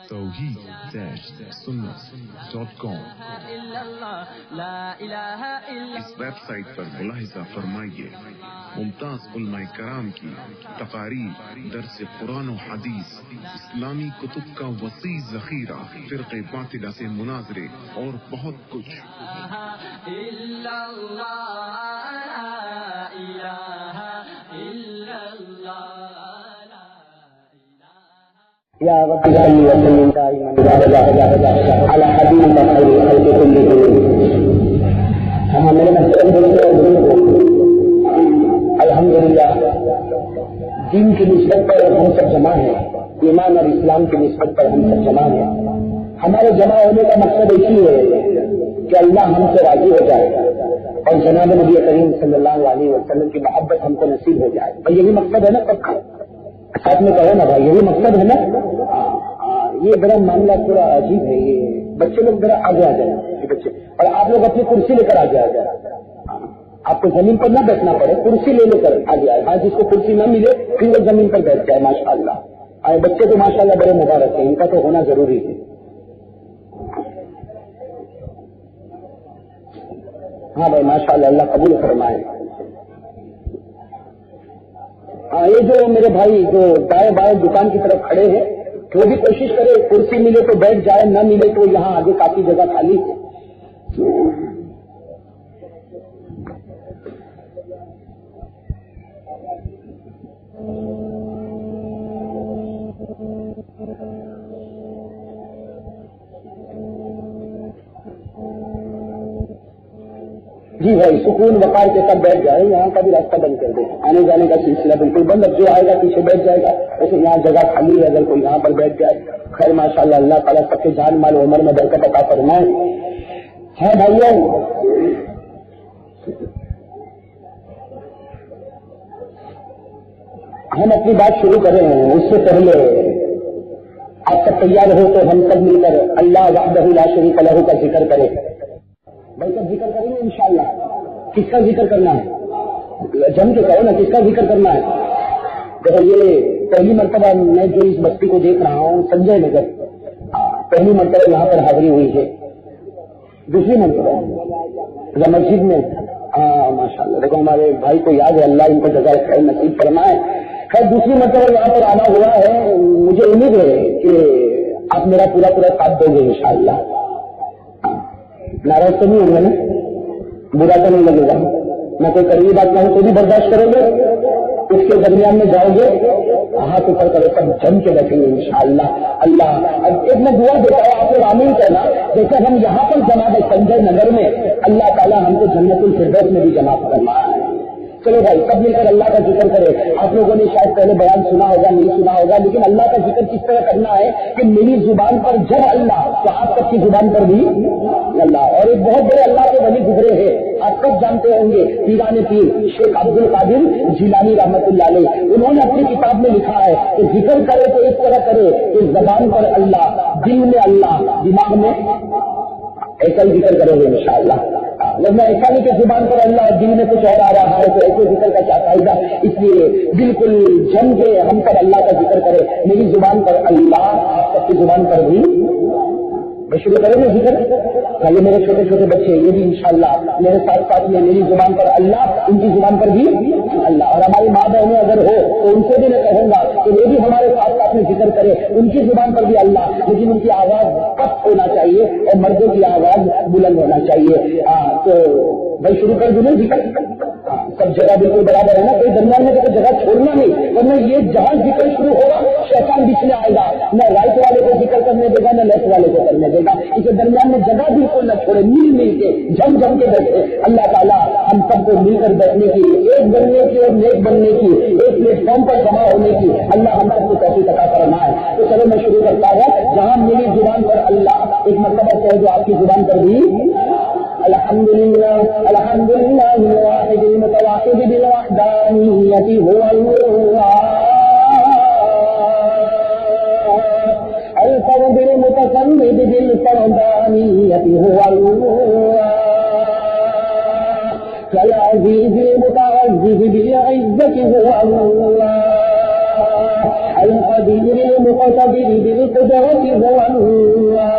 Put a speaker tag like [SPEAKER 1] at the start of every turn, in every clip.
[SPEAKER 1] توحید-سنت.com اس web site پر ملاحظہ فرمائیے ممتاز علماء کرام کی تقاریر، درس قرآن و حدیث، اسلامی کتب کا وسیع ذخیرہ، فرقے باطلہ سے مناظرے اور بہت کچھ۔
[SPEAKER 2] یا رب صلی وسلم دائما علی حبیبک خیر خلق کلہم۔ میرے الحمدللہ دین کی نسبت پر ہم سب جمع ہیں، ایمان اور اسلام کی نسبت پر ہم سب جمع ہیں۔ ہمارے جمع ہونے کا مقصد یہی ہے کہ اللہ ہم سے راضی ہو جائے اور جناب نبی کریم صلی اللہ علیہ وسلم کی محبت ہم کو نصیب ہو جائے۔ اور یہی مقصد ہے نا سب کا، ساتھ میں کہو نا بھائی، یہی مقصد ہے نا۔ یہ بڑا معاملہ تھوڑا عجیب ہے، یہ بچے لوگ ذرا آگے آ جائیں بچے، اور آپ لوگ اپنی کرسی لے کر آگے آ جائیں، آپ کو زمین پر نہ بیٹھنا پڑے، کرسی لے کر آگے آئے۔ ہاں جس کو کرسی نہ ملے پھر وہ زمین پر بیٹھ جائے۔ ماشاء اللہ بچے تو ماشاء اللہ بڑے مبارک ہیں، ان کا تو ہونا ضروری ہے۔ ہاں بھائی ماشاء اللہ، اللہ قبول فرمائے۔ ہاں یہ جو میرے بھائی جو دائیں بائیں دکان کی طرف کھڑے ہیں وہ بھی کوشش کرے، کرسی ملے تو بیٹھ جائے، نہ ملے تو یہاں آگے کافی جگہ خالی ہے۔ جی بھائی سکون وقار کے ساتھ بیٹھ جائے، یہاں کا بھی راستہ بند کر دیں، آنے جانے کا سلسلہ بالکل بند۔ اب جو آئے گا پیچھے بیٹھ جائے گا، ویسے یہاں جگہ خالی ہے، اگر کوئی یہاں پر بیٹھ جائے خیر ماشاء اللہ، اللہ تعالیٰ سب کے جان مال عمر میں برکت عطا فرمائے۔ ہے بھائیوں ہم اپنی بات شروع کر رہے ہیں، اس سے پہلے آپ سب تیار ہو تو ہم سب مل کر اللہ وحدہ لا شریک لہ کا ذکر کریں۔ بھائی سب ذکر کریں گے انشاءاللہ۔ کس کا ذکر کرنا ہے؟ جم کے کہو نا، کس کا ذکر کرنا ہے؟ دیکھو یہ پہلی مرتبہ میں جو اس بستی کو دیکھ رہا ہوں، سنجے نگر، پہلی مرتبہ یہاں پر حاضری ہوئی ہے، دوسری مرتبہ یا مسجد میں۔ ماشاء اللہ دیکھو ہمارے بھائی کو یاد ہے، اللہ ان کو جزائے خیر نصیب فرمائے۔ خیر دوسری مرتبہ یہاں پر آنا ہوا ہے، مجھے امید ہے کہ آپ میرا پورا ساتھ دو گے انشاءاللہ۔ ناراض تو نہیں ہوں گے نا؟ برا تو نہیں لگے گا؟ میں کوئی کڑوی بات کہوں تو بھی برداشت کرو گے؟ اس کے درمیان میں جاؤ گے، ہاتھ اوپر کرو، سب جم کے بیٹھیں گے انشاءاللہ۔ اللہ ایک میں دعا دیتا ہوں، آپ کو آمین کہنا، جیسے ہم یہاں پر جمع ہے سنجے نگر میں، اللہ تعالیٰ ہم کو جنت الفردوس میں بھی جمع فرمائے۔ چلو بھائی سب مل کر اللہ کا ذکر کرے۔ آپ لوگوں نے شاید پہلے بیان سنا ہوگا، نہیں سنا ہوگا، لیکن اللہ کا ذکر کس طرح کرنا ہے کہ میری زبان پر جب اللہ تو آپ سب کی زبان پر بھی اللہ۔ اور ایک بہت بڑے اللہ کے ولی گزرے ہیں، آپ سب جانتے ہوں گے، پیران پیر شیخ عبد القادر جیلانی رحمۃ اللہ علیہ۔ انہوں نے اپنی کتاب میں لکھا ہے کہ ذکر کرے تو اس طرح کرے کہ زبان پر اللہ، دل میں اللہ، دماغ میں ایسا ہی ذکر کرو گے انشاءاللہ۔ ورنہ ایسا نہیں کہ زبان پر اللہ دل میں کچھ اور آ رہا ہے تو ایسے ذکر کا کیا فائدہ؟ اس لیے بالکل جم کے ہم پر اللہ کا ذکر کرے، میری زبان پر اللہ، آپ سب کی زبان پر بھی شروع کریں گے ذکر۔ یہ میرے چھوٹے چھوٹے بچے یہ بھی انشاءاللہ میرے ساتھ ساتھ میں، میری زبان پر اللہ، ان کی زبان پر بھی اللہ۔ اور ہماری ماں بہنیں اگر ہو تو ان سے بھی میں کہوں گا کہ وہ بھی ہمارے ساتھ ساتھ میں ذکر کرے، ان کی زبان پر بھی اللہ، لیکن ان کی آواز پست ہونا چاہیے اور مردوں کی آواز بلند ہونا چاہیے۔ تو بھائی شروع کر دوں ذکر، سب جگہ بالکل برابر ہے نا، کوئی درمیان میں جگہ چھوڑنا نہیں، ورنہ یہ جہاں ذکر شروع ہوگا شیطان بیچ میں آئے گا، نہ رائٹ والے کو ذکر کرنے دے گا نہ لیفٹ والے کو کرنے دے گا۔ اس درمیان میں جگہ بالکل نہ چھوڑے، مل کے جم کے بیٹھے۔ اللہ تعالیٰ ہم سب کو مل کر بیٹھنے کی، ایک بننے کی اور نیک بننے کی، ایک پلیٹ فارم پر جمع ہونے کی اللہ ہم سب کو توفیق عطا فرمائے۔ تو چلو میں شروع کرتا ہوں، جہاں میری زبان پر اللہ، ایک مرتبہ کہہ دو آپ کی زبان پر بھی الحمدللہ الحمدللہ الواحد المتواحد بالوحدانیۃ هو اللہ الفرد المتفرد بالفردانیۃ هو اللہ العزیز المتعزز بالعزة هو اللہ القدير المقتدر بالقدرة هو الله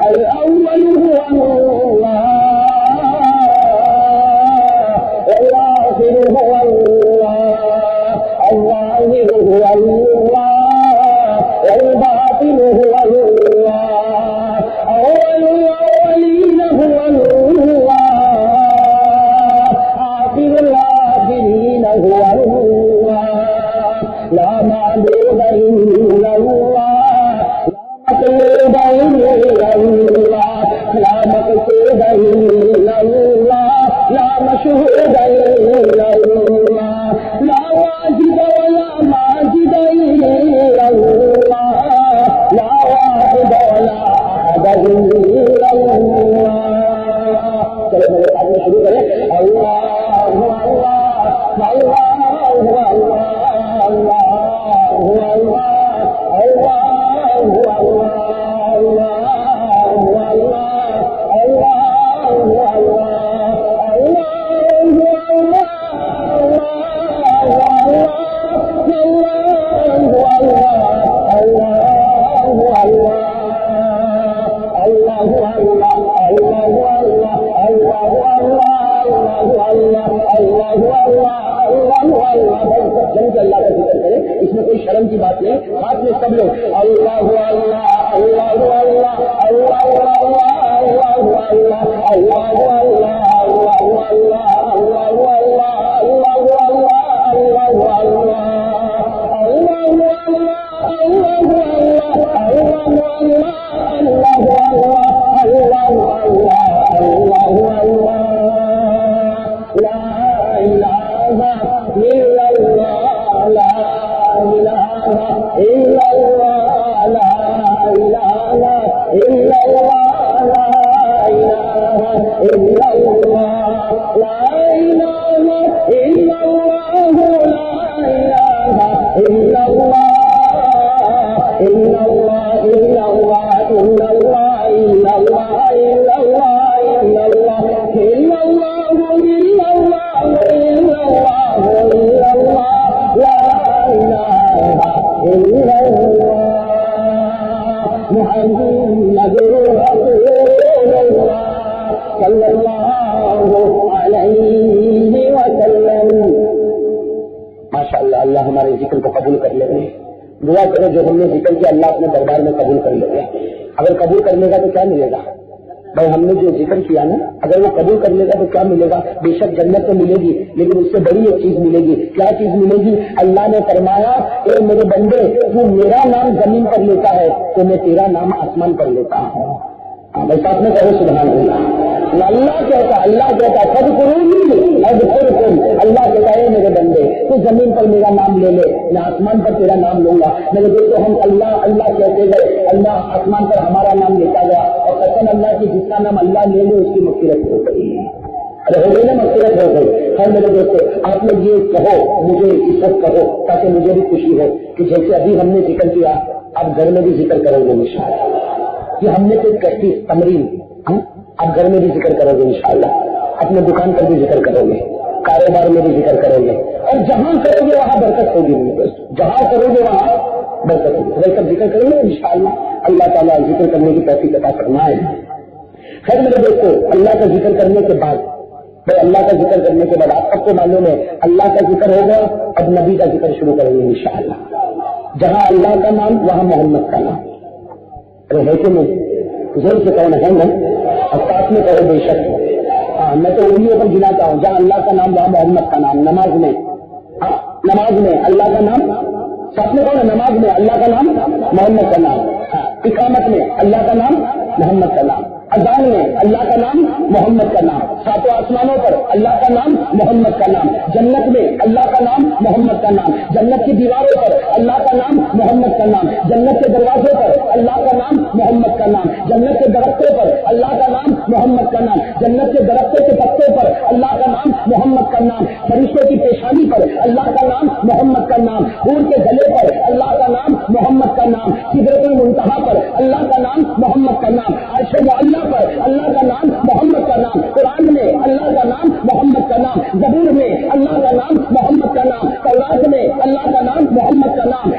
[SPEAKER 2] الأول هو الله والآخر هو الله الظاهر هو الله والباطن هو الله أول الأولين هو الله آخر الآخرين هو الله لا معبود إلا الله لا مقصود إلا الله لا مشهود إلا الله لا واجد ولا ماجد إلا الله لا واحد ولا أحد إلا الله. چلو میرے ساتھ میں شروع کریں. اللہ اللہ اللہ اس میں کوئی شرم کی بات نہیں. ہاتھ میں سب لوگ اللہ اللہ اللہ اللہ اللہ اللہ ہمارے ذکر کو قبول کر لے گا. دعا کرو جو ہم نے ذکر کیا اللہ اپنے دربار میں قبول کر لے گا. اگر قبول کر لے گا تو کیا ملے گا؟ بھائی ہم نے جو ذکر کیا نا اگر وہ قبول کر لے گا تو کیا ملے گا؟ بے شک جنت تو ملے گی لیکن اس سے بڑی ایک چیز ملے گی. کیا چیز ملے گی؟ اللہ نے فرمایا اے میرے بندے تو میرا نام زمین پر لیتا ہے تو میں تیرا نام آسمان پر لیتا ہوں. بھائی ساتھ میں کہو سبحان اللہ. اللہ کہتا سب قرون اللہ کہتا ہے میرے بندے تو زمین پر میرا نام لے لے میں آسمان پر تیرا نام لوں گا. میرے دوستوں ہم اللہ اللہ کہتے گئے اللہ آسمان پر ہمارا نام لیتا گیا اور قسم اللہ کی جس کا نام اللہ لے لے اس کی مغفرت ہو گئی. ارے ہو گئی نا مغفرت ہو گئی. ہر میرے دوستوں آپ لوگ یہ کہو مجھے اس وقت کہو تاکہ مجھے بھی خوشی ہو کہ جیسے ابھی ہم نے ذکر کیا آپ گھر میں بھی ذکر کرو گے انشاءاللہ. کہ ہم نے کوئی پریکٹس تمرین آپ گھر میں بھی ذکر کرو گے انشاءاللہ. اپنے دکان پر بھی ذکر کرو گے کاروبار میں بھی ذکر کرو گے اور جہاں کرو گے وہاں برکت ہوگی. جہاں کرو گے وہاں برکت ہوگی. ویسا ذکر کریں گے انشاءاللہ. اللہ تعالیٰ ذکر کرنے کی توفیق عطا فرمائے. خیر میرے دوستوں اللہ کا ذکر کرنے کے بعد اللہ کا ذکر کرنے کے بعد آپ سب کو معلوم ہے اللہ کا ذکر ہوگا اب نبی کا ذکر شروع کریں گے انشاءاللہ. جہاں اللہ کا نام وہاں محمد کا نام. ارے ہے کہ نہیں؟ زور سے کہنا ہے نا اور ساتھ میں کہو بے شک. ہاں میں تو انہیں پر گناتا ہوں جہاں اللہ کا نام وہاں محمد کا نام. نماز میں اللہ کا نام ساتھ میں کہو نا. نماز میں اللہ کا نام محمد کا نام. اقامت میں اللہ کا نام محمد کا نام. اذان میں اللہ کا نام محمد کا نام. ساتوں آسمانوں پر اللہ کا نام محمد کا نام. جنت میں اللہ کا نام محمد کا نام. جنت کی دیواروں پر اللہ کا نام محمد کا نام. جنت کے دروازوں پر اللہ کا نام محمد کا نام. جنت کے درختوں پر اللہ کا نام محمد کا نام. جنت کے درختوں کے پتوں پر اللہ کا نام محمد کا نام. فرشتوں کی پیشانی پر اللہ کا نام محمد کا نام. حور کے گلے پر اللہ کا نام محمد کا نام. سدرۃ المنتہا پر اللہ کا نام محمد کا نام. عرش معلیٰ پر اللہ کا نام محمد کا نام. قرآن میں اللہ کا نام محمد کا نام. زبور میں اللہ کا نام محمد کا نام. تورات میں اللہ کا نام محمد کا نام.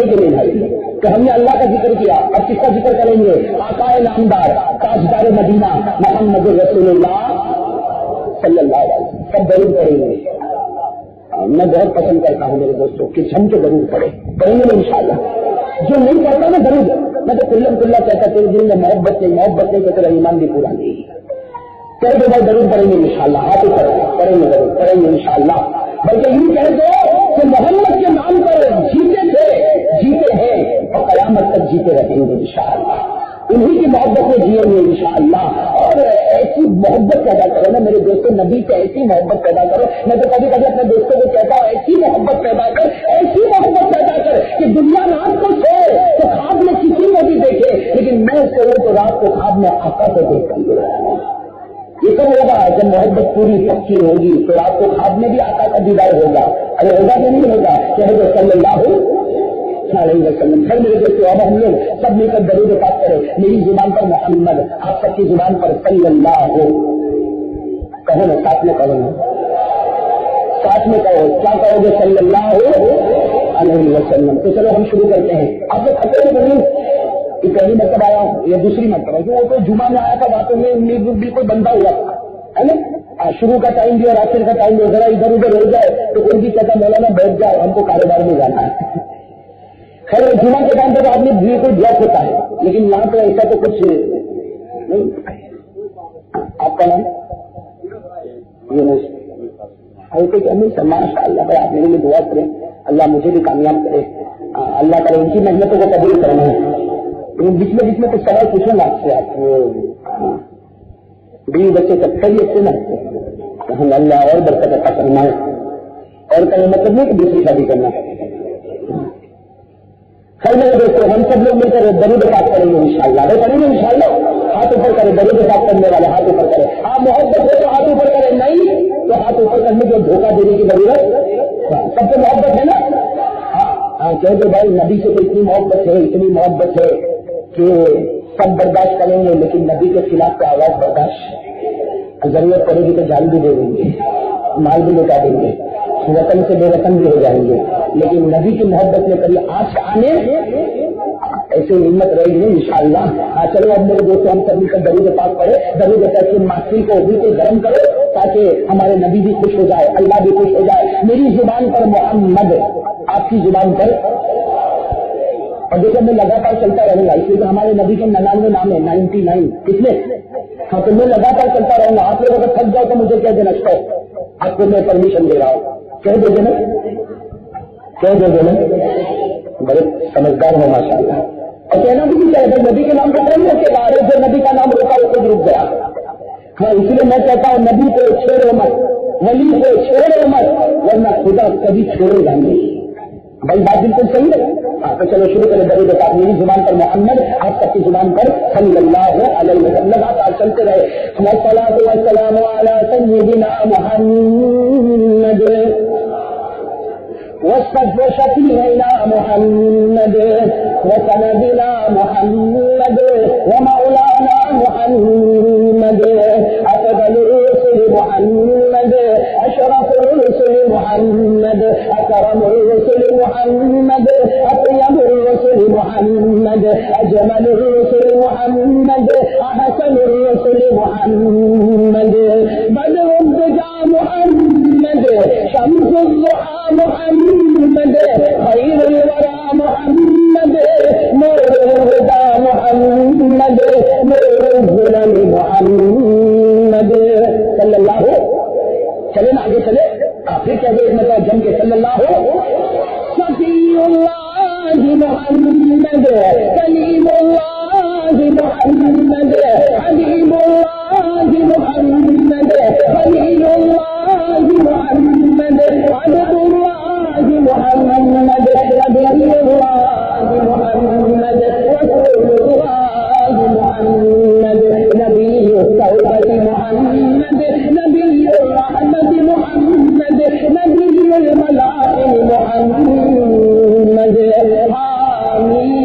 [SPEAKER 2] کہ نہیں بھائی؟ کہ ہم نے اللہ کا ذکر کیا، اب کس کا ذکر کریں گے؟ آقا نامدار تاجدار مدینہ محمد رسول اللہ صلی اللہ علیہ وسلم. سب درود پڑھیں گے. میں بہت پسند کرتا ہوں میرے دوستوں کہ جم کے درود پڑھیں گے انشاءاللہ. جو نہیں کرتا نا درود، میں تو کلّا کہتا تیرے دل میں محبت نہیں کہ تیرا ایمان بھی پورا نہیں. کہہ دو بھائی درود پڑھیں گے انشاءاللہ. ہاتھ پڑھیں گے درود پڑھیں گے انشاءاللہ. بلکہ یوں کہہ دو کہ محمد کے نام پر جیتے تھے، جیتے ہیں اور قیامت تک جیتے رہیں گے انشاءاللہ. انہی کی محبت میں جیئیں گے انشاءاللہ. اور ایسی محبت پیدا کرو نا میرے دوستوں، نبی سے ایسی محبت پیدا کرو. میں تو کبھی اپنے دوستوں کو کہتا ہوں ایسی محبت پیدا کر کہ دنیا رات کو سوئے تو خواب میں کسی کو بھی دیکھے، لیکن میں سوؤں تو رات کو خواب میں آقا کو دیکھ کر یہ کب ہوگا؟ جب محبت پوری پکی ہوگی تو رات کو خواب میں بھی آقا کا دیدار ہوگا. اگر ہوگا تو نہیں ہوگا؟ کہہ صلی اللہ علیہ وسلم. پھر میرے دوستوں اب ہم لوگ سب مل کر درود پاک کریں. میری زبان پر محمد، آپ سب کی زبان پر صلی اللہ ہو. کہو نا ساتھ میں کہو نا، ساتھ میں کہو. کیا کہو گے؟ صلی اللہ علیہ وسلم. تو چلو ہم شروع کرتے ہیں. آپ کو خطرے میں بنی یہ پہلی مرتبہ آیا ہوں یا دوسری مرتبہ؟ جو وہ تو جمعہ میں آیا تھا باتوں میں بالکل بندہ ہوا تھا ہے نا. شروع کا ٹائم بھی اور آخر کا ٹائم بھی ذرا ادھر ادھر ہو جائے تو کوئی بھی کہتا مولانا بیٹھ جائے، ہم کو کاروبار میں جانا ہے. خیر جمعہ کے ٹائم پر آدمی بالکل بلاک ہوتا ہے، لیکن یہاں پہ ایسا تو کچھ نہیں. آپ کا نام ماشاء اللہ بھائی، آپ میرے لیے دعا کریں، اللہ مجھے بھی کامیاب کرے. اللہ تعالیٰ ان کی محنتوں کو قبول کرنا ہے. بیچ میں کچھ سوال پوچھوں گا آپ سے. آپ بیوی بچے سب خیریت سے نا؟ اللہ اور برکت عطا کرنا ہے. اور کا یہ مطلب نہیں کہ دوسری شادی کرنا ہے. خیر میرے دوستوں ہم سب لوگ مل کر درود پاک کریں گے انشاءاللہ. پڑھیں گے انشاءاللہ. ہاتھ اوپر کریں، درود پاک کرنے والے ہاتھ اوپر کریں. آپ محبت ہو تو ہاتھ اوپر کریں، نہیں تو ہاتھ اوپر کرنے کو دھوکہ دینے کی ضرورت. سب سے محبت ہے نا؟ ہاں کہہ دو بھائی نبی سے تو اتنی محبت ہے، اتنی محبت ہے کہ سب برداشت کریں گے، لیکن نبی کے خلاف تو آواز برداشت. ضرورت پڑے گی تو جان بھی دے دیں گے، مال بھی لوٹا دیں گے، وطن سے بے وطن بھی ہو جائیں گے، لیکن نبی کی محبت میں کبھی آنچ آنے ایسے ہمت رہے گی انشاءاللہ. چلو اب میرے دوستوں ہم سب مل کر درود پاک پڑھے. درود پاک کی محفل کو بالکل گرم کرو تاکہ ہمارے نبی بھی خوش ہو جائے، اللہ بھی خوش ہو جائے. میری زبان پر محمد، آپ کی زبان پر. اور دیکھو میں لگاتار چلتا رہوں گا، اس لیے ہمارے نبی کے 99 نام ہے، 99 کس میں. ہاں تو میں لگاتار چلتا رہوں گا. آپ لوگ اگر تھک جاؤ تو مجھے کہہ دینا اسٹاپ. آپ کو میں پرمیشن دے رہا ہوں. کہہ دو گے نا؟ کہہ دو گے نا؟ بڑے سمجھدار ہو ماشاء اللہ. اور کہنا بھی چاہیے نبی کے نام کو کون روکے گا؟ جو نبی کا نام روکا وہ خود رک گیا. ہاں اس لیے میں کہتا ہوں نبی کو چھوڑو مت، ولی کو چھوڑو مت، ورنہ خدا کبھی چھوڑے گا نہیں. بھائی بات بالکل صحیح ہے. ہاں تو چلو شروع کریں درود پاک. میری زبان پر محمد، آپ سب کی زبان پر صلی اللہ علیہ وسلم. لگاتار چلتے رہے. والصلاۃ والسلام علی سیدنا محمد وشفيعنا محمد وسندنا محمد ومولانا محمد أفضل الرسل محمد أشرف الرسل محمد أكرم الرسل محمد أطيب الرسل محمد أجمل الرسل محمد أحسن الرسل محمد بدر الدجى محمد شمس الضحى محمد خير الورى محمد نور الهدى محمد نور الظلم محمد صلی اللہ. چلے نا آگے چلے. پھر کیا ایک مطلب جم کے صلی اللہ صفی اللہ محمد کلیم اللہ محمد حبیب اللہ محمد خلیل اللہ محمد عبد اللہ محمد نبی اللہ محمد رسول اللہ محمد نبی التوبہ محمد نبی الرحمت محمد نبی الملائکہ محمد. آمین.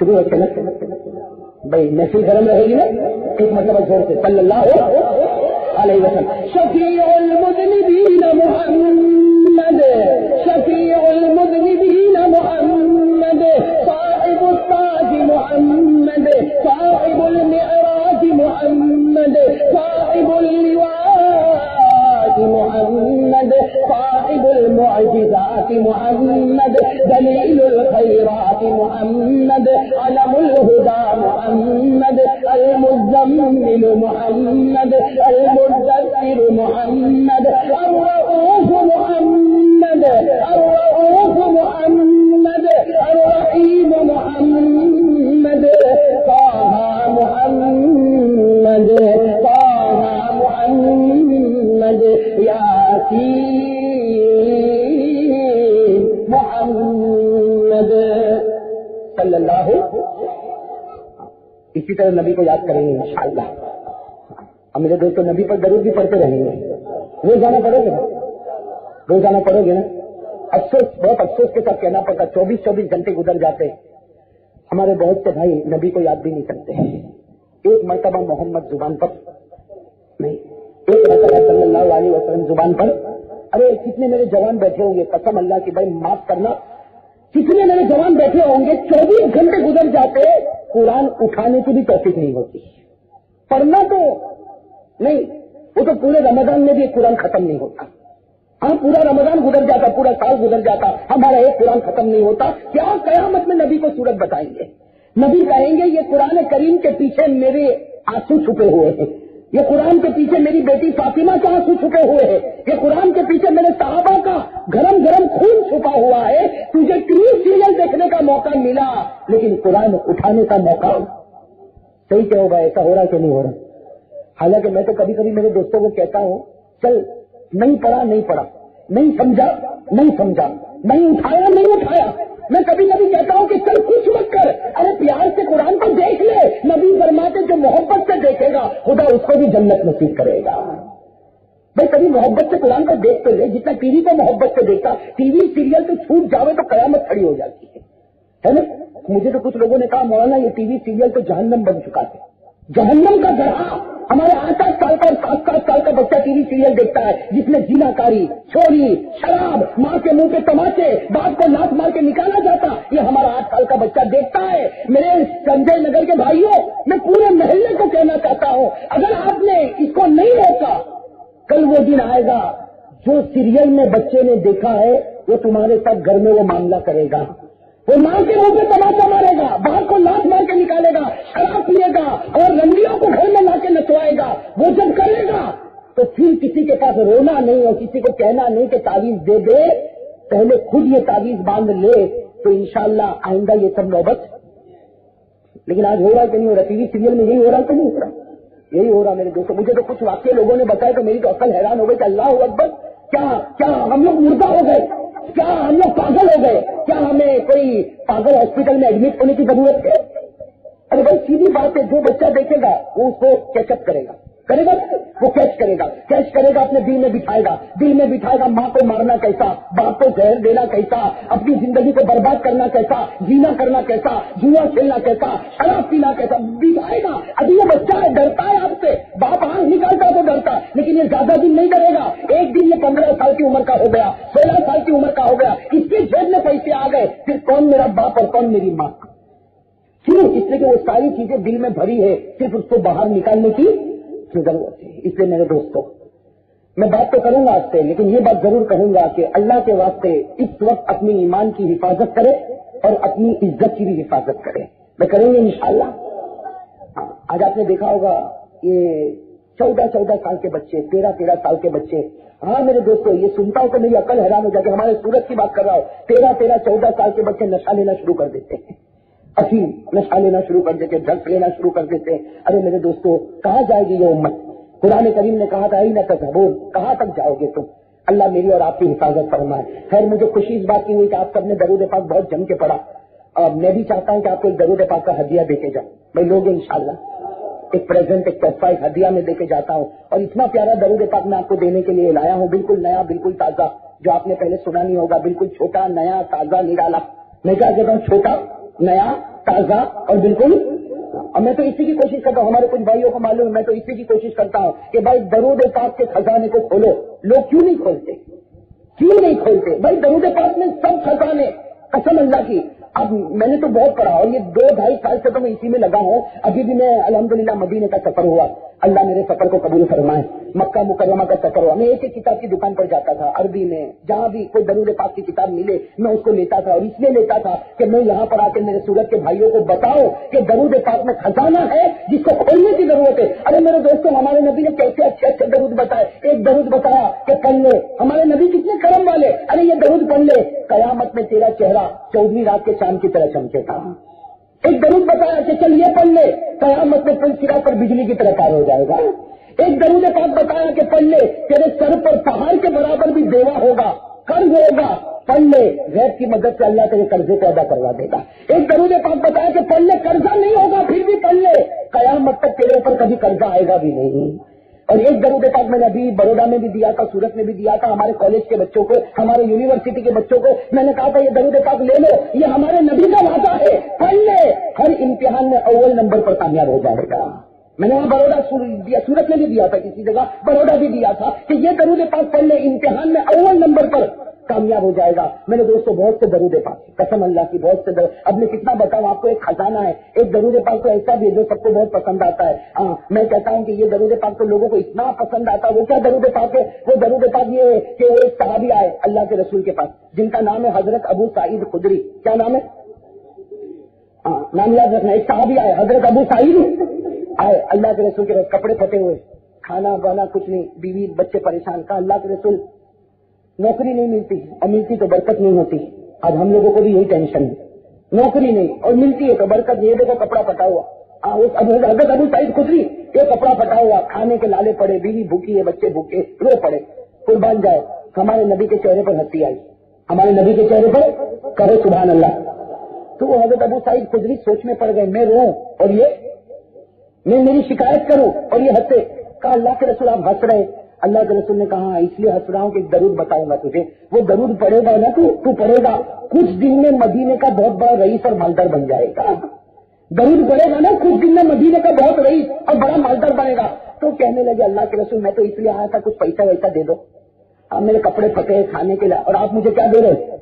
[SPEAKER 2] شروع رکھے نا بھائی محفل گرم رہے گی نا ایک مرتبہ زور سے صلی اللہ علیہ وسلم. شفیع المذنبین محمد شفیع المذنبین محمد صاحب التاج محمد صاحب المعراج محمد صاحب اللواء محمد صاحب المعجزات محمد دلیل الخیرات محمد علم الهدى محمد المزمل محمد المدثر محمد الرؤوف محمد الرؤوف محمد الرحيم محمد طه محمد طه محمد ياسين محمد صلی اللہ. اسی طرح نبی کو یاد کریں گے انشاءاللہ. اب میرے دوستوں نبی پر درود بھی پڑھتے رہیں گے. روزانہ پڑھو گے نا روزانہ پڑھو گے نا. افسوس بہت افسوس کے ساتھ کہنا پڑتا 24 گھنٹے گزر جاتے ہمارے بہت سے بھائی نبی کو یاد بھی نہیں کرتے. ایک مرتبہ محمد زبان پر نہیں ایک مرتبہ صلی اللہ علیہ وسلم زبان پر. ارے کتنے میرے جوان بیٹھے ہوں گے قسم اللہ کی بھائی معاف کرنا کتنے میرے جوان بیٹھے ہوں گے 24 گھنٹے گزر جاتے قرآن اٹھانے کی بھی توفیق نہیں ہوتی. پڑھنا تو نہیں وہ تو پورے رمضان میں بھی ایک قرآن ختم نہیں ہوتا. ہاں پورا رمضان گزر جاتا پورا سال گزر جاتا ہمارا ایک قرآن ختم نہیں ہوتا. کیا قیامت میں نبی کو صورت بتائیں گے. نبی کہیں گے یہ قرآن کریم کے پیچھے میرے آنسو چھپے ہوئے ہیں. یہ قرآن کے پیچھے میری بیٹی فاطمہ کے آنسو چھپے ہوئے ہیں. یہ قرآن کے پیچھے میرے صحابہ کا گرم گرم خون چھپا ہوا ہے. تجھے ٹی سیریل دیکھنے کا موقع ملا لیکن قرآن اٹھانے کا موقع صحیح کیا ہوگا. ایسا ہو رہا کہ نہیں ہو رہا. حالانکہ میں تو کبھی کبھی میرے دوستوں کو کہتا ہوں چل نہیں پڑھا نہیں سمجھا نہیں اٹھایا. میں کبھی کبھی کہتا ہوں کہ چل کچھ مت کر ارے پیار سے قرآن کو دیکھ لے. نبی فرماتے جو محبت سے دیکھے گا خدا اس کو بھی جنت نصیب کرے گا. بھائی کبھی محبت سے قرآن کو دیکھتے لے. جتنا ٹی وی کو محبت سے دیکھتا ٹی وی سیریل تو چھوٹ جاوے تو قیامت کھڑی ہو جاتی ہے نا. مجھے تو کچھ لوگوں نے کہا مولانا یہ ٹی وی سیریل تو جہنم بن چکا ہے. جہنم کا گڑھا. ہمارے 8-8 سال کا اور 7-7 سال کا بچہ ٹی وی سیریل دیکھتا ہے جس میں زنا کاری چوری شراب ماں کے منہ پہ تماچے باپ کو لات مار کے نکالا جاتا یہ ہمارا 8 سال کا بچہ دیکھتا ہے. میرے سنجے نگر کے بھائیوں میں پورے محلے کو کہنا چاہتا ہوں اگر آپ نے اس کو نہیں روکا کل وہ دن آئے گا جو سیریل میں بچے نے دیکھا ہے وہ تمہارے ساتھ گھر میں وہ معاملہ کرے گا. وہ ماں کے منہ پہ تماچا مارے گا باپ کو لات مار کے نکالے گا شراب پیے گا اور رنڈیوں کو گھر میں لا کے نچوائے گا. وہ جب کرے گا تو پھر کسی کے پاس رونا نہیں اور کسی کو کہنا نہیں کہ تعویذ دے دے. پہلے خود یہ تعویذ باندھ لے تو انشاءاللہ آئندہ یہ سب نوبت. لیکن آج ہو رہا کہ نہیں ہو رہا ٹی وی سیریل میں یہی ہو رہا کہ نہیں ہو رہا. یہی ہو رہا میرے دوستوں. مجھے تو کچھ واقعے لوگوں نے بتایا تو میری تو عقل حیران ہو گئی کہ اللہ اکبر کیا ہم لوگ مردہ ہو گئے. کیا ہم لوگ پاگل ہو گئے. کیا ہمیں کوئی پاگل ہاسپٹل میں ایڈمٹ ہونے کی ضرورت ہے. ارے بھائی سیدھی بات ہے جو بچہ دیکھے گا وہ اس کو کیچ اپ کرے گا وہ کیچ کرے گا اپنے دل میں بٹھائے گا ماں کو مارنا کیسا باپ کو زہر دینا کیسا اپنی زندگی کو برباد کرنا کیسا زینا کرنا کیسا جوا کھیلنا کیسا شراب پینا کیسا بٹھائے گا. ابھی یہ بچہ ہے ڈرتا ہے آپ سے باپ آنکھ نکالتا تو ڈرتا لیکن یہ زیادہ دن نہیں ڈرے گا. ایک دن یہ 15 سال کی عمر کا ہو گیا 16 سال کی عمر کا ہو گیا اس کی جیب میں پیسے آ گئے پھر کون میرا باپ اور کون میری ماں. کیوں؟ اس لیے کہ وہ ساری چیزیں دل میں بھری ہے صرف اس کو باہر نکالنے کی ضرورت ہے. اس لیے میرے دوستوں میں بات تو کروں گا آپ سے لیکن یہ بات ضرور کہوں گا کہ اللہ کے واسطے اس وقت اپنی ایمان کی حفاظت کرے اور اپنی عزت کی بھی حفاظت کرے. میں کریں گے انشاءاللہ. آج آپ نے دیکھا ہوگا یہ 14 سال کے بچے 13 سال کے بچے. ہاں میرے دوستوں یہ سنتا ہوں تو میری عقل حیران ہو جاتی ہے. ہمارے سورت کی بات کر رہا ہوں 14 سال کے بچے نشہ لینا شروع کر دیتے ہیں. افیم نشہ لینا شروع کر دیتے ڈرگس لینا شروع کر دیتے. ارے میرے دوستوں کہاں جائے گی یہ امت. قرآن کریم نے کہا تھا نہ تذہبون کہاں تک جاؤ گے تم. اللہ میری اور آپ کی حفاظت فرمائے. خیر مجھے خوشی اس بات کی ہوئی کہ آپ سب نے درود پاک بہت جم کے پڑھا اور میں بھی چاہتا ہوں کہ آپ کو ایک درود پاک کا ہدیہ دے کے جاؤں. میں لوگ انشاءاللہ ایک پریزنٹ ایک تحفہ ایک ہدیہ میں دے کے جاتا ہوں اور اتنا پیارا درود پاک میں آپ کو دینے کے لیے لایا ہوں بالکل نیا بالکل تازہ جو آپ نے پہلے سنا نہیں ہوگا. بالکل چھوٹا نیا تازہ نرالا. میں کیا کہتا ہوں چھوٹا نیا تازہ اور بالکل. اور میں تو اسی کی کوشش کرتا ہوں, ہمارے کچھ بھائیوں کو معلوم ہے, میں تو اسی کی کوشش کرتا ہوں کہ بھائی درود پاک کے خزانے کو کھولو. لوگ کیوں نہیں کھولتے, کیوں نہیں کھولتے بھائی؟ درود پاک میں سب خزانے, قسم اللہ کی. اب میں نے تو بہت پڑھا اور یہ 2-2.5 سال سے تو میں اسی میں لگا ہوں. ابھی بھی میں الحمدللہ مدینے کا سفر ہوا, اللہ میرے سفر کو قبول فرمائے. مکہ مکرمہ کا سفر ہوا, میں ایک ایک کتاب کی دکان پر جاتا تھا عربی میں, جہاں بھی کوئی درود پاک کی کتاب ملے میں اس کو لیتا تھا. اور اس لیے لیتا تھا کہ میں یہاں پر آ کے میرے سورت کے بھائیوں کو بتاؤں کہ درود پاک میں خزانہ ہے جس کو کھولنے کی ضرورت ہے. ارے میرے دوستوں, ہمارے نبی نے کیسے اچھے اچھے درود بتائے. ایک درود بتایا کہ پڑھ لے, ہمارے نبی کتنے کرم والے. ارے یہ درود پڑھ لے, قیامت میں تیرا چہرہ 14ویں رات کے چاند کی طرح چمکے گا. ایک درود بتایا کہ چل یہ پڑھ لے, قیامت میں پل سرا پر بجلی کی طرح پار ہو جائے گا. ایک درود پاک بتایا کہ پڑھ لے, تیرے سر پر پہاڑ کے برابر بھی دیوا ہوگا, قرض ہوگا, پڑھ لے, غیب کی مدد سے اللہ تیرے قرضے کو ادا کروا دے گا. ایک درود پاک بتایا کہ پڑھ لے, قرضہ نہیں ہوگا پھر بھی پڑھ لے, قیامت تک تیرے اوپر کبھی قرضہ آئے گا بھی نہیں. اور ایک درود پاک میں نے ابھی بڑودا میں بھی دیا تھا, سورت میں بھی دیا تھا, ہمارے کالج کے بچوں کو, ہمارے یونیورسٹی کے بچوں کو میں نے کہا تھا یہ درود پاک لے لو, یہ ہمارے نبی کا وعدہ ہے, پڑھ لے, ہر امتحان میں اول نمبر پر کامیاب ہو جائے گا. میں نے وہاں بڑودا سورت میں بھی دیا تھا, کسی جگہ بڑودا بھی دیا تھا کہ یہ درود پاک پڑھ لے, امتحان میں اول نمبر پر کامیاب ہو جائے گا. میں نے دوستوں بہت سے درود پاک, قسم اللہ کی بہت سے درود, اب میں کتنا بتاؤں آپ کو. ایک خزانہ ہے, ایک درود پاک تو ایسا بھی ہے جو سب کو بہت پسند آتا ہے. ہاں میں کہتا ہوں کہ یہ درود پاک تو لوگوں کو اتنا پسند آتا ہے. وہ کیا درود پاک ہے؟ وہ درود پاک یہ ہے کہ ایک صحابی آئے اللہ کے رسول کے پاس, جن کا نام ہے حضرت ابو سعید خدری. کیا نام ہے؟ نام یاد رکھنا. ایک صحابی آئے حضرت ابو سعید آئے اللہ کے رسول کے پاس, کپڑے پھٹے ہوئے, کھانا بانا کچھ نہیں, بیوی بچے پریشان. کہا اللہ کے رسول نوکری نہیں ملتی, اور ملتی تو برکت نہیں ہوتی. آج ہم لوگوں کو بھی یہی ٹینشن ہے, نوکری نہیں اور ملتی ہے تو برکت. یہ دیکھو کپڑا پھٹا ہوا, حضرت ابو سعید خدری, یہ کپڑا پھٹا ہوا, کھانے کے لالے پڑے, بیوی بھوکی ہے, بچے بھوکے, رو پڑے. قربان جائے, ہمارے نبی کے چہرے پر ہنسی آئی, ہمارے نبی کے چہرے پر کرو سبحان اللہ. تو وہ حضرت ابو سعید خدری سوچ میں پڑ گئے, میں رو اور یہ میں میری شکایت کروں اور یہ ہنسے. کہا اللہ کے رسول آپ ہنس رہے. اللہ کے رسول نے کہا اس لیے ہنس رہا ہوں کہ ایک درود بتاؤں گا تجھے, وہ درود پڑھے گا نا تو پڑھے گا, کچھ دن میں مدینے کا بہت بڑا رئیس اور مالدار بن جائے گا. درود پڑھے گا نا, کچھ دن میں مدینے کا بہت رئیس اور بڑا مالدار بنے گا. تو کہنے لگے اللہ کے رسول میں تو اس لیے آیا تھا کچھ پیسہ ویسا دے دو, میرے کپڑے پھٹے کھانے کے لیے, اور آپ مجھے کیا دے رہے.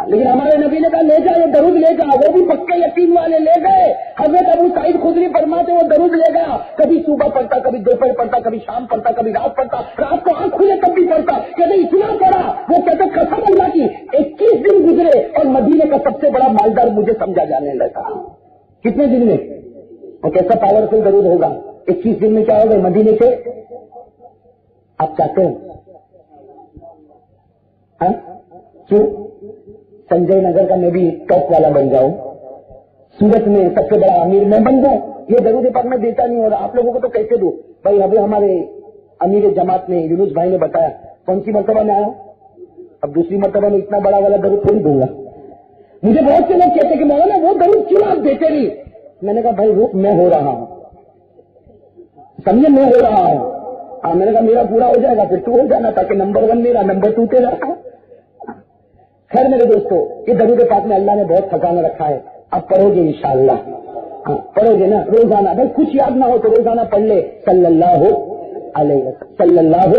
[SPEAKER 2] لیکن ہمارے نبی نے کہا لے جا یہ درود لے جا. وہ بھی پکے یقین والے لے گئے. حضرت ابو سعید خدری فرماتے وہ درود لے گیا, کبھی صبح پڑھتا, کبھی دوپہر پڑھتا, کبھی شام پڑھتا, کبھی رات پڑھتا, رات کو آنکھ کھلے تب بھی پڑھتا. کہتے اتنا پڑھا, وہ کہتے قسم اللہ کی 21 دن گزرے اور مدینے کا سب سے بڑا مالدار مجھے سمجھا جانے لگا. کتنے دن میں, اور کیسا پاورفل درود ہوگا. 21 دن میں کیا ہوگا مدینے کے, آپ چاہتے ہیں کیوں سنجے نگر کا میں بھی ٹاپ والا بن جاؤں, سورت میں سب سے بڑا امیر میں بن جاؤں. یہ درود پاک میں دیتا نہیں, اور آپ لوگوں کو تو کیسے دوں بھائی. ابھی ہمارے امیر جماعت نے یونس بھائی نے بتایا کون سی مرتبہ میں آیا, اب دوسری مرتبہ میں اتنا بڑا والا درود تھوڑی دوں گا. مجھے بہت سے لوگ کہتے کہ مولانا وہ درود کیوں آپ دیتے نہیں. میں نے کہا بھائی روک, میں ہو رہا ہوں, سمجھے, میں ہو رہا ہوں. میں نے کہا میرا پورا ہو جائے گا پھر تو ہو جانا, تاکہ نمبر 1 میرا, نمبر 2 تیرا. خیر میرے دوستو, یہ درود پاک میں اللہ نے بہت خزانہ رکھا ہے. آپ پڑھو گے انشاءاللہ, ہاں پڑھو گے نا روزانہ. بھائی کچھ یاد نہ ہو تو روزانہ پڑھ لے صلی اللہ علیہ وسلم. صلی اللہ,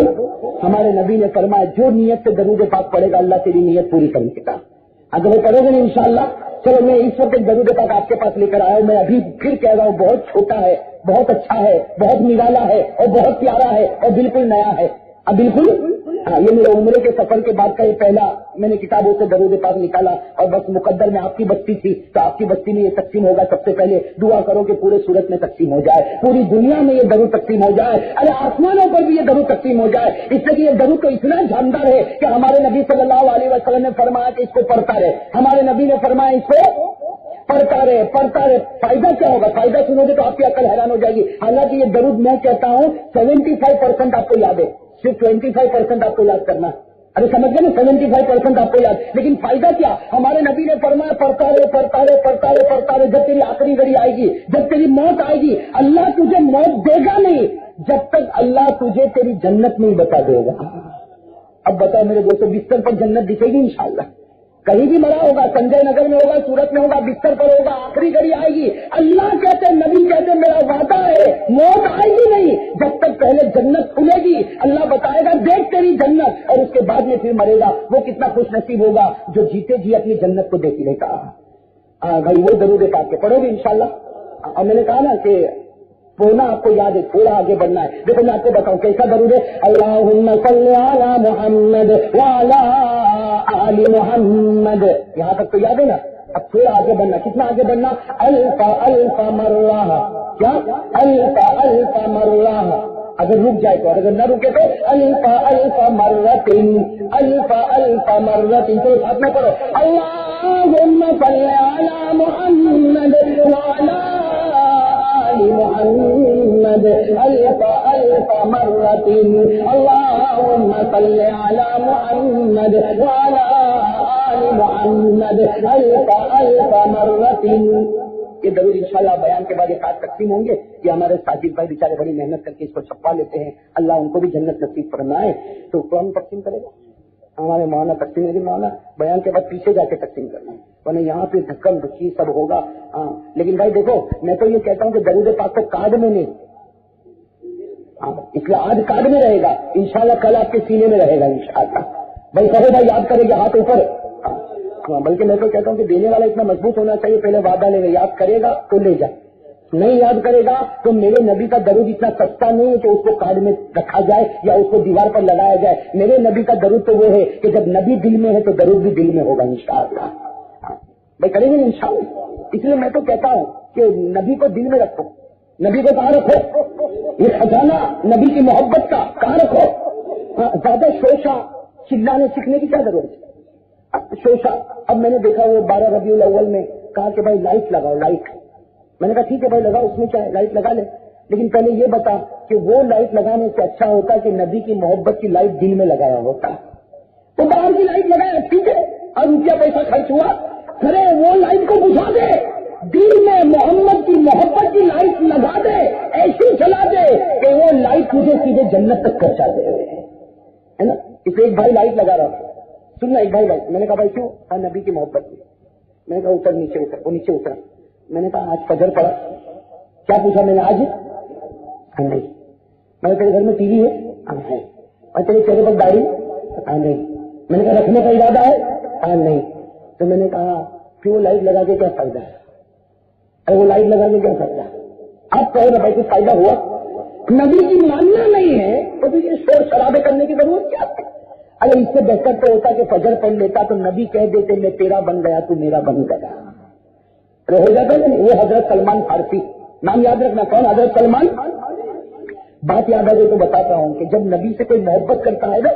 [SPEAKER 2] ہمارے نبی نے فرمایا جو نیت سے درود پاک پڑھے گا اللہ تیری نیت پوری کر دے گا. اگر وہ پڑھو گے نا انشاءاللہ. چلو میں اس وقت درود پاک آپ کے پاس لے کر آیا ہوں. میں ابھی پھر کہہ رہا ہوں بہت چھوٹا ہے, بہت اچھا ہے, بہت نرالا ہے اور بہت پیارا ہے اور بالکل نیا ہے. اب بالکل یہ میرے عمرے کے سفر کے بعد کا یہ پہلا میں نے کتابوں سے درود پاک نکالا, اور بس مقدر میں آپ کی بستی تھی تو آپ کی بستی میں یہ تقسیم ہوگا. سب سے پہلے دعا کرو کہ پورے سورت میں تقسیم ہو جائے, پوری دنیا میں یہ درود تقسیم ہو جائے, ارے آسمانوں پر بھی یہ درود تقسیم ہو جائے. اس سے کہ یہ درود تو اتنا جاندار ہے کہ ہمارے نبی صلی اللہ علیہ وسلم نے فرمایا کہ اس کو پڑھتا رہے. ہمارے نبی نے فرمایا اس کو پڑھتا رہے, پڑھتا رہے. فائدہ کیا ہوگا, فائدہ سنو گے تو آپ کی عقل حیران ہو جائے گی. حالانکہ یہ درود میں کہتا ہوں 75% آپ کو یاد ہے, صرف 25% آپ کو یاد کرنا. ارے سمجھ گئے نا, 75% آپ کو یاد. لیکن فائدہ کیا, ہمارے نبی نے فرمایا پڑھتا رہے, پڑھتا رہے, پڑھتا رہے, پڑھتا رہے. جب تیری آخری گھڑی آئے گی, جب تیری موت آئے گی, اللہ تجھے موت دے گا نہیں جب تک اللہ تجھے تیری جنت نہیں بتا دے گا. اب بتاؤ میرے دوستوں, بستر پر جنت دکھے گی انشاءاللہ, کہیں بھی مرا ہوگا، سنجے نگر میں ہوگا، سورت میں ہوگا، بستر پر ہوگا، آخری گھڑی آئے گی. اللہ کہتے ہیں، نبی کہتے میرا وعدہ ہے موت آئے گی نہیں جب تک پہلے جنت کھلے گی. اللہ بتائے گا دیکھ تیری جنت، اور اس کے بعد میں پھر مرے گا. وہ کتنا خوش نصیب ہوگا جو جیتے جی اپنی جنت کو دیکھ لے گا. بھائی وہ ضرور ایک آپ کے پڑھو گے انشاءاللہ. اور میں نے کہا نا کہ پونا آپ کو یاد ہے، تھوڑا آگے بڑھنا ہے. دیکھو میں آپ کو بتاؤں کیسا ضرور ہے. اللہم صلی علی محمد وعلی آل محمد، یہاں تک تو یاد ہے نا. اب تھوڑا آگے بڑھنا. کتنا آگے بڑھنا؟ الف الف مرہ. کیا؟ الف مرہ. اگر رک جائے تو، اگر نہ رکے تو الف الف مرتن، الف الف مرتن. تو ساتھ میں پڑھو اللہم صلی علی محمد وعلی محمد الف الف مرۃ. اللهم صل على محمد وعلى آل محمد الف الف مرۃ. یہ ضرور انشاءاللہ بیان کے بعد یہ کارڈ تقسیم ہوں گے. یہ ہمارے ساجد بھائی بیچارے بڑی محنت کر کے اس کو چھپوا لیتے ہیں. اللہ ان کو بھی جنت نصیب فرمائے. تو کون تقسیم کرے گا؟ ہمارے مولانا تقسیم ہے. مولانا بیان کے بعد پیچھے جا کے تقسیم کرنا ہے، ورنہ یہاں پہ دھکن دھکی سب ہوگا. ہاں لیکن بھائی دیکھو میں تو یہ کہتا ہوں کہ درود پاک کو کارڈ میں نہیں، اس لیے آج کارڈ میں رہے گا، انشاءاللہ کل آپ کے سینے میں رہے گا انشاءاللہ. بھائی کہو بھائی یاد کرے گا ہاتھ اوپر. بلکہ میں تو کہتا ہوں کہ دینے والا اتنا مضبوط ہونا چاہیے، پہلے وعدہ لے گا، یاد کرے گا تو لے جائے، نہیں یاد کرے گا تو میرے نبی کا درود اتنا سستا نہیں ہے کہ اس کو کارڈ میں رکھا جائے یا اس کو دیوار پر لگایا جائے. میرے نبی کا درود تو وہ ہے کہ جب نبی دل میں ہے تو درود بھی دل میں ہوگا انشاءاللہ. بھائی کریں گے انشاءاللہ. اس لیے میں تو کہتا ہوں کہ نبی کو دل میں رکھو. نبی کو کہاں رکھو؟ یہ خزانہ نبی کی محبت کا کہاں رکھو. زیادہ شوشا چلانے سیکھنے کی کیا ضرورت ہے؟ شوشا. اب میں نے دیکھا وہ 12 ربیع الاول میں کہا کہ بھائی لائٹ لگاؤ، لائٹ. میں نے کہا ٹھیک ہے بھائی لگاؤ، اس میں کیا ہے، لائٹ لگا لے. لیکن پہلے یہ بتا کہ وہ لائٹ لگانے سے اچھا ہوتا ہے کہ نبی کی محبت کی لائٹ دل میں لگایا ہوتا. تو باہر کی لائٹ لگایا ٹھیک ہے، اور روپیہ پیسہ خرچ ہوا، ارے وہ لائٹ کو بجھا دے، دل میں محمد کی محبت کی لائٹ لگا دے، ایسی چلا دے کہ وہ لائٹ تجھے سیدھے جنت تک پہنچا دے، ہے نا. اس ایک بھائی لائٹ لگا رہا تھا، سننا ایک بھائی میں نے کہا بھائی کیوں؟ نبی کی محبت کی. میں نے کہا اتر نیچے اتر. وہ نیچے اترا. میں نے کہا آج فجر پڑا. کیا پوچھا میں نے؟ آج نہیں. میں نے تیرے گھر میں ٹی وی ہے؟ اور تیرے چہرے پر داڑھی؟ نہیں. میں نے کہا رکھنے کا ارادہ ہے؟ نہیں. تو میں نے کہا کہ وہ لائٹ لگا کے کیا فائدہ ہے؟ ارے وہ لائٹ لگا کے کیا فائدہ ہے؟ آپ کہو نا بھائی کچھ فائدہ ہوا؟ نبی کی ماننا نہیں ہے تو پھر یہ شور شرابے کرنے کی ضرورت کیا ہے؟ ارے اس سے بہتر تو ہوتا کہ فجر پڑھ لیتا تو نبی کہہ دیتے میں تیرا بن گیا تو میرا بن گیا. ارے ہو جاتا ہے. وہ حضرت سلمان فارسی، نام یاد رکھنا. کون؟ حضرت سلمان. بات یاد آ گئی تو بتاتا ہوں کہ جب نبی سے کوئی محبت کرتا ہے نا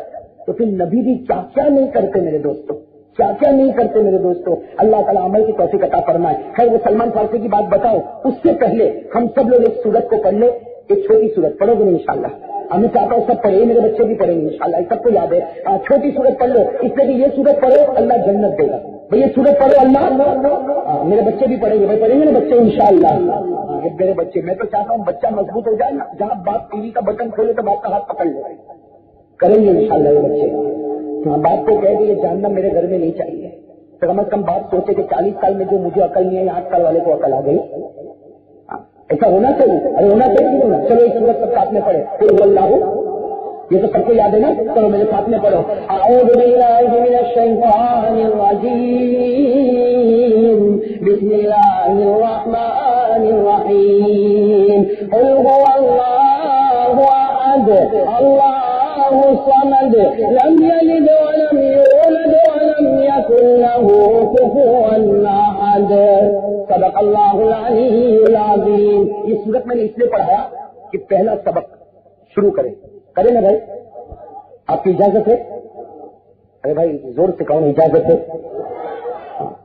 [SPEAKER 2] تو پھر نبی بھی کیا کیا نہیں کرتے میرے دوستوں، کیا کیا نہیں کرتے میرے دوستوں. اللہ تعالیٰ عمل کی توفیق عطا فرمائے. خیر وہ سلمان فارسی کی بات بتاؤ، اس سے پہلے ہم سب لوگ ایک سورت کو پڑھ لیں. ایک چھوٹی سورت پڑھو گے انشاءاللہ. میں چاہتا ہوں سب پڑھے، میرے بچے بھی پڑھیں گے انشاءاللہ. سب کو یاد ہے. چھوٹی سورت پڑھ لو، اس لیے کہ یہ سورت پڑھو اللہ جنت دے گا. بھائی یہ سورت پڑھو اللہ، میرے بچے بھی پڑھیں گے. بھائی پڑھیں گے نا بچے انشاءاللہ. میرے بچے، میں تو چاہتا ہوں بچہ مضبوط ہو جائے نا، جہاں باپ ٹی وی کا بٹن کھولے تو باپ کا ہاتھ پکڑ لے. کریں گے انشاءاللہ یہ بچے. باپ کو کہہ کہ یہ جاننا میرے گھر میں نہیں چاہیے. تو کم از کم باپ سوچے کہ 40 سال میں جو مجھے عقل نہیں ہے 8 سال والے کو عقل آ گئی. ایسا ہونا چاہیے. ارے ہونا چاہیے. چلو ایک سورت سب ساتھ میں پڑھے. قل اللہ، یہ تو سب کو یاد ہے نا. چلو میرے ساتھ میں پڑھو. اعوذ باللہ من الشیطان الرجیم، بسم اللہ الرحمن الرحیم. قل هو اللہ احد اللہ الصمد لم یلد ولم یولد ولم یکن له کفوا احد. صدق اللہ العلی العظیم. یہ سورت میں نے اس لیے پڑھایا کہ پہلا سبق شروع کریں نا بھائی. آپ کی اجازت ہے؟ ارے بھائی زور سے کہو نا اجازت ہے.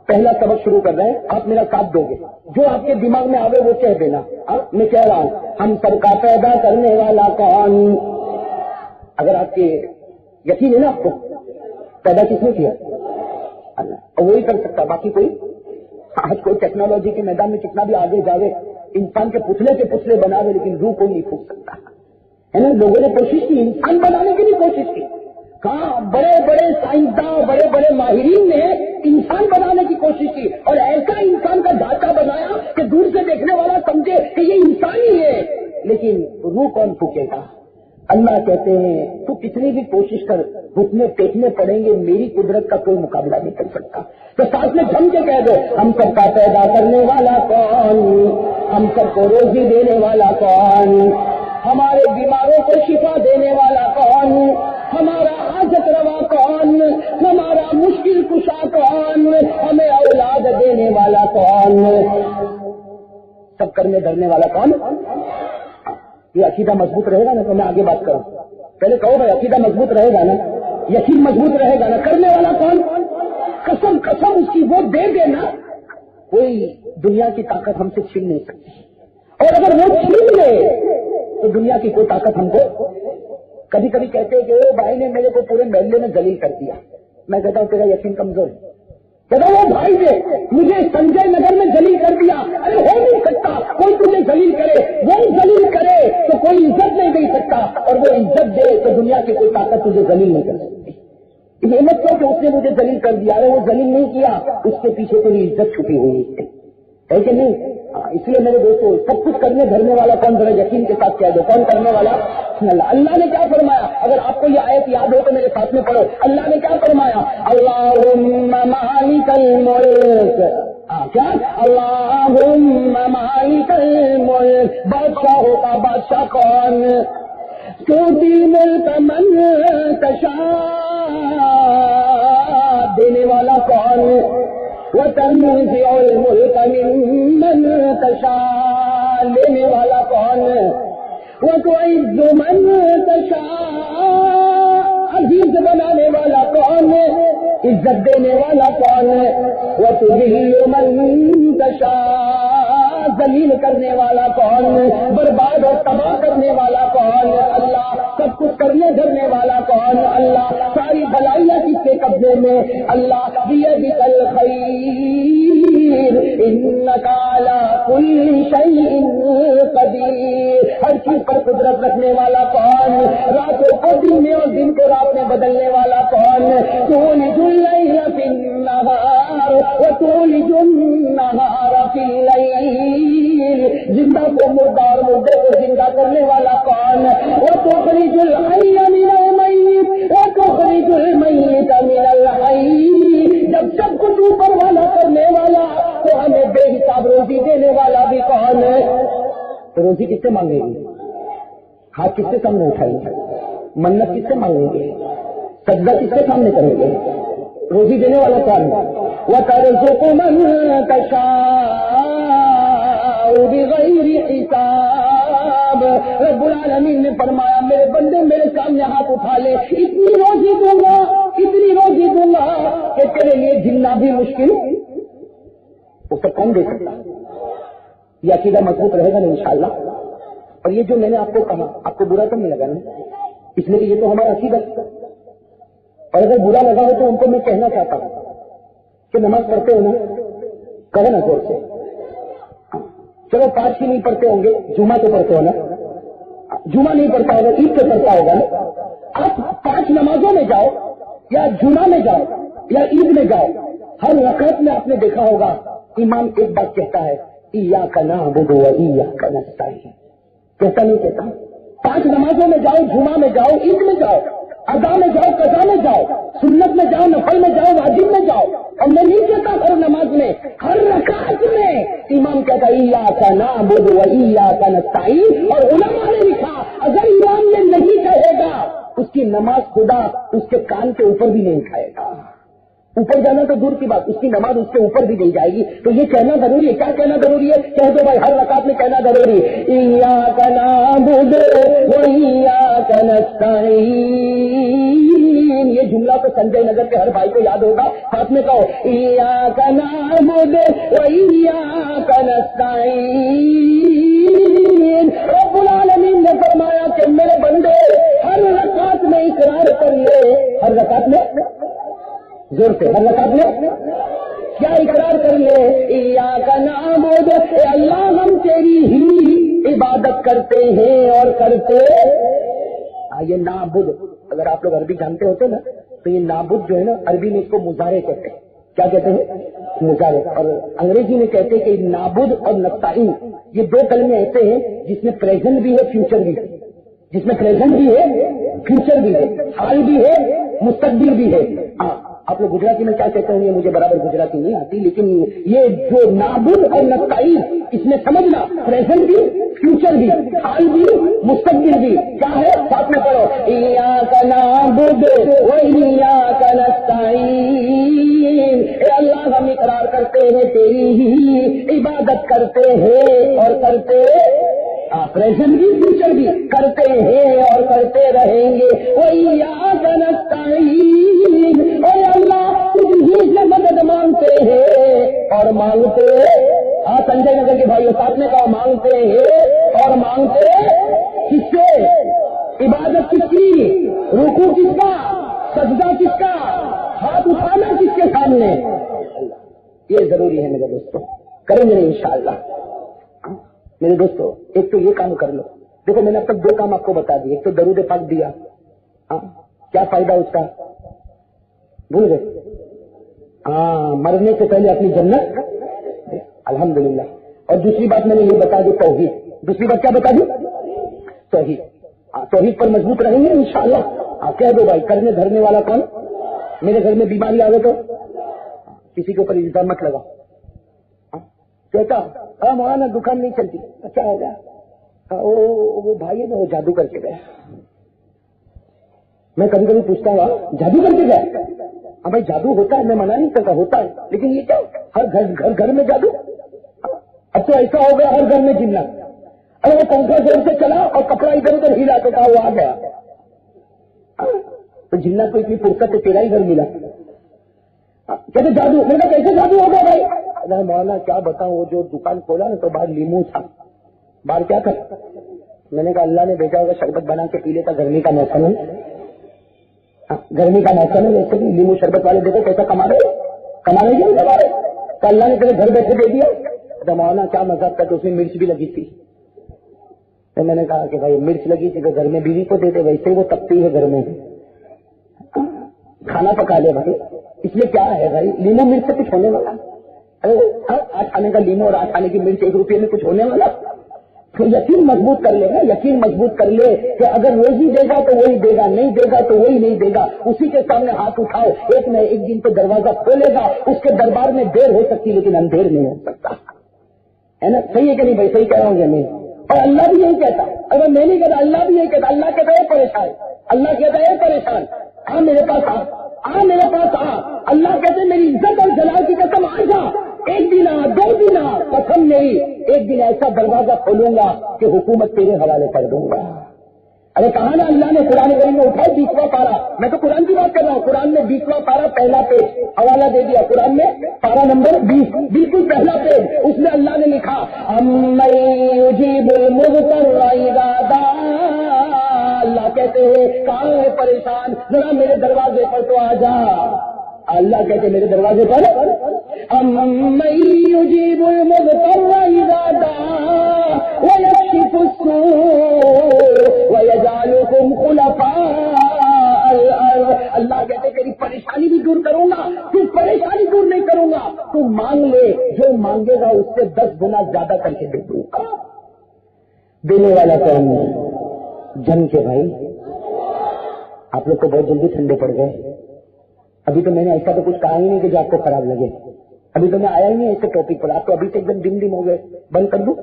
[SPEAKER 2] پہلا سبق شروع کر رہے ہیں، آپ میرا ساتھ دو گے. جو آپ کے دماغ میں آوے وہ کہہ دینا. میں کہہ رہا ہوں ہم سب کا پیدا کرنے والا کون. اگر آپ کے یقین ہے نا آپ کو پیدا کس نے کیا؟ اور وہی کر سکتا، باقی کوئی. آج کوئی ٹیکنالوجی کے میدان میں کتنا بھی آگے جاوے، انسان کے پتلے کے پتلے بناوے لیکن روح کو نہیں پھونک سکتا ہے نا. لوگوں نے کوشش کی انسان بنانے کی بھی کوشش کی. کہاں بڑے بڑے سائنسداں بڑے بڑے ماہرین نے انسان بنانے کی کوشش کی اور ایسا انسان کا ڈھانچہ بنایا کہ دور سے دیکھنے والا سمجھے کہ یہ انسان ہی ہے، لیکن روح کون پھونکے گا؟ اللہ کہتے ہیں تو کتنی بھی کوشش کر، گھٹنے ٹیکنے پڑیں گے، میری قدرت کا کوئی مقابلہ نہیں کر سکتا۔ تو ساتھ میں جم کے کہہ دو، ہم سب کا پیدا کرنے والا کون، ہم سب کو روزی دینے والا کون، ہمارے بیماروں کو شفا دینے والا کون، ہمارا حاجت روا کون، ہمارا مشکل کشا کون، ہمیں اولاد دینے والا کون، سب کرنے دھرنے والا کون۔ یہ عقیدہ مضبوط رہے گا نا تو میں آگے بات کروں، پہلے کہو بھائی عقیدہ مضبوط رہے گا نا، یقین مضبوط رہے گا نا، کرنے والا کون، قسم قسم اس کی وہ دے دینا، کوئی دنیا کی طاقت ہم سے چھین نہیں سکتی، اور اگر وہ چھین لے تو دنیا کی کوئی طاقت ہم کو۔ کبھی کبھی کہتے ہیں کہ بھائی نے میرے کو پورے محلے میں ذلیل کر دیا، میں کہتا ہوں تیرا یقین کمزور ہے، کہتا وہ بھائی نے مجھے سنجے نگر میں ذلیل کر دیا، ارے ہو نہیں سکتا کوئی تجھے ذلیل کرے، وہ ذلیل کرے تو کوئی عزت نہیں دے سکتا، اور وہ عزت دے تو دنیا کی کوئی طاقت تجھے ذلیل نہیں کر سکتی۔ یہ مت کہ اس نے مجھے ذلیل کر دیا، ارے وہ ذلیل نہیں کیا، اس کے پیچھے کوئی عزت چھپی ہوئی ہے کہ نہیں؟ اس لیے میرے دوستوں سب کچھ کرنے دھرنے والا کون، ذرا یقین کے ساتھ کہہ دو کون کرنے والا؟ اللہ نے کیا فرمایا؟ اگر آپ کو یہ آیت یاد ہو تو میرے ساتھ میں پڑھو، اللہ نے کیا فرمایا؟ اللہم مالک الملک، کیا اللہم مالک الملک، بادشاہوں کا بادشاہ کون، تؤتی الملک من تشاء، دینے والا کون، وتنزع الملک ممن تشاء، لینے والا کون، وتعز من تشاء، عزیز بنانے والا کون، عزت دینے والا کون، وتذل من تشاء، ذلیل کرنے والا کون، برباد اور تباہ کرنے والا کون، اللہ سب کچھ کرنے دھرنے والا کون، اللہ ساری بھلائیاں کس کے قبضے میں، اللہ بیدک الخیر انک علی کل شیء قدیر، ہر چیز پر قدرت رکھنے والا کون، راتوں کو دن میں اور دن کو رات میں بدلنے والا کون، تولج اللیل فی النہار وتولج النہار فی اللیل، زندہ کو مردہ اور مردے کو زندہ کرنے والا کون، وتخرج الحی من المیت وتخرج المیت من الحی، جب سب کچھ اوپر والا کرنے والا تو ہمیں بے حساب روزی دینے والا بھی کون ہے؟ تو روزی کس سے مانگے گی؟ ہاتھ کس سے سامنے اٹھائیں گے؟ منت کس سے مانگیں گے؟ سجدہ کس کے سامنے کریں گے؟ روزی دینے والا کون ہے؟ وَتَرْزُقُ مَن تَشَاءُ بِغَيْرِ حِسَابٍ، رب العالمین نے فرمایا میرے بندے میرے سامنے ہاتھ اٹھا لے، اتنی روزی دوں گا اتنی روزی دوں گا کہ تیرے لیے جننا بھی مشکل، وہ سب کون دے سکتا؟ یہ عقیدہ مضبوط رہے گا نا انشاءاللہ۔ اور یہ جو میں نے آپ کو کہا آپ کو برا تو نہیں لگا نا، اس لیے کہ یہ تو ہمارا عقیدہ، اور اگر برا لگا ہو تو ان کو میں کہنا چاہتا ہوں کہ نماز پڑھتے ہو نا، کہو نا زور سے، چلو 5 ہی نہیں پڑھتے ہوں گے، جمعہ تو پڑھتے ہو نا، جمعہ نہیں پڑھتا ہوگا عید تو پڑھتا ہوگا نا، آپ 5 نمازوں میں جاؤ یا جمعہ میں جاؤ یا عید میں جاؤ، ہر رکعت میں آپ نے دیکھا ہوگا امام ایک بات کہتا ہے، ایاک نعبد و ایاک نستعین، کہتا نہیں کہتا؟ 5 نمازوں میں جاؤ، جمعہ میں جاؤ، عید میں جاؤ، ادا میں جاؤ، قضا میں جاؤ، سنت میں جاؤ، نفل میں جاؤ، واجب میں جاؤ، اور میں نہیں کہتا ہر نماز میں، ہر رکعت میں امام کہتا ایاک نعبد و ایاک نستعین، اور علماء نے لکھا اگر امام نے نہیں کہے گا اس کی نماز خدا اس کے کان کے اوپر بھی نہیں کھائے گا، اوپر جانا تو دور کی بات، اس کی نماز اس کے اوپر بھی نہیں جائے گی۔ تو یہ کہنا ضروری ہے، کیا کہنا ضروری ہے؟ کہہ دو بھائی ہر رکعت میں کہنا ضروری ہے، ایاک نعبد و ایاک نستعین، یہ جملہ تو سنجے نگر کے ہر بھائی کو یاد ہوگا، ساتھ میں کہو ایاک نعبد و ایاک نستعین۔ رب العالمین نے فرمایا کہ میرے بندے ہر رکعت میں اقرار کر لے، ہر رکعت میں زور سے، ہر رکعت میں کیا اقرار کر لے؟ ایاک نعبد، اے اللہ ہم تیری ہی عبادت کرتے ہیں اور کرتے، یہ نعبد اگر آپ لوگ عربی جانتے ہوتے نا تو یہ نعبد جو ہے نا عربی میں اس کو مضارع کہتے ہیں، کیا کہتے ہیں؟ مظاہرے. اور انگریزی میں کہتے ہیں کہ نابود اور نستعین یہ دو کلمے ایسے ہیں جس میں پریزنٹ بھی ہے فیوچر بھی ہے، جس میں پریزنٹ بھی ہے فیوچر بھی ہے، حال بھی ہے مستقبل بھی ہے. آپ لوگ گجراتی میں کیا کہتے ہیں مجھے برابر گجراتی نہیں آتی، لیکن یہ جو نابود اور نستعین اس میں سمجھنا پریزنٹ بھی فیوچر بھی حال بھی مستقبل بھی کیا ہے. ساتھ میں پڑھو ایاک نعبد و ایاک نستعین. اے اللہ ہم اقرار کرتے ہیں تیری ہی عبادت کرتے ہیں اور کرتے پریزنٹ بھی فیوچر بھی کرتے ہیں اور کرتے رہیں گے. وَإِيَّاكَ نَسْتَعِينُ. اے اللہ تجھ سے مدد مانگتے ہیں اور مانگتے. سنجے نگر کے بھائیوں ساتھ میں کہا مانگتے ہیں اور مانگتے کس سے؟ عبادت کس کی؟ رکوع کس کا؟ سجدہ کس کا؟ ہاتھ اٹھانا کس کے سامنے؟ یہ ضروری ہے میرے دوستوں، کریں گے انشاءاللہ. میرے دوستو ایک تو یہ کام کر لو. دیکھو میں نے اب تک دو کام آپ کو بتا دی. ایک تو درود پاک دیا، کیا فائدہ اس کا بھول گئے؟ مرنے سے پہلے اپنی جنت الحمدللہ. اور دوسری بات میں نے یہ بتا دی توحید. دوسری بات کیا بتا دی؟ توحید. توحید پر مضبوط رہیں گے انشاءاللہ. کہہ دو بھائی کرنے دھرنے والا کون؟ میرے گھر میں بیماری آ گئی تو کسی کے اوپر الزام مت لگا. کہتا مولانا دکان نہیں چلتی. کیا ہو گیا؟ وہ بھائی ہے نا وہ جادو کر کے گیا. میں کبھی کبھی پوچھتا ہوں جادو کر کے گیا؟ ہاں بھائی جادو ہوتا ہے، میں منع نہیں کرتا، ہوتا ہے، لیکن یہ کیا ہر گھر میں جادو؟ اب تو ایسا ہو گیا ہر گھر میں جنات. ارے وہ پنکھا زور سے چلا اور کپڑا ادھر ادھر ہلا تو کہا وہ آ گیا. تو جنات کو اتنی فرصت تیرا ہی گھر ملا. کہتے جادو. میں نے کیسے جادو ہو گیا بھائی؟ ارے مولانا کیا بتاؤں، وہ جو دکان کھولا نا تو باہر لیمو تھا. باہر کیا تھا؟ میں نے کہا اللہ نے بھیجا ہوگا شربت بنا کے پی لیتا. گرمی کا موسم ہے، گرمی کا موسم ہے، ویسے بھی لیمو شربت والے دیکھو کیسا کما رہے گے. تو اللہ نے تیرے گھر بیٹھے دے دیا. تو مولانا کیا مذاق کرتے، اس میں مرچ بھی لگی تھی. تو میں نے کہا کہ بھائی مرچ لگی تھی تو گھر میں بیوی کو دے دے، ویسے ہی وہ تپتی ہے گھر میں، کھانا پکا لے بھائی. اس میں کیا ہے بھائی؟ لیمو مرچ سے کچھ ہونے والا؟ آٹھ آنے کا لیمو اور 8 آنے کی مرچ 1 روپے میں کچھ ہونے والا؟ تو یقین مضبوط کر لے گا، یقین مضبوط کر لے کہ اگر روزی دے گا تو وہی دے گا، نہیں دے گا تو وہی نہیں دے گا. اسی کے سامنے ہاتھ اٹھاؤ. ایک نہ ایک دن تو دروازہ کھولے گا. اس کے دربار میں دیر ہو سکتی لیکن اندھیر نہیں ہو سکتا. ہے نا؟ صحیح ہے کہ نہیں بھائی؟ صحیح کہہ رہا ہوں کہ نہیں؟ اور اللہ بھی یہی کہتا، اگر میں نہیں کہتا اللہ بھی یہی کہتا. اللہ کہتا ہے پریشان، اللہ کہتا ہے پریشان، آ میرے پاس آ میرے پاس آ. اللہ کہتے میری عزت اور جلال کی قسم آ جا. ایک دن آ، 2 دن آ، قسم میری ایک دن ایسا دروازہ کھولوں گا کہ حکومت تیرے حوالے کر دوں گا. ارے کہا نا اللہ نے قرآن کریم میں اٹھایا 20واں پارا. میں تو قرآن کی بات کر رہا ہوں. قرآن میں 20واں پارا پہلا پیج حوالہ دے دیا. قرآن میں پارا نمبر 20 بالکل پہلا پیج. اس میں اللہ نے لکھا اللہ کہتے ہیں کہاں ہے پریشان، ذرا میرے دروازے پر تو آ جا. اللہ کہتے میرے دروازے پر یجیب المضطر اذا دعا ویکشف السوء ویجعلکم خلفاء الارض. اللہ کہتے تیری پریشانی بھی دور کروں گا، صرف پریشانی دور نہیں کروں گا، تو مانگ لے، جو مانگے گا اس سے 10 گنا زیادہ کر کے دے دوں گا. دینے والا کون ہے؟ جن کے بھائی. آپ لوگ کو بہت جلدی ٹھنڈے پڑ گئے. ابھی تو میں نے ایسا تو کچھ کہا ہی نہیں کہ جو آپ کو خراب لگے. ابھی تو میں آیا ہی نہیں ایسے ٹاپک پر. آپ تو ابھی سے ایک دم ڈم ہو گئے. بند کر دوں؟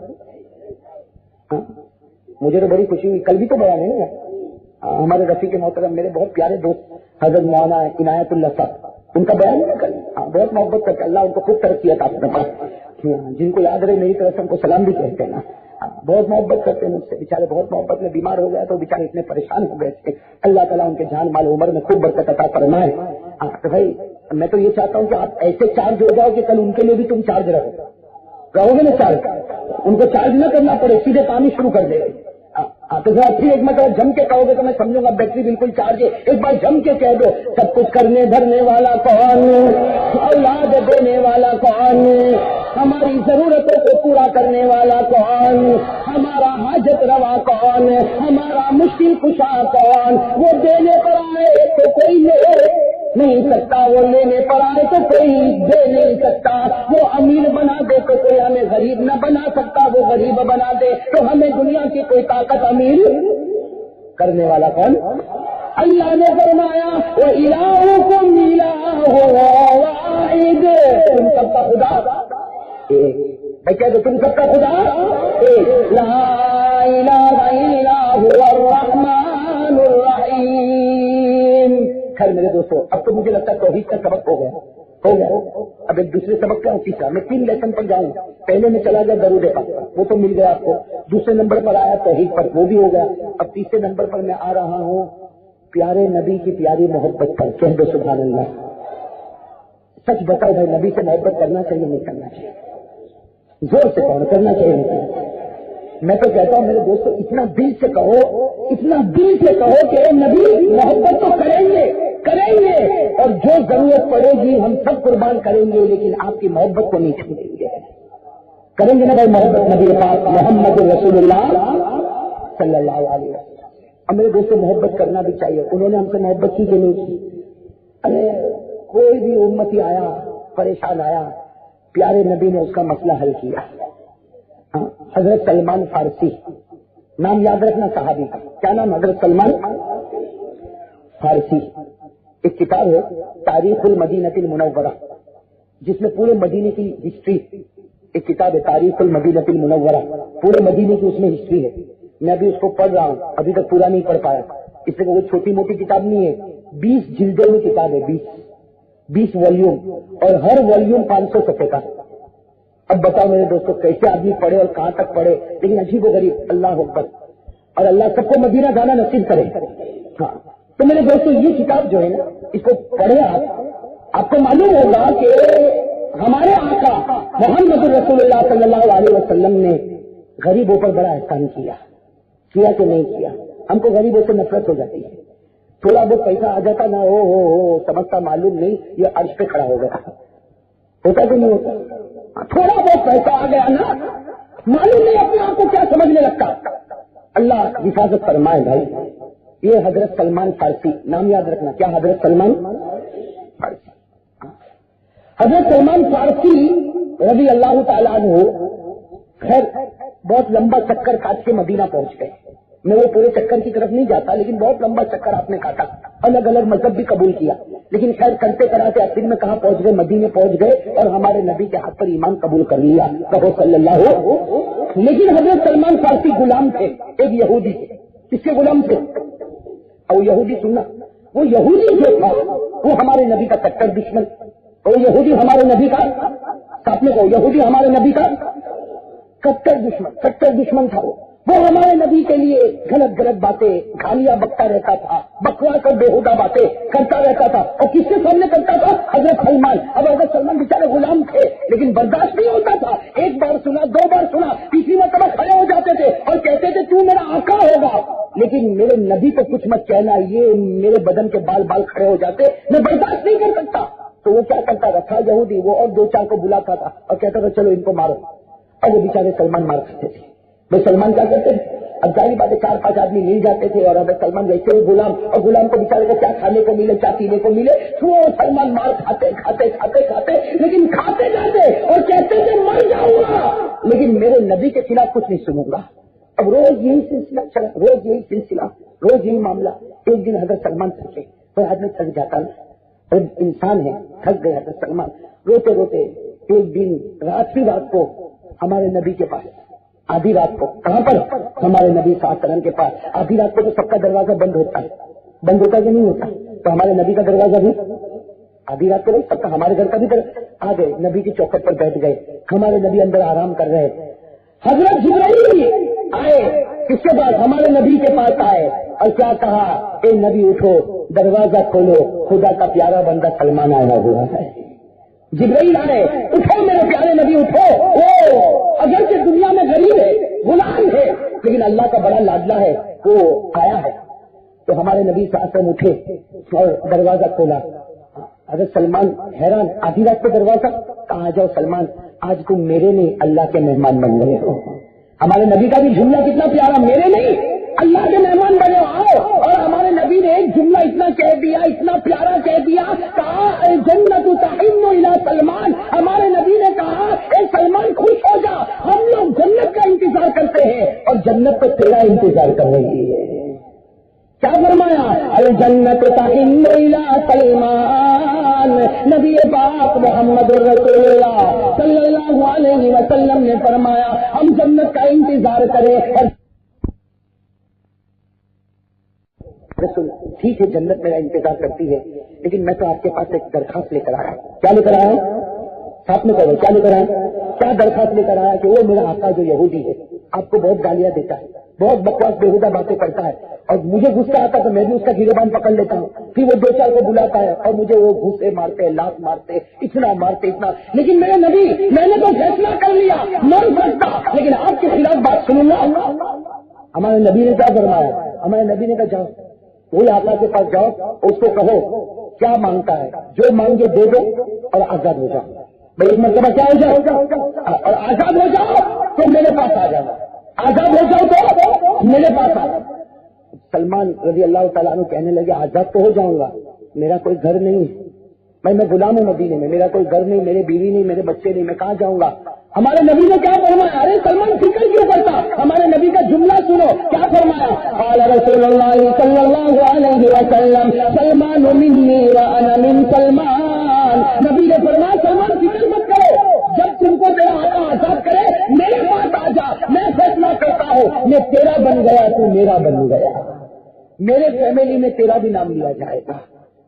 [SPEAKER 2] مجھے تو بڑی خوشی ہوئی. کل بھی تو بیان ہے نا ہمارے رفیق محترم میرے بہت پیارے دوست حضرت مولانا عنایت اللہ صاحب، ان کا بیان ہے کل. بہت محبت کرتے، اللہ ان کو خوب ترقی عطا فرمائے. جن کو یاد رہے میری طرف سے ان کو سلام بھی کہتے ہیں نا. بہت محبت کرتے ہیں مجھ سے. بیچارے بہت محبت میں بیمار ہو گیا تو بیچارے اتنے پریشان ہو گئے تھے. اللہ تعالیٰ ان کے جان مال عمر میں خوب برکت عطا فرمائے. تو بھائی میں تو یہ چاہتا ہوں کہ آپ ایسے چارج ہو جاؤ کہ کل ان کے لیے بھی تم چارج رہو گے نا. چارج ان کو چارج نہ کرنا پڑے، سیدھے کام ہی شروع کر دے. تو ذرا پھر ایک مرتبہ جم کے کہو گے تو میں سمجھوں گا بیٹری بالکل چارج ہے. ایک بار جم کے کہہ دو سب کچھ کرنے دھرنے والا کون، اولاد دینے والا کون، ہماری ضرورتوں کو پورا کرنے والا کون، ہمارا حاجت روا کون، ہمارا مشکل کشا کون. وہ دینے پر آئے تو کوئی لے نہیں سکتا، وہ لینے پر آئے تو کوئی کوئی دے نہیں سکتا، وہ امیر بنا دے تو کوئی ہمیں غریب نہ بنا سکتا، وہ غریب بنا دے تو ہمیں دنیا کی کوئی طاقت امیر کرنے والا کون؟ اللہ نے فرمایا وَإِلَٰهُكُمْ إِلَٰهٌ وَاحِدٌ، تم سب کا خدا ایک، میں کہہ دوں تم سب کا خدا ایک، لا الہ الا هو الرحمن الرحیم۔ خیر میرے دوستو، اب تو مجھے لگتا ہے توحید کا سبق ہو گیا، اب ایک دوسرے سبق کا تیسرا، میں 3 لیسن پر جاؤں گا۔ پہلے میں چلا گیا درود پاک، وہ تو مل گیا آپ کو، دوسرے نمبر پر آیا توحید پر، وہ بھی ہو گیا، اب تیسرے نمبر پر میں آ رہا ہوں پیارے نبی کی پیاری محبت پر۔ کہہ دو سبحان اللہ۔ سچ بتاؤ بھائی، نبی سے محبت کرنا چاہیے نہیں کرنا چاہیے؟ زور سے کہو، کرنا چاہیے نہیں کرنا چاہیے؟ میں تو کہتا ہوں میرے دوستوں، اتنا دل سے کہو، اتنا دل سے کہو کہ اے نبی محبت تو کریں گے اور جو ضرورت پڑے گی ہم سب قربان کریں گے، لیکن آپ کی محبت کو نہیں چھوڑیں گے۔ کریں گے نا بھائی محبت نبی پاک محمد رسول اللہ صلی اللہ علیہ وسلم۔ اب میرے دوستوں محبت کرنا بھی چاہیے۔ انہوں نے ہم سے محبت کی کہ نہیں کی؟ ارے کوئی بھی امتی آیا پریشان آیا، پیارے نبی نے اس کا مسئلہ حل کیا۔ حضرت سلمان فارسی، نام یاد رکھنا صحابی کا، کیا نام؟ حضرت سلمان فارسی۔ ایک کتاب ہے تاریخ المدینہ المنورہ، جس میں پورے مدینے کی ہسٹری، ایک کتاب ہے تاریخ المدینہ المنورہ، پورے مدینے کی اس میں ہسٹری ہے۔ میں ابھی اس کو پڑھ رہا ہوں، ابھی تک پورا نہیں پڑھ پایا، اس لیے کوئی چھوٹی موٹی کتاب نہیں ہے، 20 جلدوں میں کتاب ہے، 20 والیوم، اور ہر والیوم 500 صفحے کا۔ اب بتاؤ میرے دوستوں کیسے آدمی پڑھے اور کہاں تک پڑھے، لیکن عجیب و غریب، اللہ اکبر، اور اللہ سب کو مدینہ جانا نصیب کرے۔ ہاں تو میرے دوستوں یہ کتاب جو ہے نا، اس کو پڑھے آپ کو معلوم ہوگا کہ ہمارے آقا محمد رسول اللہ صلی اللہ علیہ وسلم نے غریبوں پر بڑا احسان کیا کہ نہیں کیا؟ ہم کو غریبوں سے نفرت ہو جاتی ہے، تھوڑا بہت پیسہ آ جاتا نا، ہو سمجھتا معلوم نہیں یہ عرش پہ کھڑا ہو گیا، ہوتا کہ نہیں ہوتا؟ تھوڑا بہت پیسہ آ گیا نا، معلوم نہیں اپنے آپ کو کیا سمجھنے لگتا۔ اللہ حفاظت فرمائے بھائی۔ یہ حضرت سلمان فارسی، نام یاد رکھنا، کیا؟ حضرت سلمان فارسی۔ حضرت سلمان فارسی رضی اللہ تعالیٰ عنہ خیر بہت لمبا چکر کاٹ کے مدینہ پہنچ گئے۔ میں وہ پورے چکر کی طرف نہیں جاتا، لیکن بہت لمبا چکر آپ نے کاٹا، الگ الگ مذہب بھی قبول کیا، لیکن خیر کرتے کراتے آخر میں کہاں پہنچ گئے؟ مدینے پہنچ گئے اور ہمارے نبی کے ہاتھ پر ایمان قبول کر لیا، کہو صلی اللہ۔ لیکن حضرت سلمان فارسی غلام تھے ایک یہودی کے۔ کس کے غلام تھے؟ اور یہودی سننا، وہ یہودی جو تھا وہ ہمارے نبی کا کٹر دشمن، اور یہودی ہمارے نبی کا، ساتھ میں یہودی ہمارے نبی کا کٹر دشمن تھا۔ وہ ہمارے نبی کے لیے غلط باتیں گالیاں بکتا رہتا تھا، بکواس اور بےہودہ باتیں کرتا رہتا تھا، اور کس کے سامنے کرتا تھا؟ حضرت سلمان۔ اب حضرت سلمان بیچارے غلام تھے، لیکن برداشت نہیں ہوتا تھا، ایک بار سنا، 2 بار سنا، تیسری مرتبہ کھڑے ہو جاتے تھے اور کہتے تھے تو میرا آقا ہوگا، لیکن میرے نبی کو کچھ مت کہنا، یہ میرے بدن کے بال کھڑے ہو جاتے، میں برداشت نہیں کر سکتا۔ تو وہ کیا کرتا تھا یہودی، وہ اور 2-4 کو بلاتا تھا اور کہتا تھا چلو ان کو مارو، اور وہ بیچارے سلمان مار سکتے تھے۔ وہ سلمان کیا کرتے تھے؟ اب ظاہر بات ہے 4-5 آدمی مل جاتے تھے، اور اب سلمان ویسے ہی غلام، اور غلام کو بیچارے کو کیا کھانے کو ملے، کیا پینے کو ملے، وہ سلمان مار کھاتے، لیکن کھاتے جاتے اور کہتے تھے مر جاؤں گا لیکن میرے نبی کے خلاف کچھ نہیں سنوں گا۔ اب روز یہی سلسلہ چلا، روز یہی معاملہ۔ ایک دن حضرت سلمان تھکے، کوئی آدمی تھک جاتا نا، انسان ہے، تھک گئے حضرت سلمان، روتے روتے ایک دن رات کو ہمارے نبی کے پاس، آدھی رات کو، کہاں پر؟ ہمارے نبی صلی اللہ علیہ وسلم کے پاس۔ آدھی رات کو تو سب کا دروازہ بند ہوتا کہ نہیں ہوتا؟ تو ہمارے نبی کا دروازہ بھی آدھی رات کو نہیں سب کا، ہمارے گھر کا بھی آ گئے، نبی کی چوکھٹ پر بیٹھ گئے، ہمارے نبی اندر آرام کر رہے۔ حضرت جبرائیل آئے، کس کے پاس؟ ہمارے نبی کے پاس آئے، اور کیا کہا؟ اے نبی اٹھو، دروازہ کھولو، خدا کا پیارا بندہ سلمان آیا ہوا ہے۔ جبرائیل آئے، اٹھو میرے پیارے نبی اٹھو، اگرچہ دنیا میں غریب ہے، غلام ہے، لیکن اللہ کا بڑا لاڈلا ہے، وہ آیا ہے۔ تو ہمارے نبی صلی اللہ علیہ وسلم اٹھے اور دروازہ کھولا۔ حضرت سلمان حیران، آدھی رات کو دروازہ، کہاں جاؤ سلمان، آج تم میرے نہیں اللہ کے مہمان بن گئے ہو۔ ہمارے نبی کا بھی جملہ کتنا پیارا، میرے نہیں اللہ کے مہمان بنے آؤ. اور ہمارے نبی نے ایک جملہ اتنا کہہ دیا, اتنا پیارا کہہ دیا, کہا جنت تحن الی سلمان. ہمارے نبی نے کہا اے سلمان خوش ہو جا, ہم لوگ جنت کا انتظار کرتے ہیں اور جنت تو تیرا انتظار کر رہی ہے. کیا فرمایا؟ الجنت تحن الی سلمان. نبی پاک محمد رسول اللہ صلی اللہ علیہ وسلم نے فرمایا ہم جنت کا انتظار کریں. اور رسول ٹھیک ہے جنت میرا انتظار کرتی ہے, لیکن میں تو آپ کے پاس ایک درخواست لے کر آیا. کیا لے کر آیا؟ ساتھ میں کرو, کیا لے کر آیا؟ کیا درخواست لے کر آیا کہ وہ میرا آقا جو یہودی ہے آپ کو بہت گالیاں دیتا ہے, بہت بکواس بےہودہ باتیں کرتا ہے, اور مجھے غصہ آتا تو میں بھی اس کا گریبان پکڑ لیتا ہوں. پھر وہ دو چار کو بلاتا ہے اور مجھے وہ گھوسے مارتے, لات مارتے, اتنا مارتے اتنا. لیکن میرے نبی, میں نے تو فیصلہ کر لیا مر سکتا, لیکن آپ کے خلاف بات سنوں گا. ہمارے نبی نے کیا فرمایا؟ ہمارے نبی نے کہا جاؤ وہی آقا کے پاس جاؤ, اس کو کہو کیا مانگتا ہے, جو مانگے دے دو اور آزاد ہو جاؤ. بھائی ایک مرتبہ کیا ہو جاؤ اور آزاد ہو جاؤ تو میرے پاس آ جاؤ, آزاد ہو جاؤ تو میرے پاس آ جاؤ. سلمان رضی اللہ تعالیٰ عنہ کہنے لگے آزاد تو ہو جاؤں گا, میرا کوئی گھر نہیں ہے, میں غلام ہوں مدینے میں, میرا کوئی گھر نہیں, میرے بیوی نہیں, میرے بچے نہیں, میں کہاں جاؤں گا. ہمارے نبی نے کیا فرمایا؟ ارے سلمان فکر کیوں کرتا, ہمارے نبی کا جملہ سنو کیا فرمایا. قال رسول اللہ صلی اللہ علیہ وسلم سلمان منی وانا من سلمان. نبی نے فرمایا سلمان فکر مت کرو, جب تم کو میرا آقا آزاد کرے میرے پاس آ جا, میں فیصلہ کرتا ہوں, میں تیرا بن گیا تو میرا بن گیا, میرے فیملی میں تیرا بھی نام لیا جائے گا,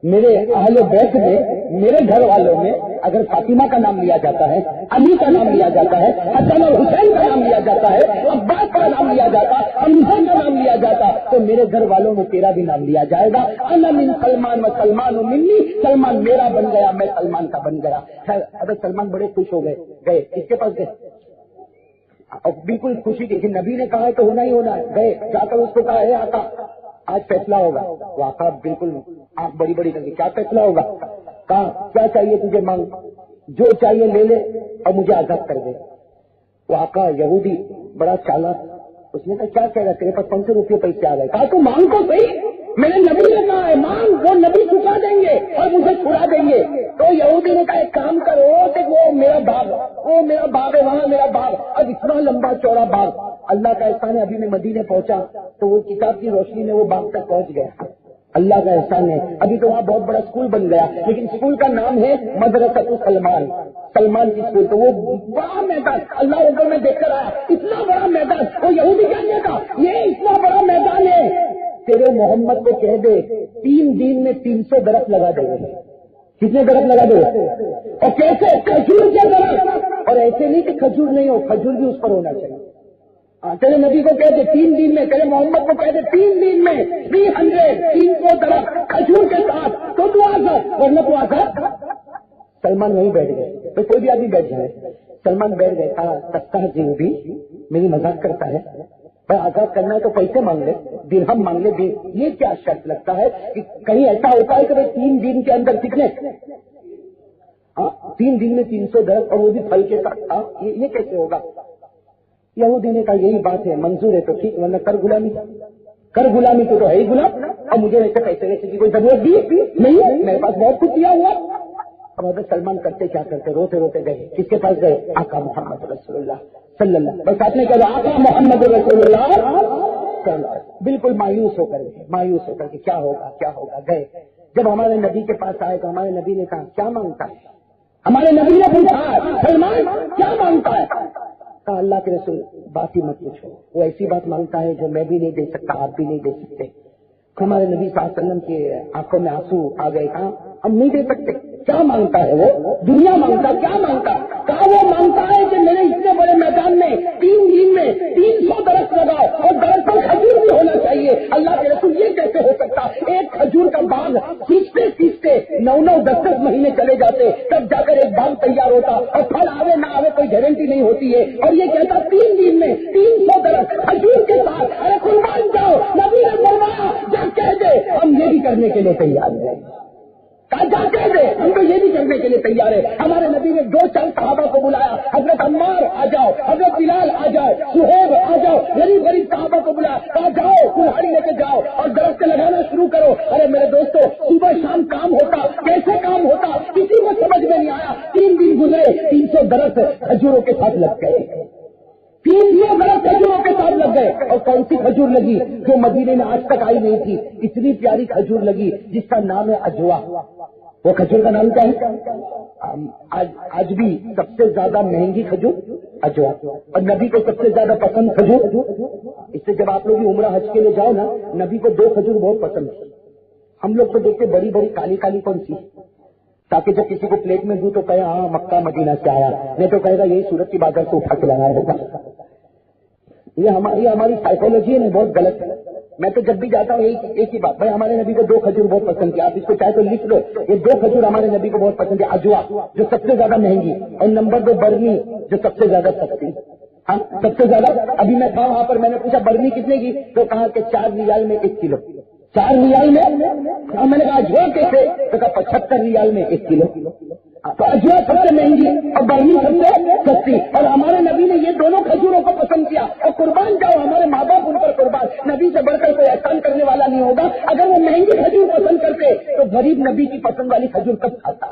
[SPEAKER 2] میرے اہل بیت میں, میرے گھر والوں میں اگر فاطمہ کا نام لیا جاتا ہے, علی کا نام لیا جاتا ہے, حسن اور حسین کا نام لیا جاتا ہے, عباس کا نام لیا جاتا ہے, حمزہ کا نام لیا جاتا, تو میرے گھر والوں میں تیرا بھی نام لیا جائے گا. انا من سلمان و سلمان منی, سلمان میرا بن گیا, میں سلمان کا بن گیا. اگر سلمان بڑے خوش ہو گئے, کس کے پاس گئے؟ اور بالکل خوشی کی, نبی نے کہا ہے تو ہونا ہی ہونا ہے. گئے جا کر اس کو کہا ہے آقا آج فیصلہ ہوگا. وہ آقا بالکل آپ بڑی بڑی کر کے کیا فیصلہ ہوگا؟ کہا کیا چاہیے تجھے مانگ, جو چاہیے لے لے اور مجھے آزاد کر دے. وہ آقا یہودی بڑا چالاک, اس نے کہا کیا کہہ رہا, تیرے پاس 500 روپئے پیسے آ گئے. کہا تو مانگ تو صحیح, میرے نبی نے کہا ہے مانگ, وہ نبی چکا دیں گے اور مجھے چھڑا دیں گے. تو یہودی نے کہا ایک کام کرو, وہ میرا باغ, وہ میرا باغ ہے, وہاں میرا باغ, اب اتنا لمبا چوڑا باغ. اللہ کا احسان ہے ابھی میں مدینے پہنچا تو وہ کتاب کی روشنی میں وہ باغ تک پہنچ گیا. اللہ کا احسان ہے ابھی تو وہاں بہت بڑا اسکول بن گیا, لیکن اسکول کا نام ہے مدرسۃ سلمان, سلمان کی اسکول. تو وہ بڑا میدان اللہ اکبر میں دیکھ کر آیا, اتنا بڑا میدان. وہ یہودی کہنے کا یہ اتنا بڑا میدان ہے, تیرے محمد کو کہہ دے 3 دن میں 300 درخت لگا دے گے. کتنے درخت لگا دے گا؟ اور کیسے؟ کھجور کے درخت. اور ایسے نہیں کہ کھجور نہیں ہو, کھجور بھی اس پر ہونا چاہیے. تیرے نبی کو کہہ دے 3 دن میں, تیرے محمد کو کہہ دے 3 دن میں 300 درخت کھجور کے ساتھ, تو تو آزاد, ورنہ تو آزاد. سلمان وہیں بیٹھ گئے, تو کوئی بھی آدمی بیٹھ جائے. سلمان بیٹھ گئے, کہا تستہزئ بھی, میری مذاق کرتا ہے, بھائی آزاد کرنا ہے تو پیسے مانگ لے, درہم مانگ لے. یہ کیا شرط لگتا ہے کہ کہیں ایسا ہوتا ہے کہ 3 دن کے اندر کتنے, 3 دن میں 300 درخت اور وہ بھی پھل کے ساتھ, یہ کیسے ہوگا؟ یہودی نے کہا یہی بات ہے, منظور ہے تو ٹھیک, ورنہ کر غلامی, کر غلامی تو ہے ہی غلام, اور مجھے ویسے پیسے ویسے کی کوئی ضرورت بھی نہیں ہے, میرے پاس بہت کچھ دیا ہوا. اب حضرت سلمان کرتے کیا کرتے, روتے روتے گئے. کس کے پاس گئے؟ آقا محمد رسول اللہ صلی اللہ. بس آپ نے کہا آقا محمد رسول اللہ صلی اللہ, بالکل مایوس ہو کر کے کیا ہوگا. گئے, جب ہمارے نبی کے پاس آئے تو ہمارے نبی نے کہا کیا مانگتا ہے؟ ہمارے نبی نے پوچھا سلمان کیا مانگتا ہے؟ کہا اللہ کے رسول بات ہی مت پوچھو, وہ ایسی بات مانگتا ہے جو میں بھی نہیں دے سکتا, آپ بھی نہیں دے سکتے. ہمارے نبی صلی اللہ علیہ وسلم کی آنکھوں میں آنسو آ گئے. کہا ہم نہیں دے سکتے. کیا مانگتا ہے وہ؟ دنیا مانگتا, کیا مانگتا؟ کہا وہ مانگتا ہے کہ میرے اتنے بڑے میدان میں 3 دن میں 300 درخت لگاؤ, اور درخت پر کھجور بھی ہونا چاہیے. اللہ کے رسول یہ کیسے ہو سکتا؟ ایک کھجور کا باغ سیچتے 9-10 مہینے چلے جاتے, تب جا کر ایک باغ تیار ہوتا, اور پھل آوے نہ آوے کوئی گارنٹی نہیں ہوتی ہے. اور یہ کہتا 3 دن میں 300 درخت کھجور کے ساتھ. ارے قربان جاؤ, نبی نے فرمایا جب کہہ دے ہم یہ بھی کرنے کے لیے تیار ہیں. کہا جا کہہ دے، ہم تو یہ بھی کرنے کے لیے تیار ہے۔ ہمارے نبی نے 2 صحابہ کو بلایا، حضرت عمار آ جاؤ، حضرت بلال آ جاؤ، صہیب آ جاؤ، غریب غریب صحابہ کو بلایا، کہا جاؤ کلہاڑی لے کے جاؤ اور درخت لگانا شروع کرو۔ ارے میرے دوستو، صبح شام کام ہوتا، کیسے کام ہوتا کسی کو سمجھ میں نہیں آیا۔ 3 دن گزرے، 300 درخت کھجوروں کے ساتھ لگ گئے، 300 درخت کھجوروں کے ساتھ لگ گئے۔ اور کون سی کھجور لگی جو مدینے میں آج تک آئی نہیں تھی؟ اتنی پیاری کھجور لگی جس کا نام ہے اجوا۔ وہ کھجور کا نام کیا ہے؟ آج بھی سب سے زیادہ مہنگی کھجور اجوا، اور نبی کو سب سے زیادہ پسند کھجور۔ اس سے جب آپ لوگ عمرہ حج کے لیے جاؤ نا، نبی کو 2 کھجور بہت پسند ہے۔ ہم لوگ تو دیکھتے بڑی بڑی کالی کالی کون سی، تاکہ جب کسی کو پلیٹ میں دوں تو کہے ہاں مکہ مدینہ سے آیا، نہیں تو کہے گا یہی سورت کی بازار سے اٹھا کے لایا ہوگا۔ یہ ہماری سائیکولوجی ہے، بہت غلط ہے۔ میں تو جب بھی جاتا ہوں ایک ہی بات، بھائی ہمارے نبی کو 2 کھجور بہت پسند کیا، آپ اس کو چاہے تو لکھ لو، یہ 2 کھجور ہمارے نبی کو بہت پسند ہے، اجوا جو سب سے زیادہ مہنگی، اور نمبر 2 برنی جو سب سے زیادہ سستی۔ ہاں سب سے زیادہ، ابھی میں تھا وہاں پر، میں نے پوچھا برنی کتنے کی، تو کہا کہ 4 ریال میں 1 کلو۔ 4 ریال میں؟ میں نے کہا اجوا کیسے؟ تو کہا 75 ریال میں 1 کلو۔ تو اجوا سب سے مہنگی اور برنی سب سے سستی، اور ہمارے نبی نے یہ دونوں کھجوروں کو پسند کیا۔ اور قربان جاؤ، ہمارے ماں باپ ان پر قربان، نبی سے بڑھ کر کوئی احسان کرنے والا نہیں ہوگا۔ اگر وہ مہنگی کھجور پسند کرتے تو غریب نبی کی پسند والی کھجور کب کھاتا؟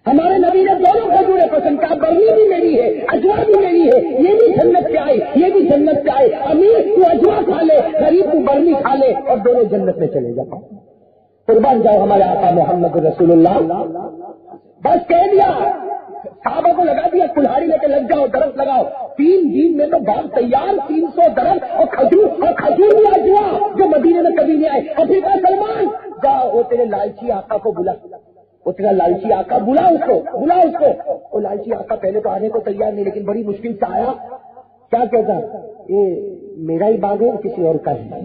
[SPEAKER 2] ہمارے نبی نے دونوں کھجوریں پسند کیا، برنی بھی میری ہے، اجوا بھی میری ہے، یہ بھی جنت سے آئے، یہ بھی جنت سے آئے۔ امیر تو اجوا کھا لے، غریب تو برنی کھا لے، اور دونوں جنت میں چلے جاؤ۔ قربان جاؤ ہمارے آقا محمد رسول اللہ۔ بس کہہ دیا، صحابہ کو لگا دیا، کلہاڑی لے کے لگ جاؤ، درخت لگاؤ۔ 3 دن میں تو باغ تیار، 300 درخت اور کھجور بھی اجوا جو مدینے میں کبھی نہیں آئے۔ اور پھر کہا سلمان جا، وہ تیرے لالچی آقا کو بلا، وہ تیرا لالچی آقا بلا اس کو، بلا اس کو۔ وہ لالچی آقا پہلے تو آنے کو تیار نہیں، لیکن بڑی مشکل سے آیا۔ کیا کہتا، یہ میرا ہی باغ ہے کسی اور کا ہے؟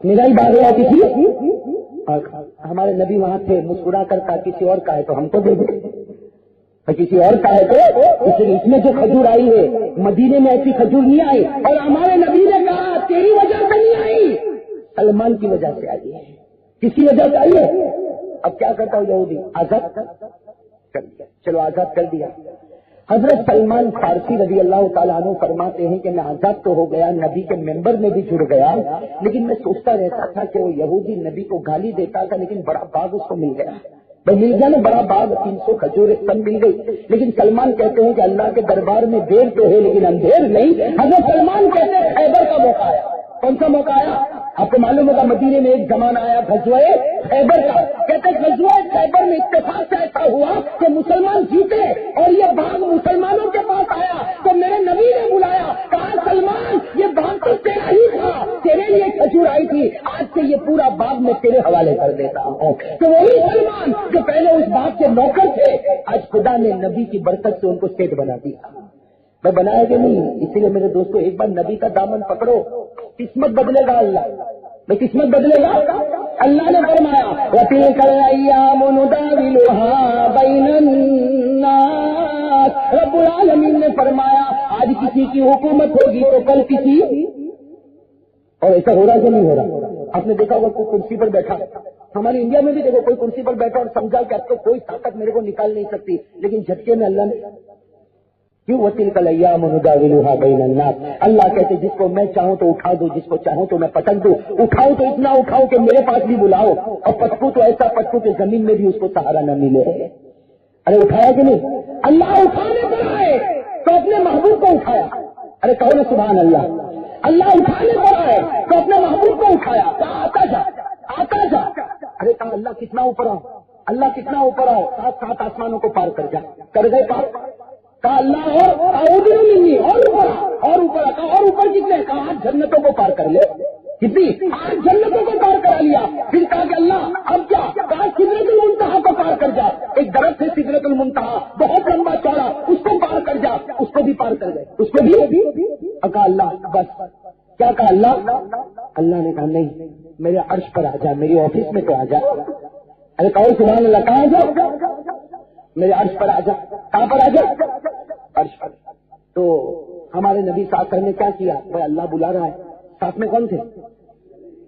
[SPEAKER 2] میرا ہی باغ ہے کسی؟ ہمارے نبی وہاں تھے، مسکرا کر کہا کسی اور کا ہے تو ہم کو دے دو، کسی اور کا ہے تو اس میں جو کھجور آئی ہے مدینے میں ایسی کھجور نہیں آئی۔ اور ہمارے نبی نے کہا تیری وجہ سے نہیں آئی، سلمان کی وجہ سے آئی ہے۔ کس کی وجہ سے آئی ہے؟ اب کیا کرتا ہوں یہودی، آزاد کر دیا، چلو آزاد کر دیا۔ حضرت سلمان فارسی رضی اللہ تعالیٰ عنہ فرماتے ہیں کہ میں آزاد تو ہو گیا، نبی کے ممبر میں بھی جڑ گیا، لیکن میں سوچتا رہتا تھا کہ وہ یہودی نبی کو گالی دیتا تھا، لیکن بڑا باغ اس کو مل گیا، مل گیا نا بڑا باغ، 300 کھجوریں سب مل گئی۔ لیکن سلمان کہتے ہیں کہ اللہ کے دربار میں دیر تو ہے لیکن اندھیر نہیں۔ حضرت سلمان کہتے ہیں خیبر کا موقع آیا۔ کون سا موقع آیا؟ آپ کو معلوم ہوگا مدینے میں ایک زمانہ آیا غزوہ خیبر کا۔ کہتے غزوہ خیبر میں اتفاق سے ایسا ہوا کہ مسلمان جیتے اور یہ باغ مسلمانوں کے پاس آیا، تو میرے نبی نے بلایا، کہا سلمان یہ باغ تو تیرا ہی تھا، تیرے لیے کھجور آئی تھی، آج سے یہ پورا باغ میں تیرے حوالے کر دیتا ہوں۔ تو وہی سلمان جو پہلے اس باغ کے نوکر تھے، آج خدا نے نبی کی برکت سے ان کو سیٹ بنا دیا۔ میں بنایا کہ نہیں؟ اسی لیے میرے دوستو ایک بار نبی کا دامن پکڑو، قسمت بدلے گا اللہ، میں قسمت بدلے گا۔ اللہ نے فرمایا وَتِلْكَ الْأَيَّامُ نُدَاوِلُهَا بَيْنَ النَّاسِ، رب العالمین نے فرمایا آج کسی کی حکومت ہوگی تو کل کسی، اور ایسا ہو رہا کہ نہیں ہو رہا؟ آپ نے دیکھا ہوگا کوئی کرسی پر بیٹھا، ہمارے انڈیا میں بھی دیکھو کوئی کرسی پر بیٹھا اور سمجھا کہ اب تو کوئی طاقت میرے کو نکال نہیں سکتی، لیکن جھٹکے میں اللہ نے کیوں وَتِلْكَ الْأَيَّامُ نُدَاوِلُهَا بَيْنَ النَّاسِ، اللہ کہتے جس کو میں چاہوں تو اٹھا دوں، جس کو چاہوں تو میں پٹک دوں، اٹھاؤ تو اتنا اٹھاؤ کہ میرے پاس بھی بلاؤ، اور پٹکو تو ایسا پٹکو کہ زمین میں بھی اس کو سہارا نہ ملے۔ ارے اٹھایا کہ نہیں؟ اللہ اٹھانے پر آئے تو اپنے محبوب کو اٹھایا، ارے کہو نا سبحان اللہ۔ اللہ اٹھانے پر آئے تو اپنے محبوب کو اٹھایا، کہا آتا جا آتا جا، ارے کہا اللہ کتنا اوپر آؤ، اللہ کتنا اوپر آؤ، 7 آسمانوں کو پار کر جا، کر گئے پار، کہا اللہ اور اوپر اور اوپر، کہا اور اوپر کتنے، کہا 8 جنتوں کو پار کر لے، کتنی 8 جنتوں کو پار کرا لیا، پھر کہا کہ اللہ اب کیا، کہا سدرۃ المنتہا کو پار کر جا، ایک درخت ہے سدرۃ المنتہا بہت لمبا چوڑا، اس کو پار کر جا، اس کو بھی پار کر گئے، اس کو بھی، کہا اللہ بس، کیا کہا اللہ نے کہا نہیں میرے عرش پر آ جا، میری آفس میں تو آ جا، ارے کہو سبحان اللہ، کہاں جا، میرے عرش پر آ جا، کہاں پر آ جا، عرش پر۔ تو ہمارے نبی صاحب نے کیا کیا، بھائی اللہ بلا رہا ہے، ساتھ میں کون تھے؟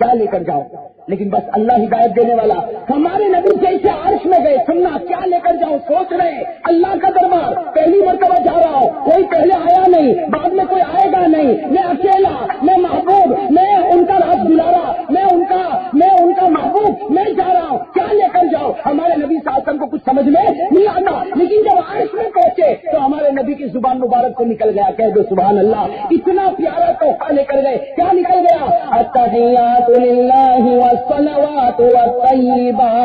[SPEAKER 2] کیا لے کر جاؤ؟ لیکن بس اللہ ہدایت دینے والا. ہمارے نبی جیسے عرش میں گئے, سننا کیا لے کر جاؤ؟ سوچ رہے اللہ کا دربار, پہلی مرتبہ جا رہا ہوں, کوئی پہلے آیا نہیں, بعد میں کوئی آئے گا نہیں, میں اکیلا, میں محبوب, میں ان کا راز دلارا, میں ان کا محبوب, میں جا رہا ہوں, کیا لے کر جاؤ؟ ہمارے نبی صلی اللہ علیہ وسلم کو کچھ سمجھ میں نہیں آتا, لیکن جب عرش میں پہنچے تو ہمارے نبی کی زبان مبارک سے نکل گیا, کہہ دو سبحان اللہ, اتنا پیارا تحفہ لے کر گئے. کیا نکل گیا؟ التحیات للہ والصلوات والطیبات.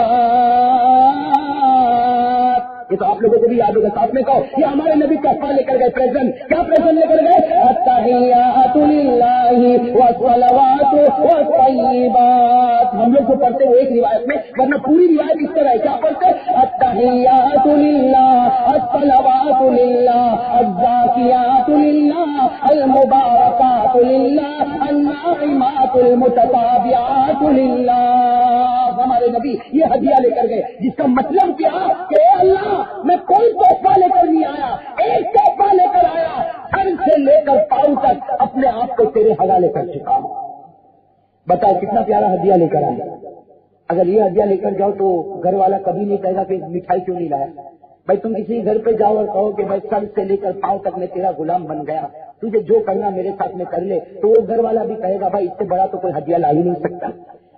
[SPEAKER 2] یہ تو آپ لوگوں کو بھی یاد ہوگا, ساتھ میں کہو, یہ ہمارے نبی تحفہ لے کر گئے. پریزنٹ, کیا پریزنٹ لے کر گئے؟ التحیات للہ والصلوات والطیبات. ہم لوگ کو پڑھتے ہوئے ایک روایت میں, ورنہ پوری روایت اس طرح ہے, کیا پڑھتے؟ التحیات للہ الصلوات للہ الزاکیات للہ المبارکات للہ الناعمات المتتابعات للہ. ہمارے نبی یہ ہدیہ لے کر گئے, جس کا مطلب کیا کہ اے اللہ, میں کوئی تحفہ لے کر نہیں آیا, ایک تحفہ لے کر آیا, سر سے لے کر پاؤں تک اپنے آپ کو تیرے حوالے کر چکا ہوں. بتاؤ کتنا پیارا ہدیہ لے کر آیا. اگر یہ ہدیہ لے کر جاؤ تو گھر والا کبھی نہیں کہے گا کہ مٹھائی کیوں نہیں لایا. بھائی تم کسی گھر پہ جاؤ اور کہو کہ بھائی سر سے لے کر پاؤں تک میں تیرا غلام بن گیا, تجھے جو کرنا میرے ساتھ میں کر لے, تو وہ گھر والا بھی کہے گا بھائی اس سے بڑا تو کوئی ہدیہ لا ہی نہیں سکتا.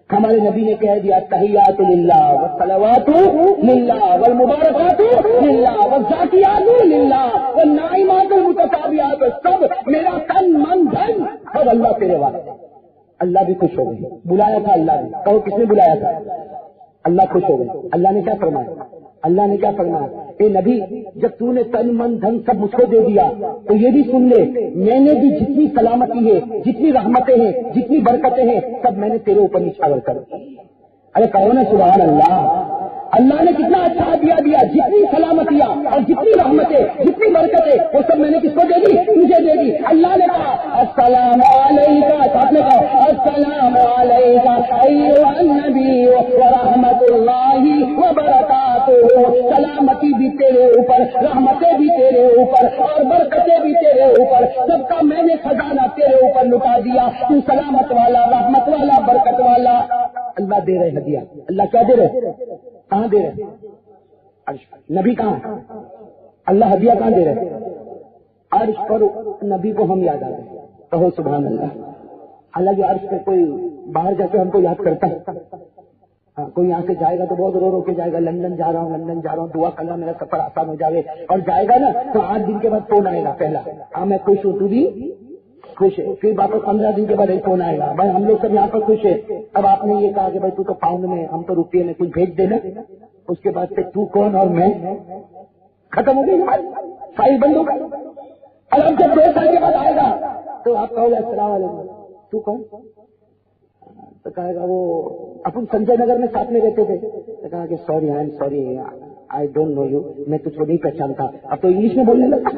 [SPEAKER 2] ہمارے نبی نے کہہ دیا تحیات للہ والصلوات للہ والمبارکات للہ والزاکیات للہ والناعمات المتتابعات. سب میرا تن من دھن سب اللہ تیرے واسطے. اللہ بھی خوش ہو گئے, بلایا تھا اللہ نے, کہو کس نے بلایا تھا؟ اللہ خوش ہو گئے. اللہ نے کیا فرمایا؟ اللہ نے کیا فرمایا؟ اے نبی, جب تو نے تن من دھن سب مجھ کو دے دیا تو یہ بھی سن لے, میں نے بھی جتنی سلامتی ہے, جتنی رحمتیں ہیں, جتنی برکتیں ہیں, سب میں نے تیرے اوپر نچھاور کر دی. ارے کہو نا سبحان اللہ. اللہ نے کتنا اچھا دیا, جتنی سلامتیاں اور جتنی رحمتیں, جتنی برکتیں, وہ سب میں نے کس کو دے دی؟ تجھے دے دی. اللہ نے کہا السلام علیکہ, ساتھ میں کہا السلام علیکہ ایھا النبی ورحمۃ اللہ وبرکاتہ. سلامتی بھی تیرے اوپر, رحمتیں بھی تیرے اوپر, اور برکتیں بھی تیرے اوپر, سب کا میں نے خزانہ تیرے اوپر لٹا دیا. تو سلامت والا, رحمت والا, برکت والا. اللہ دے رہے ہدیہ. اللہ کیا دے رہے؟ کہاں دے رہے؟ عرش. نبی کہاں؟ اللہ ہدیہ کہاں دے رہے؟ عرش پر. نبی کو ہم یاد آ رہے, کہو سبحان اللہ. حالانکہ عرش پہ کوئی باہر جا کے ہم کو یاد کرتا ہے. کوئی یہاں سے جائے گا تو بہت رو رو کے جائے گا, لندن جا رہا ہوں, لندن جا رہا ہوں, دعا کرنا میرا سفر آسان ہو جائے, اور جائے گا نا تو 8 دن کے بعد فون آئے گا پہلا, ہاں میں خوش ہوں, تو بھی خوش ہے. پھر واپس 15 دن کے بعد ایک فون آئے گا, بھائی ہم لوگ سب یہاں پر خوش ہے. اب آپ نے یہ کہا کہ بھائی تو پاؤنڈ میں, ہم تو روپیے میں, کچھ بھیج دینا. اس کے بعد سے تو کون اور میں ختم ہو گئی, فائل بند ہو گئی. اور اب جب 2 سال کے بعد آئے گا تو آپ کہو گے السلام علیکم, تو کون؟ تو کہے گا وہ اپن سنجے نگر میں ساتھ میں رہتے تھے. تو کہا کہ sorry, I am sorry, I don't know you, میں تجھ کو نہیں پہچانتا. اب تو انگلش میں بولنے لگا.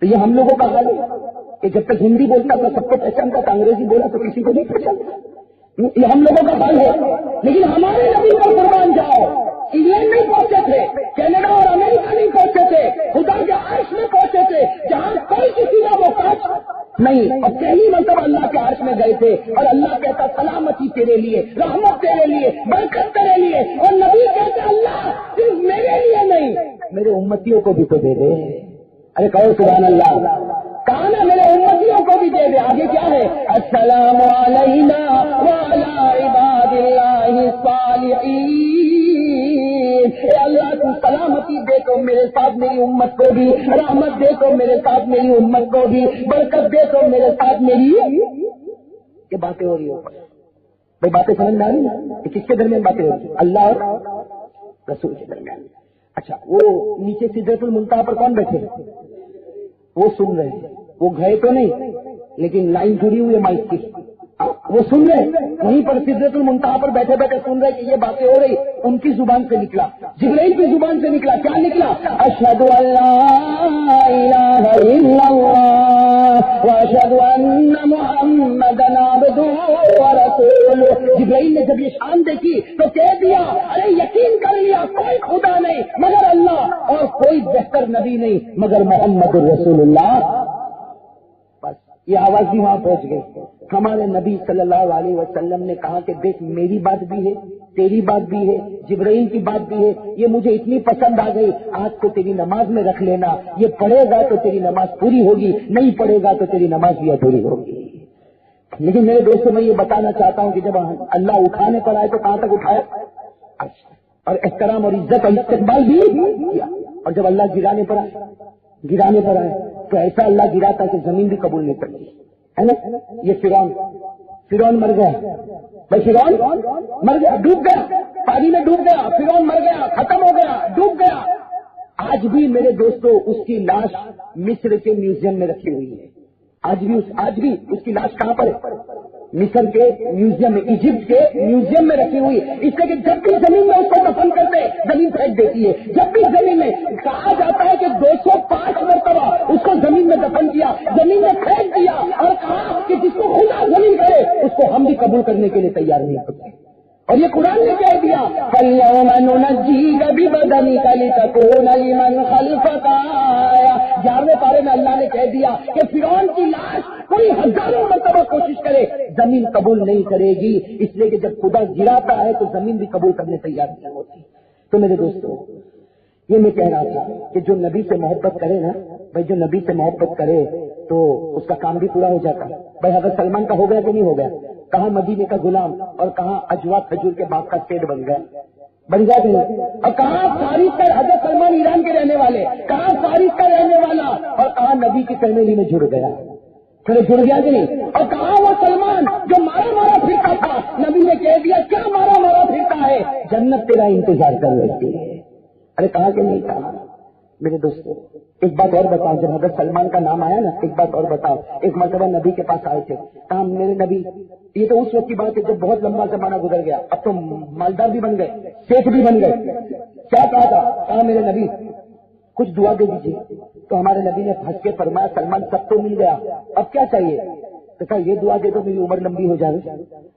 [SPEAKER 2] تو یہ ہم لوگوں کا حال ہے کہ جب تک ہندی بولتا تھا سب کو پہچانتا تھا, انگریزی بولا تو کسی کو نہیں پہچانتا. یہ ہم لوگوں کا حال ہے. لیکن ہمارے نبی پر قربان جاؤ, انگلینڈ نہیں پہنچے تھے, کینیڈا اور امریکہ نہیں پہنچے تھے, خدا کے عرش میں پہنچے تھے, جہاں کوئی کسی کا محتاج نہیں. اور پہلی مرتبہ اللہ کے عرش میں گئے تھے, اور اللہ کہتا سلامتی تیرے لیے, رحمت تیرے لیے, برکت تیرے لیے. اور نبی کہتے اللہ صرف میرے لیے نہیں, میرے امتیوں کو بھی تو دے دے. ارے کہو سبحان اللہ. کہا نا میرے امتیوں کو بھی دے دے. آگے کیا ہے؟ السلام علینا وعلی عباد اللہ الصالحین. اے اللہ تو سلامتی دے تو میرے ساتھ میری امت کو بھی, رحمت دے تو میرے ساتھ میری امت کو بھی, برکت دے تو میرے ساتھ میری. یہ باتیں ہو رہی ہو بھائی, باتیں سمجھ میں آ رہی نا؟ کس کے درمیان باتیں ہو رہی؟ اللہ اور رسول کے درمیان. اچھا, وہ نیچے سدرۃ المنتہا پر کون بیٹھے؟ وہ سن رہے ہیں. وہ گئے تو نہیں, لیکن لائن جڑی ہوئی ہے مائک کی, وہ سن رہے. وہیں پر سدرۃ المنتہا پر بیٹھے بیٹھے سن رہے کہ یہ باتیں ہو رہی. ان کی زبان سے نکلا, جبرائیل کی زبان سے نکلا. کیا نکلا؟ اشہد ان لا الہ الا اللہ واشہد ان محمدا عبدہ ورسولہ. جبرائیل نے جب یہ شان دیکھی تو کہہ دیا ارے یقین کر لیا کوئی خدا نہیں مگر اللہ, اور کوئی بہتر نبی نہیں مگر محمد الرسول اللہ. بس یہ آواز بھی وہاں پہنچ گئی. ہمارے نبی صلی اللہ علیہ وسلم نے کہا کہ دیکھ میری بات بھی ہے، تیری بات بھی ہے، جبرائیل کی بات بھی ہے، یہ مجھے اتنی پسند آ گئی، آج کو تیری نماز میں رکھ لینا، یہ پڑھے گا تو تیری نماز پوری ہوگی، نہیں پڑھے گا تو تیری نماز بھی ادھوری ہوگی. لیکن میرے دوستوں میں یہ بتانا چاہتا ہوں کہ جب اللہ اٹھانے پر آئے تو کہاں تک اٹھائے، اور احترام اور عزت اور استقبال بھی کیا. اور جب اللہ گرانے پر آئے تو ایسا اللہ گراتا کہ زمین بھی قبول نہیں کرتی ہے نا. یہ فرعون مر گیا، بھائی فرعون مر گیا، ڈوب گیا، پانی میں ڈوب گیا، فرعون مر گیا، ختم ہو گیا، ڈوب گیا. آج بھی میرے دوستوں اس کی لاش مصر کے میوزیم میں رکھی ہوئی ہے. آج بھی اس کی لاش کہاں پر ہے؟ مصر کے میوزیم میں، ایجپٹ کے میوزیم میں رکھی ہوئی. اس لیے کہ جب بھی زمین میں اس کو دفن کرتے زمین پھینک دیتی ہے. جب بھی زمین میں کہا جاتا ہے کہ 205 مرتبہ اس کو زمین میں دفن کیا، زمین میں پھینک دیا اور کہا کہ جس کو خدا زمین کرے اس کو ہم بھی قبول کرنے کے لیے تیار نہیں ہوتے. اور یہ قرآن نے کہہ دیا فَالْيَوْمَ نُنَجِّيكَ بِبَدَنِكَ لِتَكُونَ لِمَنْ خَلْفَكَ آیَةً. 11ویں پارے میں اللہ نے کہہ دیا کہ فرعون کی لاش کوئی ہزاروں مرتبہ کوشش کرے زمین قبول نہیں کرے گی، اس لیے کہ جب خدا گراتا ہے تو زمین بھی قبول کرنے تیار نہیں ہوتی. تو میرے دوستوں یہ میں کہہ رہا تھا کہ جو نبی سے محبت کرے نا بھائی، جو نبی سے محبت کرے تو اس کا کام بھی پورا ہو جاتا ہے. بھائی حضرت سلمان کا ہو گیا کہ نہیں ہو گیا؟ کہاں مدینے کا غلام اور کہاں اجوا کھجور کے باغ کا سیٹ بن گیا کہ نہیں؟ اور کہاں فارس کا حضرت سلمان ایران کے رہنے والے، کہاں فارس کا رہنے والا اور کہاں نبی کی فیملی میں جڑ گیا، پھر جڑ گیا کہ نہیں؟ اور کہاں وہ سلمان جو مارا پھرتا تھا، نبی نے کہہ دیا کیا مارا پھرتا ہے، جنت تیرا انتظار کر رہی ہے. ارے کہا کہ نہیں کہا؟ میرے دوستوں ایک بات اور بتاؤ، جب حضرت سلمان کا نام آیا نا ایک بات اور بتاؤ. ایک مرتبہ نبی کے پاس آئے تھے، کہا میرے نبی، یہ تو اس وقت کی بات ہے جب بہت لمبا زمانہ گزر گیا، اب تو مالدار بھی بن گئے، شیخ بھی بن گئے. کیا کہا تھا؟ کہا میرے نبی کچھ دعا دے دیجیے. تو ہمارے نبی نے ہنس کے فرمایا سلمان سب تو مل گیا، اب کیا چاہیے؟ تو کہا یہ دعا دے دو میری عمر لمبی ہو جائے.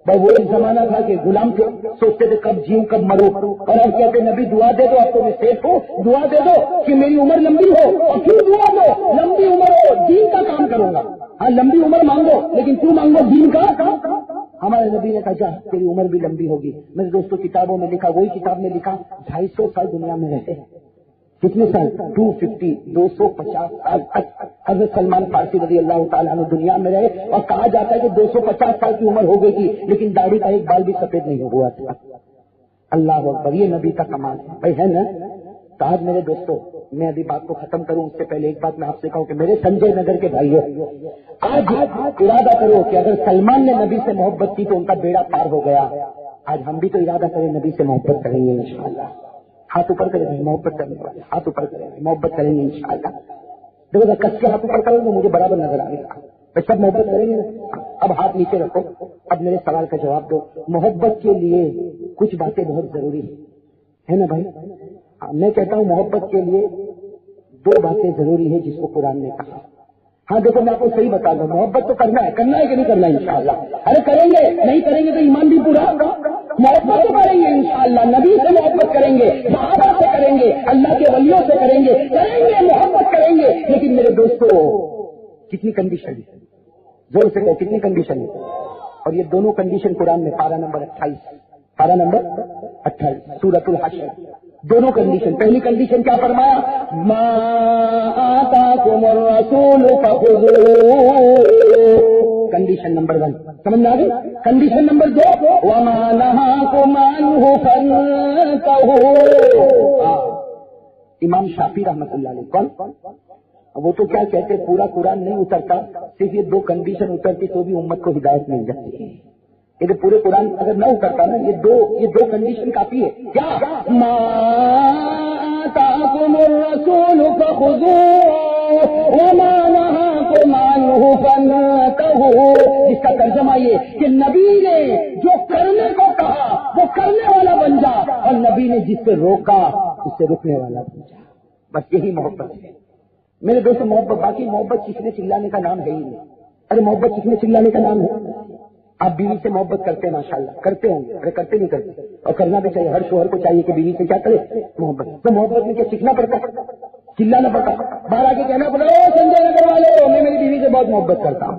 [SPEAKER 2] بھائی وہ ایک زمانہ تھا کہ غلام تھے، سوچتے تھے کب جیوں کب مرو، اور اب کہتے نبی دعا دے دو، اب تو میں سیف ہوں، دعا دے دو کہ میری عمر لمبی ہو. اور کیوں دعا دو؟ لمبی عمر ہو، دین کا کام کروں گا. ہاں لمبی عمر مانگو لیکن کیوں مانگو؟ دین کا. ہمارے نبی نے کہا جا تیری عمر بھی لمبی ہوگی. میرے دوستوں کتابوں میں لکھا، وہی کتاب میں لکھا 250 سال دنیا میں رہتے ہیں. کتنے سال؟ 250 سال تک حضرت سلمان فارسی رضی اللہ تعالیٰ عنہ دنیا میں رہے. اور کہا جاتا ہے کہ 250 سال کی عمر ہو گئی تھی لیکن داڑھی کا ایک بال بھی سفید نہیں ہوا تھا. اللہ اکبر، یہ نبی کا کمال ہے بھائی، ہے نا؟ تو آج میرے دوستوں میں ابھی بات کو ختم کروں اس سے پہلے ایک بات میں آپ سے کہوں کہ میرے سنجے نگر کے بھائیوں، آج ارادہ کرو کہ اگر سلمان نے نبی سے محبت کی تو ان کا بیڑا پار ہو گیا. آج ہم بھی تو ارادہ کریں نبی سے محبت کریں گے انشاءاللہ. ہاتھ اوپر کریں گے محبت کرنے والے، ہاتھ اوپر کریں گے محبت کریں گے انشاءاللہ. دیکھو کس کے ہاتھ اوپر کریں گے مجھے برابر نظر آئے گا. سب محبت کریں گے نا؟ اب ہاتھ نیچے رکھو. اب میرے سوال کا جواب دو. محبت کے لیے کچھ باتیں بہت ضروری ہے نا بھائی؟ میں کہتا ہوں محبت کے لیے 2 باتیں ضروری ہیں جس کو قرآن نے کہا. ہاں دیکھو میں آپ کو صحیح بتا دوں، محبت تو کرنا ہے کہ نہیں کرنا انشاءاللہ. ارے کریں گے، نہیں کریں گے تو ایمان بھی پورا. محبت تو کریں گے انشاءاللہ، نبی سے محبت کریں گے، صحابہ سے کریں گے، اللہ کے ولیوں سے کریں گے، محبت کریں گے. لیکن میرے دوستوں کتنی کنڈیشن ہے؟ زور سے کہو کتنی کنڈیشن ہے؟ اور یہ دونوں کنڈیشن قرآن میں پارہ نمبر 28 سورۃ الحشر. دونوں کنڈیشن. پہلی کنڈیشن کیا فرمایا؟ ما آتاکم الرسول فخذوہ. کنڈیشن نمبر 1 سمجھ میں آ گئی؟ کنڈیشن نمبر 2 وما نہاکم عنہ فانتہوا. امام شافعی رحمۃ اللہ علیہ کون؟ وہ تو کیا کہتے پورا قرآن نہیں اترتا، صرف یہ 2 کنڈیشن اترتی تو بھی امت کو ہدایت مل جاتی ہے. یہ تو پورے قرآن اگر نہ اترتا نا، یہ دو کنڈیشن کافی ہے. کیا؟ ما آتاکم الرسول فخذوہ وما نہاکم عنہ فانتہوا. اس کا ترجمہ یہ کہ نبی نے جو کرنے کو کہا وہ کرنے والا بن جا، اور نبی نے جس سے روکا اس سے رکنے والا بن جا. بس یہی محبت ہے میرے دوست. محبت باقی محبت چیخنے چلانے کا نام ہے ہی نہیں. ارے محبت چیخنے چلانے کا نام ہے. آپ بیوی سے محبت کرتے ہیں ماشاءاللہ، کرتے ہوں گے. ارے کرتے نہیں کرتے، اور کرنا بھی چاہیے. ہر شوہر کو چاہیے کہ بیوی سے کیا کرے؟ محبت. تو محبت میں کیا سیکھنا پڑتا ہے؟ چلانا پڑتا؟ باہر آ کے کہنا پڑتا ہے سنجے نگر والے میں میری بیوی سے بہت محبت کرتا ہوں.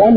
[SPEAKER 2] 1,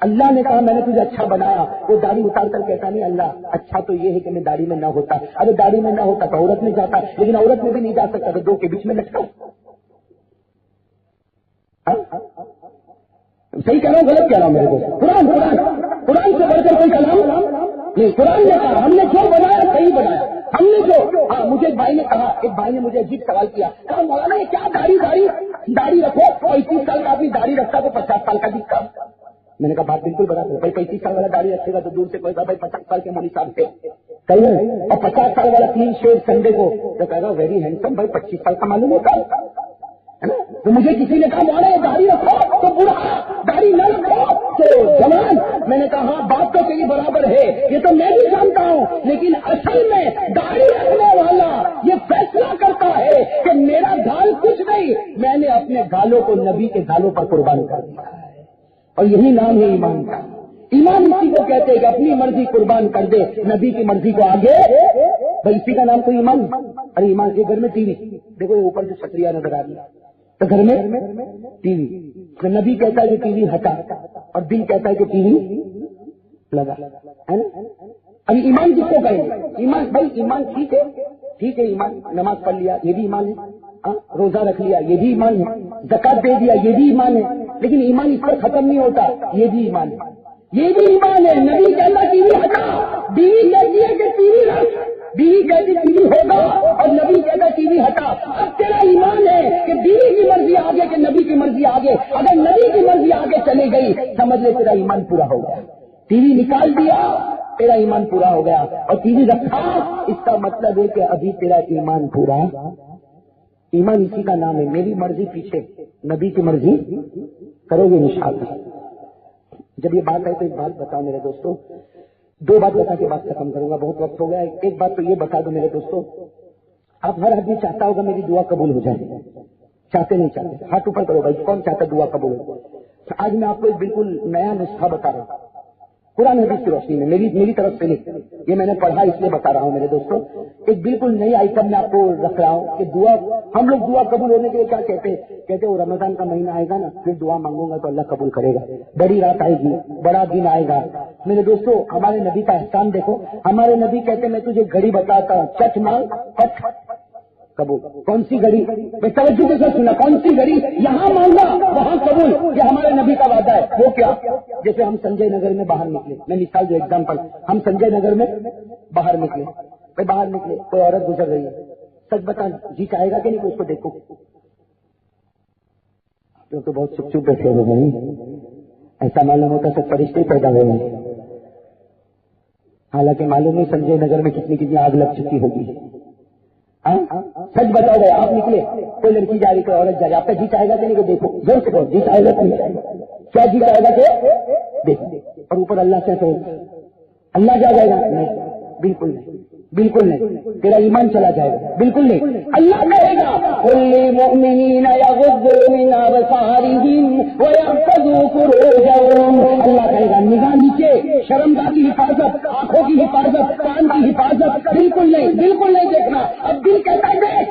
[SPEAKER 2] اللہ نے کہا میں نے تجھے اچھا بنایا، وہ داڑھی اتار کر کہتا نہیں اللہ اچھا تو یہ ہے کہ میں داڑھی میں نہ ہوتا، اگر داڑھی میں نہ ہوتا تو عورت میں جاتا، لیکن عورت میں بھی نہیں جا سکتا تو دو کے بیچ میں لٹکا۔ صحیح کہہ رہا ہوں غلط کہہ رہا ہوں میرے دوست؟ قرآن سے بڑھ کر کوئی کلام نہیں۔ قرآن نے کہا ہم نے جو بنایا صحیح بنایا، ہم نے جو مجھے ایک بھائی نے کہا، ایک بھائی نے مجھے عجیب سوال کیا، کہا مولانا یہ کیا داڑھی رکھو، 35 سال کا آدمی داڑھی رکھتا تو 50 سال کا دکھتا۔ میں نے کہا بات بالکل برابر ہے، 35 سال والا داڑھی رکھے گا تو دور سے کوئی بھائی 50 سال کے مولوی صاحب سے کہیں، اور 50 سال والا کلین شیو سنڈے کو تو کہہ رہا ویری ہینڈسم بھائی 25 سال کا معلوم ہوتا ہے نا۔ تو مجھے کسی نے کہا مولانا یہ داڑھی رکھو تو برا، داڑھی نہ رکھو تو جوان۔ میں نے کہا ہاں بات تو صحیح برابر ہے، یہ تو میں بھی جانتا ہوں، لیکن اصل میں داڑھی رکھنے والا یہ فیصلہ کرتا ہے کہ میرا گال کچھ نہیں، میں نے اپنے گالوں کو نبی کے گالوں پر قربان کر دیا ہے، اور یہی نام ہے ایمان کا۔ ایمان اسی کو کہتے ہیں کہ اپنی مرضی قربان کر دے نبی کی مرضی کو آگے، بھائی اسی کا نام تو ایمان۔ ارے ایمان کے گھر میں ٹی وی دیکھو، یہ اوپر سے چھتریاں نظر آ رہی ہے تو گھر میں ٹی وی، تو نبی کہتا ہے کہ ٹی وی ہٹا اور دل کہتا ہے کہ ٹی وی لگا، ہے نا۔ ابھی ایمان کس کو کہیں گے؟ ایمان بھائی ایمان ٹھیک ہے ایمان، نماز پڑھ لیا یہ بھی ایمان ہے، روزہ رکھ لیا یہ بھی ایمان ہے، زکات دے دیا یہ بھی ایمان ہے، لیکن ایمان اس پر ختم نہیں ہوتا، یہ بھی ایمان ہے، یہ بھی ایمان ہے۔ نبی کہتا ٹی وی ہٹا، بیوی کہتی ہے کہ ٹی وی رکھ، بیوی کہتی ٹی وی ہوگا اور نبی کہتا ٹی وی ہٹا۔ اب تیرا ایمان ہے کہ بیوی کی مرضی آگے کہ نبی کی مرضی آگے، اگر نبی کی مرضی آگے چلی گئی سمجھ لے تیرا ایمان پورا ہو گیا۔ ٹی وی نکال دیا تیرا ایمان پورا ہو گیا، اور ٹی وی رکھا اس کا مطلب ہے کہ ابھی تیرا ایمان پورا۔ ایمان اسی کا نام ہے، میری مرضی پیچھے نبی کی مرضی کرو گے انشاءاللہ۔ جب یہ بات ہے تو ایک بات بتاؤ میرے دوستوں، دو بات بتا کے بات ختم کروں گا، بہت وقت ہو گیا۔ ایک بات تو یہ بتا دو میرے دوستوں، اب ہر آدمی چاہتا ہوگا میری دعا قبول ہو جائے، چاہتے نہیں چاہتے؟ ہاتھ اوپر کرو بھائی، کون چاہتا دعا قبول ہو؟ آج میں آپ کو ایک بالکل نیا نسخہ بتا رہا ہوں قرآن حدیث کی روشنی میں، میری طرف سے نہیں، یہ میں نے پڑھا اس لیے بتا رہا ہوں میرے دوستوں۔ ایک بالکل نئی آئٹم میں آپ کو رکھ رہا ہوں کہ دعا، ہم لوگ دعا قبول ہونے کے لیے کیا کہتے ہیں وہ رمضان کا مہینہ آئے گا نا پھر دعا مانگوں گا تو اللہ قبول کرے گا، بڑی رات آئے گی، بڑا دن آئے گا۔ میرے دوستوں ہمارے نبی کا احسان دیکھو، ہمارے نبی کہتے میں تجھے گھڑی بتاتا ہوں، چٹ مانگ پٹ قبول۔ کون سی گھڑی؟ میں توجہ کے ساتھ سنا، کون سی گھڑی؟ یہاں مانگا وہاں قبول، یہ ہمارے نبی کا وعدہ ہے۔ وہ کیا؟ جیسے ہم سنجے نگر میں باہر نکلے، میں مثال جو ایگزامپل، ہم سنجے نگر میں باہر نکلے، کوئی عورت گزر رہی ہے، سچ بتا جی چاہے گا کہ نہیں کہ اس کو دیکھو؟ تو بہت چپ چپ بیٹھے ہو گئی، ایسا معلوم ہوتا سب فرشتے پیدا ہوئے ہیں، حالانکہ معلوم نہیں سنجے نگر میں کتنی آگ لگ چکی ہوگی۔ سچ بتاؤ گے آپ نکلے، کوئی لڑکی جا رہی کوئی عورت جا رہی، آپ کا جی چاہے گا کہ نہیں کہ دیکھو؟ زور سے کہو جی چاہے گا کہ نہیں چاہے گا؟ کیا جی چاہے گا کہ دیکھو؟ اور اوپر اللہ سے کہو اللہ جا جائے گا؟ نہیں، بالکل نہیں، بالکل نہیں، تیرا ایمان چلا جائے گا، بالکل نہیں۔ اللہ کہے گا للمؤمنین یغضوا من ابصارہم ویحفظوا فروجہم، اللہ کہے گا نگاہ نیچے، شرمگاہ کی حفاظت، آنکھوں کی حفاظت، کان کی حفاظت، بالکل نہیں دیکھنا۔ اب دل کہتا ہے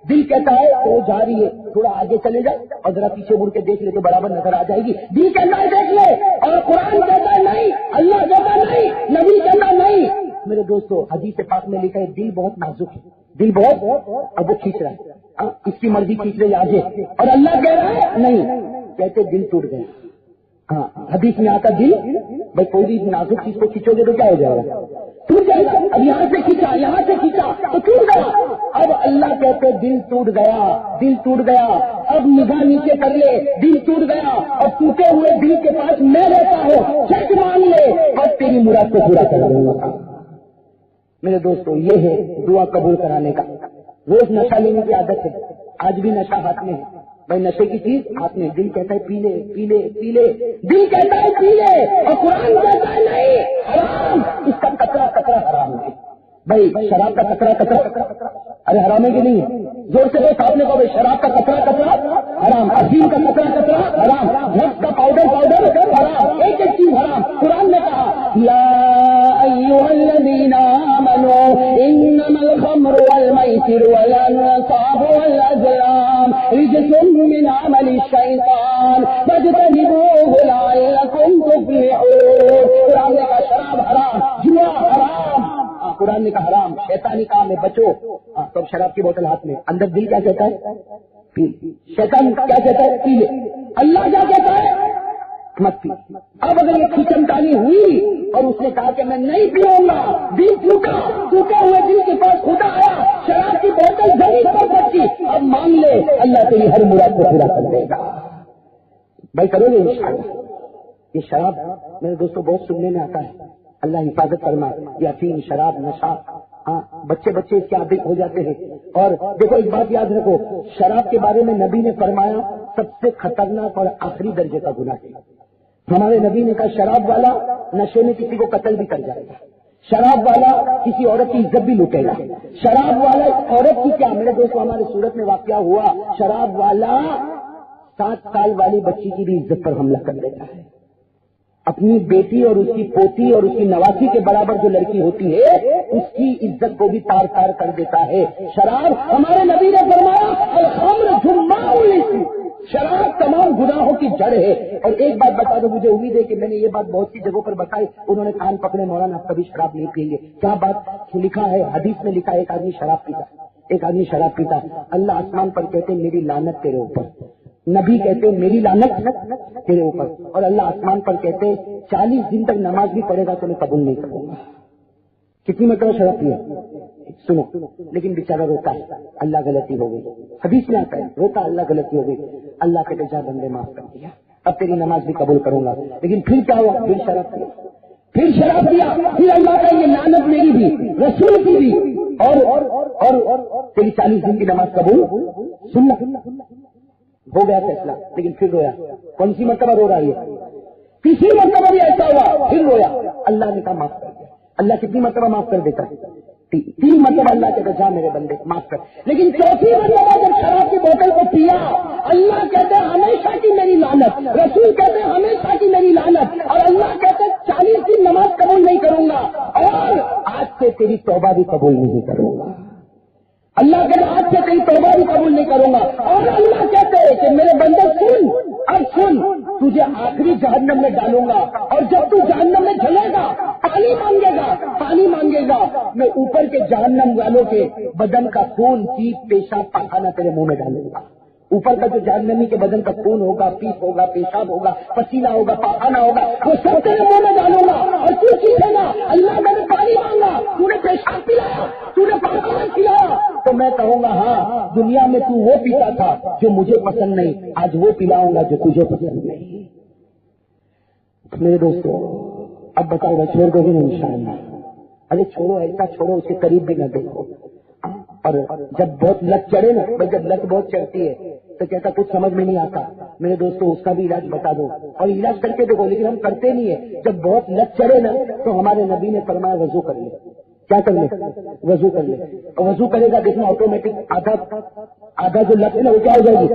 [SPEAKER 2] دل کہتا ہے وہ جا رہی ہے تھوڑا آگے چلے جائے اور ذرا پیچھے مڑ کے دیکھ لے تو برابر نظر آ جائے گی، دل کہتا ہے دیکھ لے، اور قرآن کہتا ہے نہیں، اللہ کہتا نہیں، نبی کہتا نہیں۔ میرے دوستو حدیث پاک میں لکھا ہے دل بہت نازک ہے، دل بہت، اب وہ کھینچ رہا ہے، اس کی مرضی کھینچ رہی آگے، اور اللہ کہہ رہا ہے نہیں، کہتے دل ٹوٹ گیا۔ ہاں حدیث میں آتا دل، بھائی کوئی بھی نازک چیز کو کھینچو گے تو کیا ہو جائے گا؟ ٹوٹ جائے گا۔ اب یہاں سے کھینچا تو ٹوٹ گیا۔ اب اللہ کہتے دل ٹوٹ گیا، اب نگاہ نیچے کر لے، دل ٹوٹ گیا، اور ٹوٹے ہوئے دل کے پاس میں رہتا ہوں، چیک مان لے اور تیری مراد کو پورا کر دوں گا۔ میرے دوستو یہ ہے دعا قبول کرانے کا۔ روز نشہ لینے کی عادت ہے، آج بھی نشہ ہاتھ میں ہے، بھائی نشے کی چیز ہاتھ میں، دل کہتا ہے پی لے، دل کہتا ہے پی لے، اور قرآن کہتا ہے نہیں، حرام، اس کا کچرا حرام ہے۔ بھائی شراب کا کچرا ارے حرام ہے کہ نہیں ہے؟ زور سے بھائی صاحب نے کہا بھائی شراب کا کچرا حرام، افیم کا کچرا حرام، ڈرگس کا پاؤڈر حرام، ایک چیز حرام۔ قرآن نے کہا یا ایھا الذین آمنوا انما الخمر والمیسر والانصاب والازلام رجس من عمل الشیطان فاجتنبوه لعلکم تفلحون۔ قرآن نے کہا حرام، شیطانی کام ہے بچو. تو اب شراب کی بوتل ہاتھ میں، اندر دل کیا کہتا ہے؟ پی. شیطان کیا کہتا ہے؟ پی لے. اللہ کیا کہتا ہے؟ مت پی. اب اگر یہ کھچمٹانی ہوئی اور اس نے کہا کہ میں نہیں پیوں گا، دل ٹوٹا، ٹوٹے ہوئے دل کے پاس خدا آیا، شراب کی بوتل زمین پر رکھی، اب مانگ لے، اللہ تیری ہر مراد کو پورا کر دے گا. بھائی کرو گے انشاءاللہ. یہ شراب میرے دوستوں بہت سننے میں آتا ہے، اللہ حفاظت کرنا. یہ افیم، شراب، نشہ، بچے اس کے عادی ہو جاتے ہیں. اور دیکھو ایک بات یاد رکھو، شراب کے بارے میں نبی نے فرمایا سب سے خطرناک اور آخری درجے کا گناہ ہے. ہمارے نبی نے کہا شراب والا نشے میں کسی کو قتل بھی کر جائے گا، شراب والا کسی عورت کی عزت بھی لوٹے گا، شراب والا عورت کی کیا، میرے دوستوں ہمارے صورت میں واقعہ ہوا، شراب والا 7 سال والی بچی کی بھی عزت پر حملہ کر دیتا ہے. اپنی بیٹی اور اس کی پوتی اور اس کی نواسی کے برابر جو لڑکی ہوتی ہے اس کی عزت کو بھی تار تار کر دیتا ہے. شراب، ہمارے نبی نے فرمایا الخمر جماع الاسم، شراب تمام گناہوں کی جڑ ہے. اور ایک بات بتا دو، مجھے امید ہے کہ میں نے یہ بات بہت سی جگہوں پر بتائی، انہوں نے کان پکڑے، مولانا آپ کبھی شراب نہیں پئیں گے. کیا بات لکھا ہے حدیث میں؟ لکھا ہے ایک آدمی شراب پیتا، ایک آدمی شراب پیتا، اللہ آسمان پر کہتے میری لعنت تیرے اوپر، نبی کہتے میری لعنت تیرے اوپر، اور اللہ آسمان پر کہتے 40 دن تک نماز بھی پڑھے گا تو میں قبول نہیں کروں گا. کتنی مرتبہ شراب پیا سنو، لیکن بیچارہ روتا ہے، اللہ غلطی ہو گئی، حدیث میں آتا ہے روتا، اللہ غلطی ہو گئی، اللہ کہتے جا بندے معاف کر دیا، اب تیری نماز بھی قبول کروں گا. لیکن پھر کیا ہوا؟ پھر شراب پیا، پھر شراب پیا، پھر اللہ کا یہ لعنت میری بھی، رسول کی بھی، اور تیری 40 دن کی نماز قبول. سننا ہو گیا فیصلہ، لیکن پھر رویا. کون سی مرتبہ رو رہا ہے؟ تیسری مرتبہ بھی ایسا ہوا، پھر رویا، اللہ نے کہا معاف کر دیا. اللہ کتنی مرتبہ معاف کر دیتا ہے؟ 3 مرتبہ اللہ کہتا جا میرے بندے معاف کر. لیکن چوتھی مرتبہ جب شراب کی بوتل کو پیا، اللہ کہتے ہمیشہ کی میری لعنت، رسول کہتے ہمیشہ کی میری لعنت، اور اللہ کہتے 40 دن نماز قبول نہیں کروں گا، اور آج سے تیری توبہ بھی قبول نہیں کروں گا. اللہ کہتے آج سے تیری توبہ بھی قبول نہیں کروں گا. اور اللہ کہتے ہیں کہ میرے بندے سن، اب سن، تجھے آخری جہنم میں ڈالوں گا، اور جب تو جہنم میں جلے گا پانی مانگے گا، میں اوپر کے جہنم والوں کے بدن کا خون، پیپ، پیشاب، پاخانہ تیرے منہ میں ڈالوں گا. اوپر کا جو جہنمی کے بدن کا خون ہوگا، پیپ ہوگا، پیشاب ہوگا، پسینہ ہوگا، پاخانہ ہوگا، وہ سب تیرے منہ میں ڈالوں گا. اور تو چیزے گا اللہ میں نے پانی مانگا، تو نے پیشاب پلایا، تو نے پاخانہ کھلایا، تو میں کہوں گا ہاں دنیا میں تو وہ پیتا تھا جو مجھے پسند نہیں، آج وہ پلاؤں گا جو تجھے پسند نہیں. میرے دوستو اب بتاؤ گا چھوڑ دو گے نہیں انشاءاللہ؟ ارے چھوڑو، ایسا چھوڑو اس کے قریب بھی نہ دیکھو. اور جب بہت لت چڑھے نا، جب لت بہت چڑھتی ہے تو کہتا کچھ سمجھ میں نہیں آتا، میرے دوستو اس کا بھی علاج بتا دو، اور علاج کر کے دیکھو. لیکن ہم کرتے نہیں ہے. جب بہت لت چڑھے نا تو ہمارے نبی نے فرمایا وضو کر لے. کیا کر لے؟ وضو کر لے. اور وضو کرے گا دیکھنا آٹومیٹک آدھا جو لت ہے نا وہ کیا ہو جائے گی.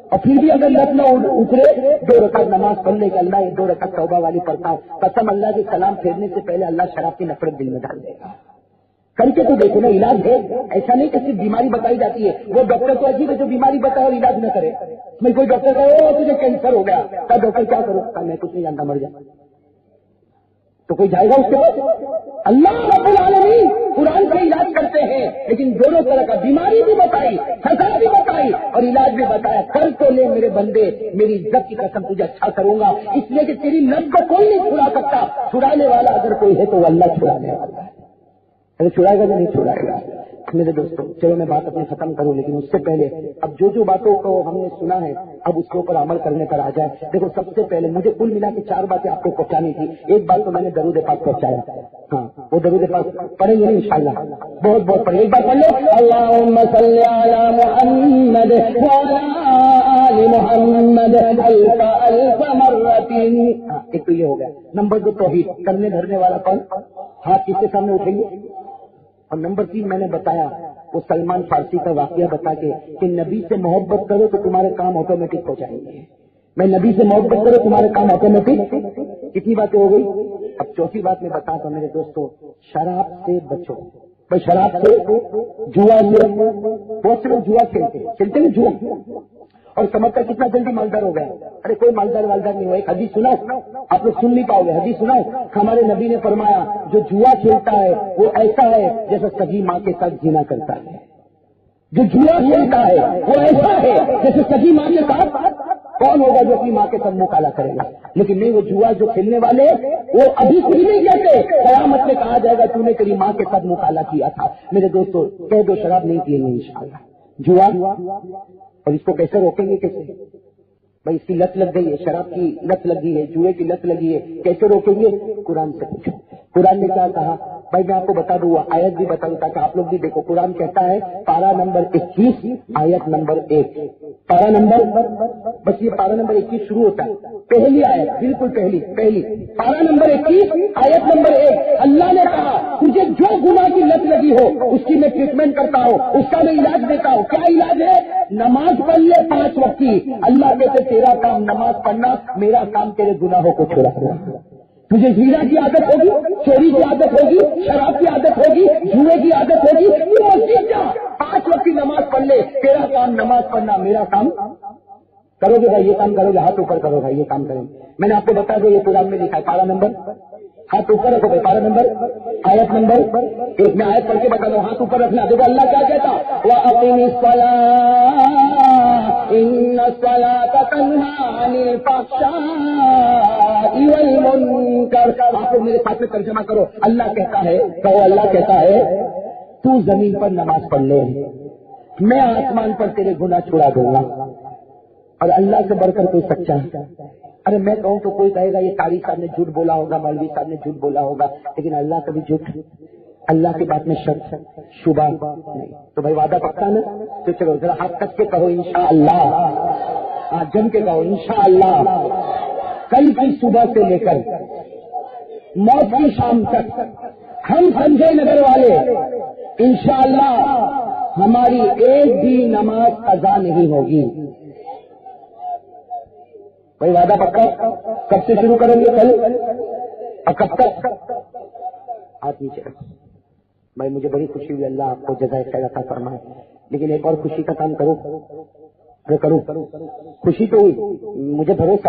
[SPEAKER 2] اور پھر بھی اگر لت نہ اترے 2 رکعت نماز پڑھ لے گا، اللہ یہ 2 رکعت توبہ والی پڑھتا ہوں، قسم اللہ کے سلام پھیرنے سے پہلے اللہ شراب کی نفرت دل میں ڈال دے گا. کر کے تو دیکھو نا، علاج ہے. ایسا نہیں کہ صرف بیماری بتائی جاتی ہے. وہ ڈاکٹر تو عجیب ہے جو بیماری بتائے اور علاج نہ کرے. میں کوئی ڈاکٹر کہے تجھے کینسر ہو گیا، کیا ڈاکٹر کیا کروں؟ میں کچھ نہیں جانتا، مر جا. تو کوئی جائے گا اس کے پاس؟ اللہ رب العالمین قرآن سے علاج کرتے ہیں، لیکن دونوں طرح کا، بیماری بھی بتائی، سزا بھی بتائی، اور علاج بھی بتایا. کر تو لے میرے بندے، میری عزت کی قسم تجھے اچھا کروں گا، اس لیے کہ تیری لب کو کوئی نہیں چھڑا سکتا. چھڑانے والا اگر کوئی ہے تو وہ اللہ چھڑانے والا ہے. ارے چھڑائے گا یا نہیں چھڑائے گا؟ میرے دوستوں چلو میں بات اپنی ختم کروں، لیکن اس سے پہلے اب جو باتوں کو ہم نے سنا ہے اب اس کے اوپر عمل کرنے پر آ جائے. دیکھو سب سے پہلے مجھے کل ملا کے 4 باتیں آپ کو پہنچانی تھی. ایک بات تو میں نے درود پاک پہنچایا، ہاں وہ درود پاک پڑھیں گے انشاءاللہ، بہت بہت پڑھیں. ایک بار پڑھ لو، اللہم صلی علی محمد وعلی آل محمد الف مرۃ. ایک تو یہ ہو گیا. نمبر 2 توحید کرنے دھرنے والا کون؟ ہاتھ کس کے سامنے اٹھیں گے. اور نمبر 3 میں نے بتایا وہ سلمان فارسی کا واقعہ بتا کے کہ نبی سے محبت کرو تو تمہارے کام آٹومیٹک ہو جائیں گے. میں نبی سے محبت کرو تمہارے کام آٹومیٹک. کتنی باتیں ہو گئی؟ اب 4تھی بات میں بتاتا ہوں میرے دوستوں، شراب سے بچو. بھائی شراب سے، جوا سے، بہت سے لوگ جوا کھیلتے ہیں جوا، اور سمجھتا کتنا جلدی مالدار ہو گیا. ارے کوئی مالدار والدار نہیں ہوا. ایک حدیث سناؤ, آپ لوگ سن نہیں پاؤ گے. حدیث سناؤ. ہمارے نبی نے فرمایا جو جوا کھیلتا ہے وہ ایسا ہے جیسے سگی ماں کے ساتھ زنا کرتا ہے. جو جوا کھیلتا ہے وہ ایسا ہے جیسے سگی ماں کے ساتھ. کون ہوگا جو اپنی ماں کے ساتھ مکالا کرے گا؟ لیکن نہیں, وہ جوا جو کھیلنے والے وہ ابھی کچھ نہیں کہتے, قیامت میں کہا جائے گا تو نے تیری ماں کے ساتھ مکالا کیا تھا. میرے دوستو کہہ دو شراب نہیں پیئیں گے انشاءاللہ. جوا, اور اس کو کیسے روکیں گے؟ کیسے بھائی, اس کی لت لگ گئی ہے, شراب کی لت لگی ہے, جوئے کی لت لگی ہے, کیسے روکیں گے؟ قرآن سے پوچھو. قرآن نے کیا کہا بھائی میں آپ کو بتا دوں, آیت بھی بتا دوں تاکہ آپ لوگ بھی دیکھو. قرآن کہتا ہے پارہ نمبر 21 آیت نمبر 1. پارہ نمبر, بس یہ پارہ نمبر 21 شروع ہوتا ہے, پہلی آیت, بالکل پہلی پارہ نمبر 21 آیت نمبر 1. اللہ نے کہا تجھے جو گناہ کی لت لگی ہو اس کی میں ٹریٹمنٹ کرتا ہوں, اس کا میں علاج دیتا ہوں. کیا علاج ہے؟ نماز پڑھ لے 5 وقت کی. اللہ کہتے تیرا کام نماز پڑھنا, میرا کام تیرے گناہوں کو چھوڑا. تجھے زنا کی عادت ہوگی, چوری کی عادت ہوگی, شراب کی عادت ہوگی, جوئے کی عادت ہوگی, تو مسجد جا 5 وقت کی نماز پڑھ لے. تیرا کام نماز پڑھنا, میرا کام کرو گے بھائی, یہ کام کرو گے, ہاتھ اوپر کرو بھائی, یہ کام کریں گے. میں نے آپ کو بتا دیا یہ قرآن میں لکھا ہے. پارہ نمبر, ہاتھ اوپر رکھو بھائی, پارہ نمبر آیت نمبر 1. میں آیت پڑھ کے بتا دوں, ہاتھ اوپر رکھنا. دیکھو اللہ کیا کہتا, وَأَقِمِ الصَّلَاةَ إِنَّ الصَّلَاةَ تَنْهَىٰ عَنِ الْفَحْشَاءِ وَالْمُنكَرِ. آپ کو میرے ساتھ میں ترجمہ کرو. اللہ کہتا ہے, کہو اللہ کہتا ہے تو زمین پر نماز پڑھ لے, میں آسمان پر تیرے گناہ چھڑا دوں گا. اور اللہ سے بڑھ کر کوئی سچا ہے؟ ارے میں کہوں تو کوئی کہے گا یہ قاری صاحب نے جھوٹ بولا ہوگا, مولوی صاحب نے جھوٹ بولا ہوگا, لیکن اللہ کبھی جھوٹ, اللہ کی بات میں شک شبہ نہیں. تو بھائی وعدہ پکا نا؟ تو چلو ذرا ہاتھ کس کے کہو انشاءاللہ, جم کے کہو انشاءاللہ. کل کی صبح سے لے کر موت کی شام تک ہم سنجے نگر والے انشاءاللہ ہماری ایک بھی نماز قضا نہیں ہوگی. بھائی وعدہ پکا؟ کب سے شروع کریں گے؟ کل. اور کب تک؟ ہاتھ نیچے رکھو بھائی. مجھے بڑی خوشی ہوئی, اللہ آپ کو جزائے خیر عطا فرمائے. لیکن ایک اور خوشی کا کام کرو. ارے کروں, خوشی تو ہوئی, مجھے بھروسہ.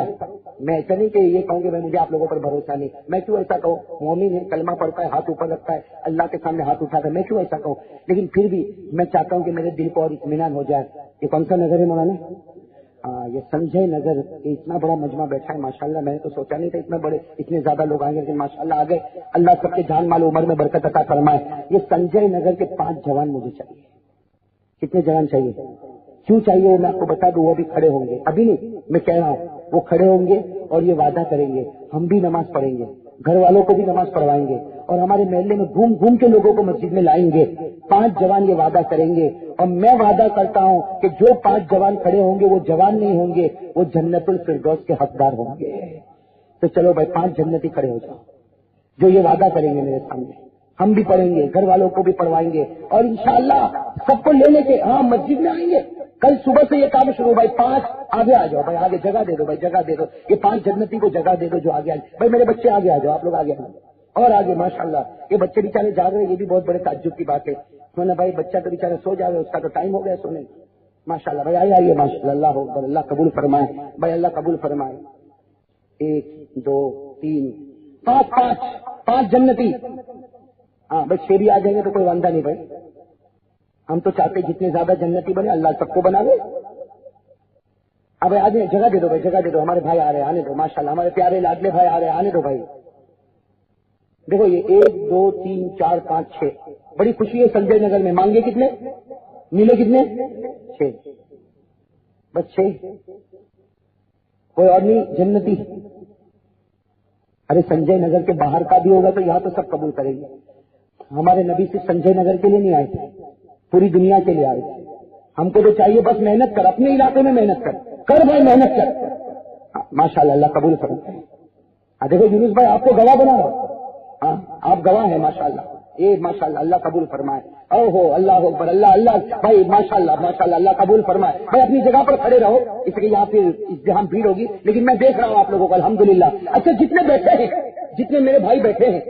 [SPEAKER 2] میں ایسا نہیں کہ یہ کہوں کہ میں مجھے آپ لوگوں پر بھروسہ نہیں. میں کیوں ایسا کہوں؟ مومن ہے, کلمہ پڑھتا ہے, ہاتھ اوپر رکھتا ہے, اللہ کے سامنے ہاتھ اٹھاتا ہے, میں کیوں ایسا کہوں؟ لیکن پھر بھی میں چاہتا ہوں کہ میرے دل کو اور اطمینان ہو جائے. یہ کون سا نگر ہے مولانا؟ یہ سنجے نگر. اتنا بڑا مجمع بیٹھا ہے ماشاءاللہ. میں نے تو سوچا نہیں تھا اتنا بڑے اتنے زیادہ لوگ آئیں گے, لیکن ماشاءاللہ آ گئے. اللہ سب کے جان مال عمر میں برکت عطا فرمائے. یہ سنجے نگر کے 5 جوان مجھے چاہیے. کتنے جوان چاہیے؟ کیوں چاہیے وہ میں آپ کو بتا دوں. وہ بھی کھڑے ہوں گے, ابھی نہیں میں کہہ رہا ہوں, وہ کھڑے ہوں گے اور یہ وعدہ کریں گے ہم بھی نماز پڑھیں گے, گھر والوں کو بھی نماز پڑھوائیں گے, اور ہمارے محلے میں گھوم گھوم کے لوگوں کو مسجد میں لائیں گے. 5 جوان یہ وعدہ کریں گے, اور میں وعدہ کرتا ہوں کہ جو 5 جوان کھڑے ہوں گے وہ جوان نہیں ہوں گے, وہ جنت الفردوس کے حقدار ہوں گے. تو چلو بھائی 5 جنتی کھڑے ہو جاؤ جو یہ وعدہ کریں گے میرے سامنے. ہم بھی پڑھیں گے, گھر والوں کو بھی پڑھوائیں گے, اور انشاءاللہ سب کو لے لے کے مسجد میں آئیں گے. کل صبح سے یہ کام شروع. بھائی 5 آگے آ جاؤ بھائی, آگے جگہ دے دو بھائی, جگہ دے دو. یہ 5 جنتی کو جگہ دے دو جو آگے آئے. بھائی میرے بچے آگے آ جاؤ, آپ لوگ آگے آ جاؤ, اور آگے ماشاءاللہ. یہ بچے بیچارے جاگ رہے, یہ بھی بہت بڑے تعجب کی بات ہے. بھائی بچہ تو بیچارہ سو جا رہا ہے, اس کا تو ٹائم ہو گیا سونے. ماشاءاللہ بھائی آئیے ماشاءاللہ. اللہ اکبر, اللہ قبول فرمائے بھائی, اللہ قبول فرمائے. 1 2 3 5 جنتی. بھائی 6 بھی آ جائیں گے تو کوئی واندہ نہیں بھائی. ہم تو چاہتے جتنے زیادہ جنتی بنے اللہ سب کو بنا لے. اب آج جگہ دے دو بھائی, جگہ دے دو. ہمارے بھائی آ رہے ہیں, آنے دو ماشاءاللہ. ہمارے پیارے لاڈلے بھائی آ رہے ہیں, آنے دو بھائی. دیکھو یہ 1 2 3 4 5 6 بڑی خوشی ہے سنجے نگر میں. مانگے کتنے, ملے کتنے؟ 6. بس 6, کوئی اور نہیں جنتی. ارے سنجے نگر کے باہر کا بھی ہوگا تو یہاں تو سب قبول کریں گے. ہمارے نبی سے سنجے نگر کے لیے نہیں آئے تھے, پوری دنیا کے لیے آئے تھے. ہم کو تو چاہیے بس محنت کر, اپنے علاقے میں محنت کر بھائی, محنت کر. ماشاءاللہ اللہ قبول فرمائے. دیکھو یونس بھائی آپ کو گواہ بنا رہا, آپ گواہ ہیں ماشاءاللہ. یہ ماشاءاللہ اللہ قبول فرمائے. او ہو اللہ اکبر, اللہ بھائی ماشاءاللہ ماشاءاللہ اللہ قبول فرمائے. بھائی اپنی جگہ پر کھڑے رہو, اس لیے یہاں پھر ازدحام بھیڑ ہوگی, لیکن میں دیکھ رہا ہوں آپ لوگوں کو الحمدللہ. اچھا جتنے بیٹھے ہیں, جتنے میرے بھائی بیٹھے ہیں,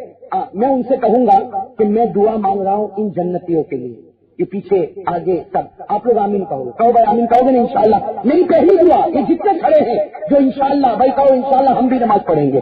[SPEAKER 2] میں ان سے کہوں گا کہ میں دعا مانگ رہا ہوں ان جنتیوں کے لیے. یہ پیچھے آگے سب آپ لوگ آمین کہو بھائی آمین کہو گے نا انشاءاللہ. میری پہلی دعا یہ جتنے کھڑے ہیں جو انشاءاللہ بھائی کہو انشاءاللہ ہم بھی نماز پڑھیں گے.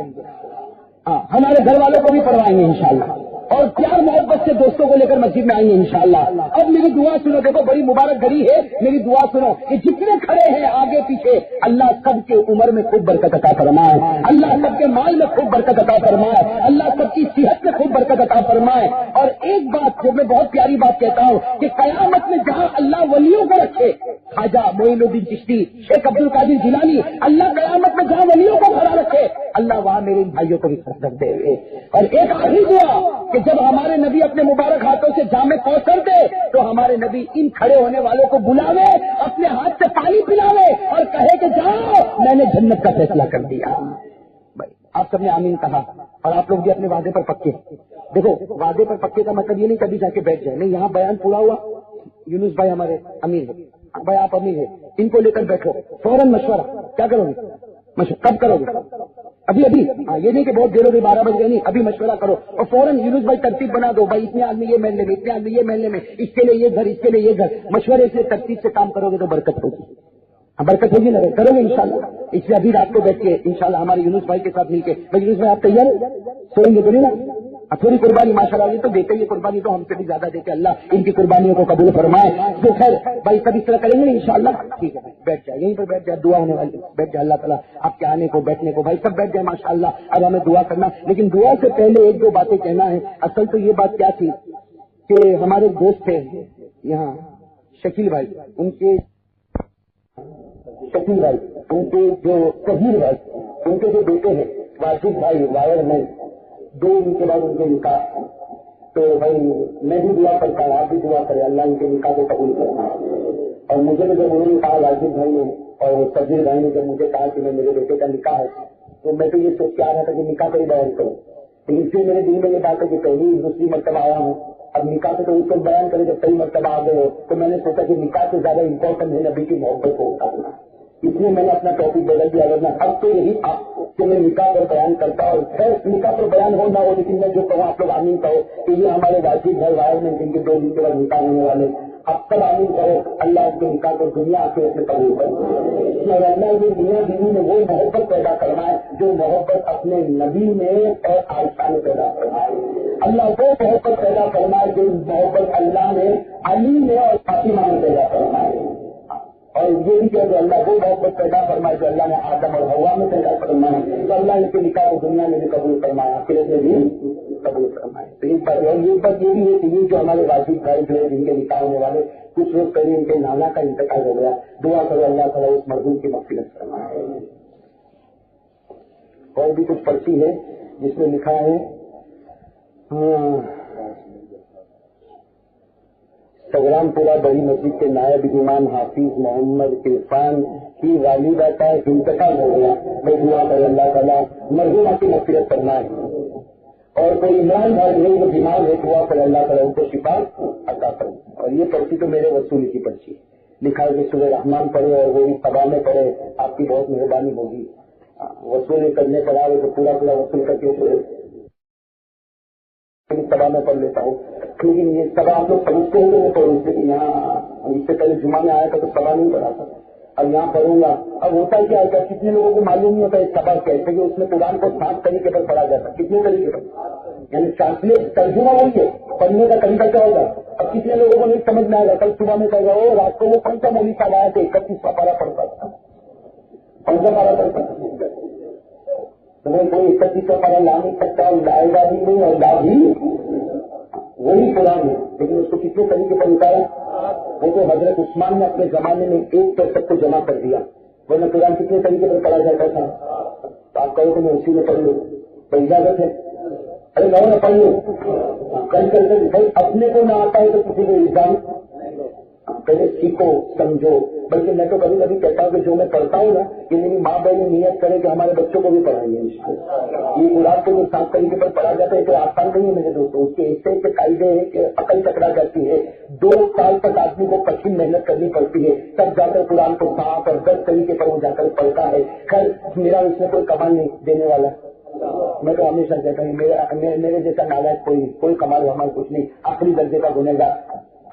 [SPEAKER 2] ہاں ہمارے گھر والوں کو بھی پڑھوائیں گے انشاءاللہ, اور پیار محبت سے دوستوں کو لے کر مسجد میں آئیں گے انشاءاللہ. اب میری دعا سنو, دیکھو بڑی مبارک گھڑی ہے, میری دعا سنو. یہ جتنے کھڑے ہیں آگے پیچھے, اللہ سب کے عمر میں خوب برکت عطا فرمائے, اللہ سب کے مال میں خوب برکت عطا فرمائے, اللہ سب کی صحت میں خوب برکت عطا فرمائے. اور ایک بات جو میں بہت پیاری بات کہتا ہوں کہ قیامت میں جہاں اللہ ولیوں کو رکھے, خواجہ معین الدین چشتی, شیخ عبد القادر جیلانی, اللہ قیامت میں جہاں ولیوں کو کھڑا رکھے, اللہ وہاں میرے بھائیوں کو بھی کھڑا رکھ دے. اور ایک آخری دعا کہ جب ہمارے نبی اپنے مبارک ہاتھوں سے جامع پہنچ دے تو ہمارے نبی ان کھڑے ہونے والوں کو بلاوے, اپنے ہاتھ سے پانی پلاوے اور کہے کہ جاؤ میں نے جنت کا فیصلہ کر دیا. بھائی آپ سب نے آمین کہا, اور آپ لوگ بھی اپنے وعدے پر پکے. دیکھو وعدے پر پکے کا مطلب یہ نہیں کبھی جا کے بیٹھ جائے, نہیں, یہاں بیان پورا ہوا. یونس بھائی ہمارے امیر ہے, بھائی آپ امیر ہے, ان کو لے کر بیٹھو, فوراً مشورہ. کیا کرو گے, کب کرو گے؟ ابھی ہاں, یہ نہیں کہ بہت دیر ہو گئی 12 بج گئے, نہیں, ابھی مشورہ کرو اور فوراً یونس بھائی ترتیب بنا دو. بھائی اتنے آدمی یہ محلے میں, اتنے آدمی یہ محلے میں, اس کے لیے یہ گھر, اس کے لیے یہ گھر. مشورے سے ترتیب سے کام کرو گے تو برکت ہوگی. ہاں برکت ہوگی نا, کرو گے انشاءاللہ. اس لیے ابھی رات کو بیٹھ کے انشاءاللہ ہمارے یونس بھائی کے ساتھ مل کے, بھائی یونس بھائی آپ تیار سوئیں گے تو نہیں نا؟ تھوڑی قربانی ماشاءاللہ یہ تو دیتے, یہ قربانی تو ہم سے بھی زیادہ دیتے, اللہ ان کی قربانیوں کو قبول فرمائے. تو خیر بھائی سب اس طرح کریں گے انشاءاللہ. ٹھیک ہے, بیٹھ جائے, یہیں پر بیٹھ جائے, دعا ہونے والی, بیٹھ جائے. اللہ تعالیٰ آپ کے آنے کو بیٹھنے کو بھائی سب بیٹھ جائے ماشاءاللہ. اب ہمیں دعا کرنا, لیکن دعا سے پہلے ایک دو باتیں کہنا ہے. اصل تو یہ بات کیا تھی کہ ہمارے دوست تھے یہاں شکیل بھائی, ان کے شکیل بھائی, ان کے جو کبیر بھائی, ان کے جو بیٹے ہیں واجد بھائی وائر میں, 2 دن کے بعد ان کے نکاح. تو بھائی میں بھی دعا کرتا ہوں, آپ بھی دعا کریں, اللہ ان کے نکاح کو قبول کرنا. اور مجھے بھی جب انہوں نے کہا واجد بھائی نے اور کبیر بھائی نے جب مجھے کہا کہ میرے بیٹے کا نکاح ہے, تو میں تو یہ سوچ کے آ رہا تھا کہ نکاح پر ہی بیان کروں. لیکن پھر میرے دل میں یہ بات ہے کہ پہلی دوسری مرتبہ آیا ہوں, اب نکاح سے تو اس وقت بیان کرے جب کئی مرتبہ آ گئے ہو, تو میں نے سوچا کہ نکاح سے زیادہ امپورٹنٹ ہے نبی کی محبت کو اٹھانا. اس لیے میں نے اپنا ٹاپک بدل دیا, ورنہ اب تو یہی تھا کہ میں نکاح پر بیان کرتا ہوں. خیر نکاح پر بیان ہو نہ ہو, لیکن میں جو کہوں آپ لوگ آمین کہو کہ یہ ہمارے واجد بھائی وائر میں جن کے 2 دن کے بعد نکاح ہونے والے, اب سب آمین کرو. اللہ اس کے نکاح کو دنیا کے میں قبول کرے, اور اللہ یہ دنیا دینی میں وہ محبت پیدا کرنا ہے جو محبت اپنے نبی میں اور عائشہ میں پیدا کرنا ہے. اللہ وہ محبت پیدا کرنا ہے جو محبت اللہ نے علی میں اور فاطمہ میں پیدا کرنا ہے. اور یہ بھی کہ اللہ وہ محبت پیدا فرمائے جو اللہ نے آدم اور ہوا میں پیدا فرمائے, تو اللہ اس کے نکاح کو دنیا میں بھی قبول فرمائے, آخرت میں بھی قبول فرمائے. تو ایک بات اور یہ بات یہ بھی ہے کہ یہ جو ہمارے واجد بھائی جو ہے جن کے نکاح ہونے والے, کچھ روز پہلے ان کے نانا کا انتقال ہو گیا. دعا کرو اللہ تعالیٰ اس مرحوم کی مغفرت فرمائے. اور بھی کچھ پرچی ہے جس میں لکھا ہے سگرام پورہ بڑی مسجد کے نائب امام حافظ محمد عرفان کی والدہ کا انتقال ہو گیا. میں دعا کر اللہ تعالیٰ مرحومہ کی مغفرت فرمائے. اور کوئی عمران بھائی نہیں وہ بیمار ہے, دعا کر اللہ تعالیٰ ان کو شفا عطا کرے. اور یہ پرچی تو میرے وصولی کی پرچی ہے, لکھا ہے کہ سورہ رحمان پڑھے اور وہ صبا میں پڑھے, آپ کی بہت مہربانی ہوگی. وصول کرنے پر آئے تو پورا وصول کر کے صبا میں پڑھ لیتا ہوں. لیکن یہ سب آپ لوگ سمجھتے ہیں میں پڑھوں سے یہاں اس سے پہلے جمعہ میں آیا تھا تو سبا نہیں پڑھا تھا, اب یہاں پڑھوں گا. اب ہوتا کیا ہے, کتنے لوگوں کو معلوم نہیں ہوتا ہے سبا کیسے کہ اس میں قرآن کو 7 طریقے پر پڑھا جاتا ہے. کتنے طریقے پر, یعنی ٹرانسلیٹ ترجمہ وہی ہے, پڑھنے کا طریقہ کیا ہوگا. اب کتنے لوگوں کو نہیں سمجھ میں آئے گا. کل صبح میں کہے گا وہ رات کو وہ کون سا مولوی صاحب آیا تھا 31واں پارا پڑھتا تھا, کون سا پارا پڑھتا تھا. کوئی 31واں پارا لا نہیں سکتا, لائے گا بھی نہیں اور لا بھی وہی قرآن ہے, لیکن اس کو کتنے طریقے پر اتارا. وہ تو حضرت عثمان نے اپنے زمانے میں 1% کو جمع کر دیا, ورنہ قرآن کتنے طریقے پر پڑھا جاتا تھا. تو آپ کہو کہ میں اسی میں پڑھ لوں, تو اجازت ہے. ارے میں نہ پڑھ لوں کل بھائی اپنے کو نہ آتا ہے تو کسی کو الزام پہلے سیکھو سمجھو. بلکہ میں تو کبھی کبھی کہتا ہوں کہ جو میں پڑھتا ہوں نا کہ میری ماں بہن نیت کرے کہ ہمارے بچوں کو بھی پڑھائیں گے. یہ قرآن کو جو 7 طریقے پر پڑھا جاتا ہے تو آسان نہیں ہے میرے دوستوں. اس کے ایسے قاعدے ہیں کہ عقل چکرا جاتی ہے. 2 سال تک آدمی کو کٹھن محنت کرنی پڑتی ہے, تب جا کر قرآن کو 7 اور 10 طریقے پر وہ جا کر پڑھتا ہے. خیر میرا اس میں کوئی کمال نہیں دینے والا. میں تو ہمیشہ کہتا ہوں میرے جیسا نالائق کوئی کمال ومال کچھ نہیں, آخری درجے کا گنہگار.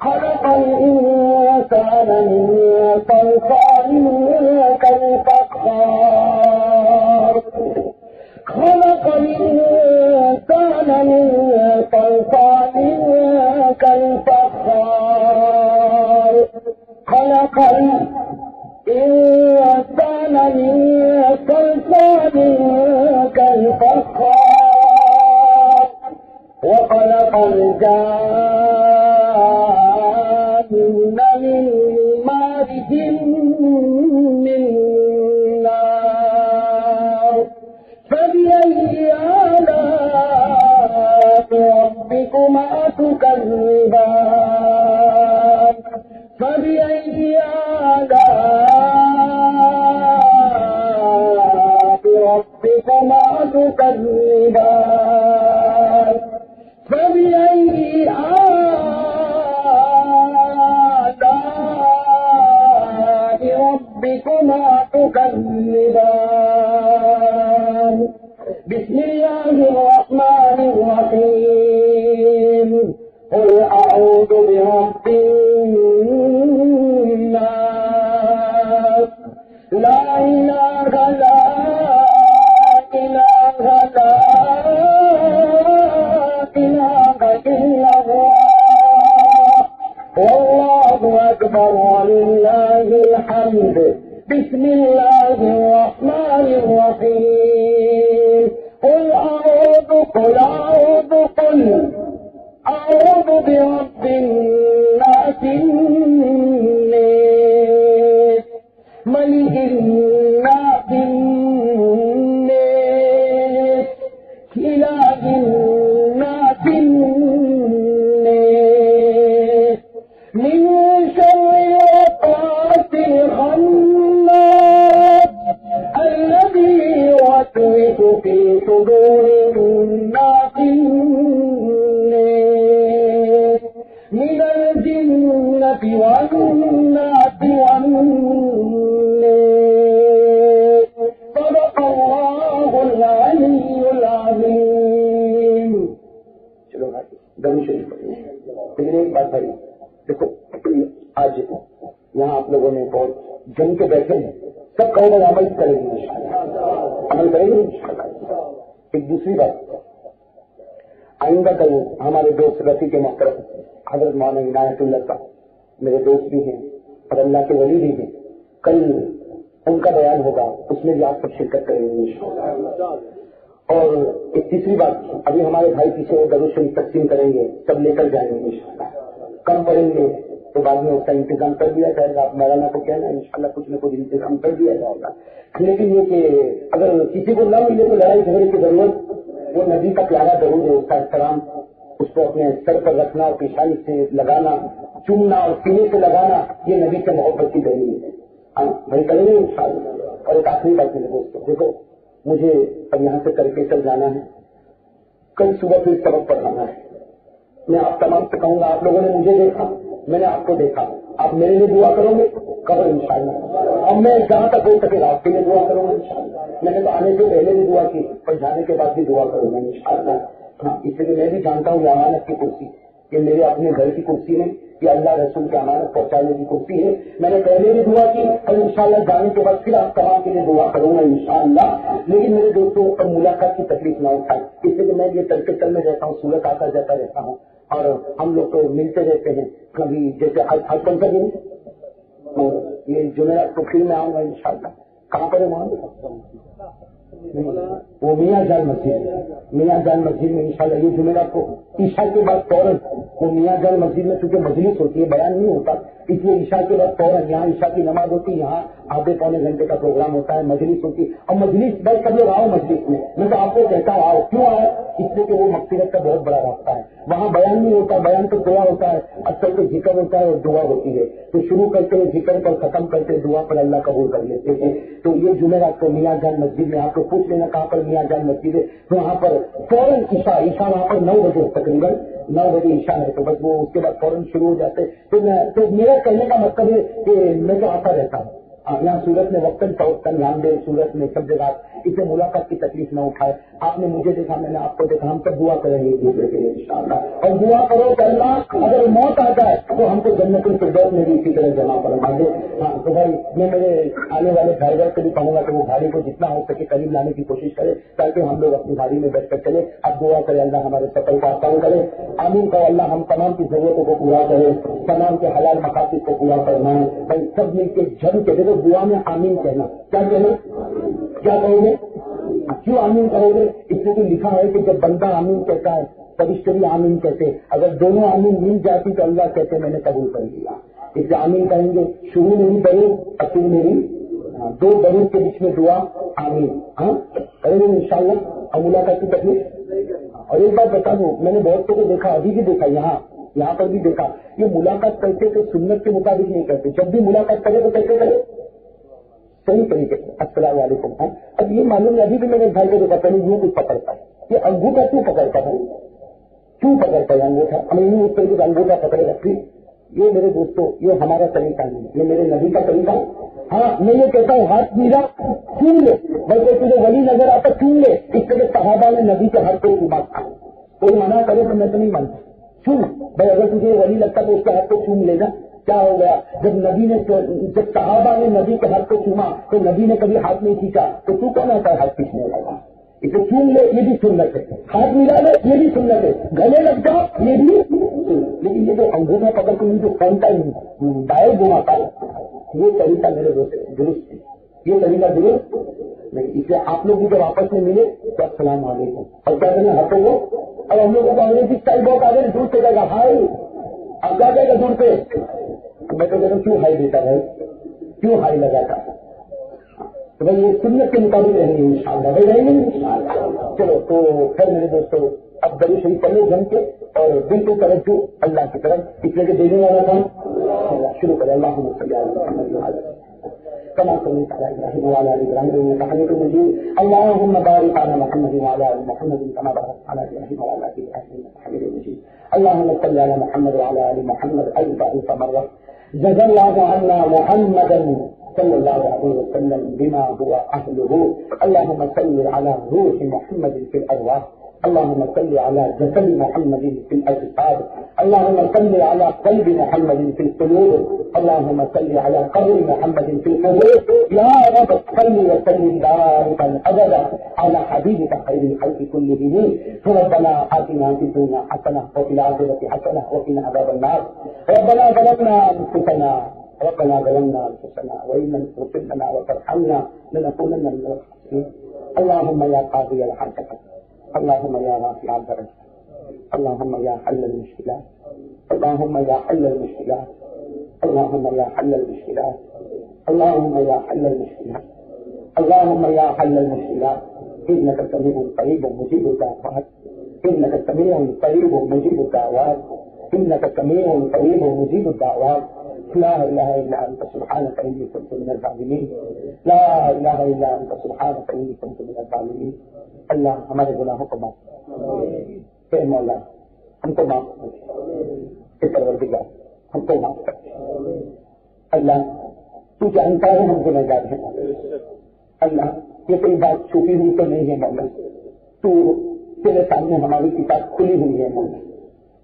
[SPEAKER 2] خلق الإنسان من صلصال كالفخار خلق الإنسان من صلصال كالفخار خلق الإنسان من صلصال كالفخار وخلق الجان من مارج من نار فبأي آلاء ربكما تكذبان فبأي آلاء ربكما تكذبان فبأي ربكما تكذبان بسم الله الرحمن الرحيم قل أعوذ برب الناس لا إله إلا الله والله أكبر ولله الحمد بسم الله الرحمن الرحيم قل أعوذ برب الناس ملك الناس إله الناس من شر الوسواس الخناس الذي يوسوس في صدور الناس من الجنة والناس والناس صدق الله العلي العظيم. چلو درود شریف پڑھیں. لیکن ایک بات بھائی دیکھو، آج یہاں آپ لوگوں نے بہت جم کے بیٹھے ہیں، سب کہو گے عمل کریں گے، عمل کریں گے. ایک دوسری بات، آئندہ کل ہمارے دوست رفیق کے محترم حضرت مولانا عنایت اللہ صاحب میرے دوست بھی ہیں اور اللہ کے ولی بھی ہیں، کل ان کا بیان ہوگا، اس میں بھی آپ سب شرکت کریں گے انشاءاللہ. اور ایک تیسری بات، ابھی ہمارے بھائی پیچھے وہ درود شریف تقسیم کریں گے، سب لے کر جائیں گے انشاءاللہ. کم پڑیں گے تو بعد میں اس کا انتظام کر دیا جائے گا. آپ مولانا کو کہنا انشاءاللہ کچھ نہ کچھ انتظام کر دیا جائے گا. لیکن یہ کہ اگر کسی کو نہ ملے تو لڑائی جھگڑے کی ضرورت، وہ نبی کا پیارا درود ہے، اس کا احترام، اس کو اپنے سر پر رکھنا اور پیشانی سے لگانا، چومنا اور سینے سے لگانا، یہ نبی کے محبت کی دلیل ہے. بھائی کریں گے انشاءاللہ. اور ایک آخری بات میرے دوستوں، دیکھو مجھے اب یہاں سے کرکیچر جانا ہے، کل صبح پھر سبق پڑھانا ہے. میں آپ تمام سے کہوں گا، آپ لوگوں نے مجھے دیکھا، میں نے آپ کو دیکھا، آپ میرے لیے دعا کرو گے قبر انشاءاللہ. اور میں جہاں تک ہو سکے آپ کے لیے دعا کروں گا انشاءاللہ. میں نے تو آنے سے پہلے بھی دعا کی اور جانے کے بعد بھی دعا کروں گا انشاءاللہ. ہاں، اس لیے میں بھی جانتا ہوں یہ امانت کی کرسی، یہ میرے اپنے گھر کی کرسی ہے، یہ اللہ رسول کی امانت پہنچانے کی کرسی ہے. میں نے پہلے بھی دعا کی اور انشاءاللہ جانے کے بعد پھر آپ تمام کے لیے دعا کروں گا انشاءاللہ. لیکن میرے دوستوں اور ملاقات کی تکلیف نہ اٹھائے، اس لیے میں یہ ترکتل میں رہتا ہوں، صورت آتا جاتا رہتا ہوں. اور ہم لوگ تو ملتے رہتے ہیں کبھی، جیسے حج کون سا دن، یہ جمعرات کو پھر میں آؤں گا انشاءاللہ. کہاں پر ہے وہاں؟ وہ میاں جان مسجد، میاں جان مسجد میں انشاءاللہ یہ جمعرات کو عشاء کے بعد فوراً وہ میاں جان مسجد میں چونکہ مجلس ہوتی ہے، بیان نہیں ہوتا، اس لیے عشاء کے بعد فوراً یہاں عشاء کی نماز ہوتی ہے، یہاں آدھے پونے گھنٹے کا پروگرام ہوتا ہے، مجلس ہوتی ہے. اور مجلس بھائی سب لوگ آؤ مجلس میں تو آپ کو کہتا ہوں آؤ. کیوں آؤ؟ اس لیے کہ وہ مغفرت کا بہت بڑا راستہ ہے. وہاں بیان نہیں ہوتا، بیان تو دعا ہوتا ہے، اصل تو ذکر ہوتا ہے اور دعا ہوتی ہے. تو شروع کرتے ہیں ذکر پر، ختم کرتے دعا پر، اللہ قبول کر لیتے ہیں. تو یہ جمعرات کو میاں جان مسجد میں آپ کو پوچھ لینا کہاں پر میاں جان مسجد ہے، تو وہاں پر فوراً عشاء وہاں پر 9 بجے تقریباً 9 بجے عشاء ہے، تو بس وہ اس کے بعد فوراً شروع ہو جاتے. تو میرا کہنے کا مطلب ہے کہ میں تو آتا رہتا ہوں یہاں سورت میں، وقتاً فوقتاً دھیان دے، سورت میں سب جگہ اسے ملاقات کی تکلیف نہ اٹھائے. آپ نے مجھے دیکھا، میں نے آپ کو دیکھا، ہم سب دعا کریں گے ایک دوسرے کے لیے انشاءاللہ. اور دعا کرو کہ اللہ اگر موت آ جائے تو ہم کو جنت الفردوس میں بھی اسی طرح جمع فرما دے. ہاں تو بھائی میں میرے آنے والے ڈرائیور سے بھی کہوں گا کہ وہ گاڑی کو جتنا ہو سکے قریب لانے کی کوشش کرے تاکہ ہم لوگ اپنی گاڑی میں بیٹھ کر چلے. اب دعا کرے اللہ ہمارے سفر کو آسان کرے. آمین کہ اللہ ہم تمام کی ضرورتوں کو پورا کرے، تمام کے حلال مقاصد کو پورا فرمائے. بھائی سب مل کے جھڑ کے دیکھو، دعا میں آمین کہنا، کیا کہنا، کیا کہو گے؟ کیوں آمین کہو گے؟ اس لیے تو لکھا ہے کہ جب بندہ آمین کہتا ہے فرشتے بھی آمین کہتے. اگر دونوں آمین مل جاتی تو اللہ کہتے میں نے قبول کر لیا. اس لیے آمین کہیں گے، شروع میں بھی درود، اصل میں بھی 2 درود کے بیچ میں دعا آمین. ہاں کریں گے انشاءاللہ. اور ملاقات کی تکلیف. اور ایک بات بتا دوں، میں نے بہت سے کو دیکھا، ابھی بھی دیکھا، یہاں پر بھی دیکھا، یہ ملاقات کرتے تو سنت کے مطابق نہیں کرتے. جب بھی ملاقات کرے تو کیسے کرے؟ صحیح طریقے سے السلام علیکم. اب یہ معلوم ہے، ابھی بھی میں نے بھائی کو دیکھا پہلے یوں کچھ پکڑتا ہے، یہ انگوٹھا کیوں پکڑتا ہے؟ کیوں پکڑتا ہے انگوٹھا؟ ہمیں یوں اس طریقے سے انگوٹھا پکڑے رکھتی. یہ میرے دوستوں یہ ہمارا طریقہ نہیں، یہ میرے نبی کا طریقہ. ہاں میں یہ کہتا ہوں ہاتھ میرا چوم لے، بلکہ تجھے ولی نظر آتا چوم لے. اس طرح صحابہ نے نبی کے ہاتھ کو چوما تھا. کوئی منع کرے تو میں تو نہیں مانتا. چوم بھائی، اگر تجھے ولی لگتا تو اس کے ہاتھ کو چوم لے گا. کیا ہو گیا؟ جب صحابہ نے نبی کے ہاتھ کو چوما تو نبی نے کبھی ہاتھ نہیں کھینچا، تو تو کون آتا ہے ہاتھ کھینچنے والا؟ اسے چوم لے یہ بھی سنت ہے، ہاتھ ملا لے یہ بھی سنت ہے، گلے لگ جاؤ یہ بھی. لیکن یہ جو انگوٹھا پکڑ کے جو پہنتا ہے دائر گھماتا ہے، یہ طریقہ میرے درست ہے، یہ طریقہ درست نہیں. اس لیے آپ لوگ بھی جب آپس میں ملے تو السلام علیکم، اور کیا کریں ہاتھوں کو. اور ہم لوگوں کو انگریزی اسٹائل بہت آگے دور سے جائے گا ہائی. اب کیا کہے گا دور سے؟ میں تو کہتا ہوں کیوں ہائی دیتا ہے، کیوں ہائی لگاتا ہے؟ تو بھائی یہ سنت کے مطابق رہیں گے انشاءاللہ. بھائی رہیں گے انشاءاللہ. چلو تو خیر میرے دوستوں، اب درود شریف پڑھنے جم کے اور بالکل توجہ اللہ کی طرف، اس لیے کہ دینے والا تھا شروع کرے. اللہم صلی علی محمد كما صليت على ابراهيم وعلى ال ابراهيم انك حميد مجيد. اللهم بارك على محمد وعلى ال محمد كما باركت على ابراهيم وعلى ال ابراهيم انك حميد مجيد. اللهم صل على محمد وعلى ال محمد الف مره. جزا الله عنا محمدا صلى الله عليه وسلم بما هو اهله. اللهم صل على روح محمد في الارواح، اللهم صل على جسد محمد في الاجساد، اللهم صل على قلب محمد في القلوب، اللهم صل على قبر محمد في القبور. يا رب صل وسلم دائما ابدا على حبيبك خير الخلق كلهم. ربنا آتنا في الدنيا حسنه وفي الاخره حسنه وقنا عذاب النار. ربنا ظلمنا انفسنا وان لم تغفر لنا وترحمنا لنكونن من الخاسرين. اللهم يا قاضي الحاجات، اللهم يا رافع الدرجات، اللهم يا حل المشكلات، اللهم يا حل المشكلات، اللهم يا حل المشكلات، اللهم يا حل المشكلات، اللهم يا حل المشكلات. انك سميع قريب مجيب الدعوات، انك سميع قريب مجيب الدعوات، انك سميع قريب مجيب الدعوات. لا اله الا انت سبحانك اني كنت من الظالمين، لا اله الا انت سبحانك اني كنت من الظالمين. اللہ ہمارے گناہوں کو معاف کر، اے مولا ہم کو معاف کر، اے پروردگار ہم کو معاف کر. اللہ تو جانتا ہے ہم گنہگار ہیں. اللہ یہ کوئی بات چھپی ہوئی تو نہیں ہے مولا، تو تیرے سامنے ہماری کتاب کھلی ہوئی ہے مولا.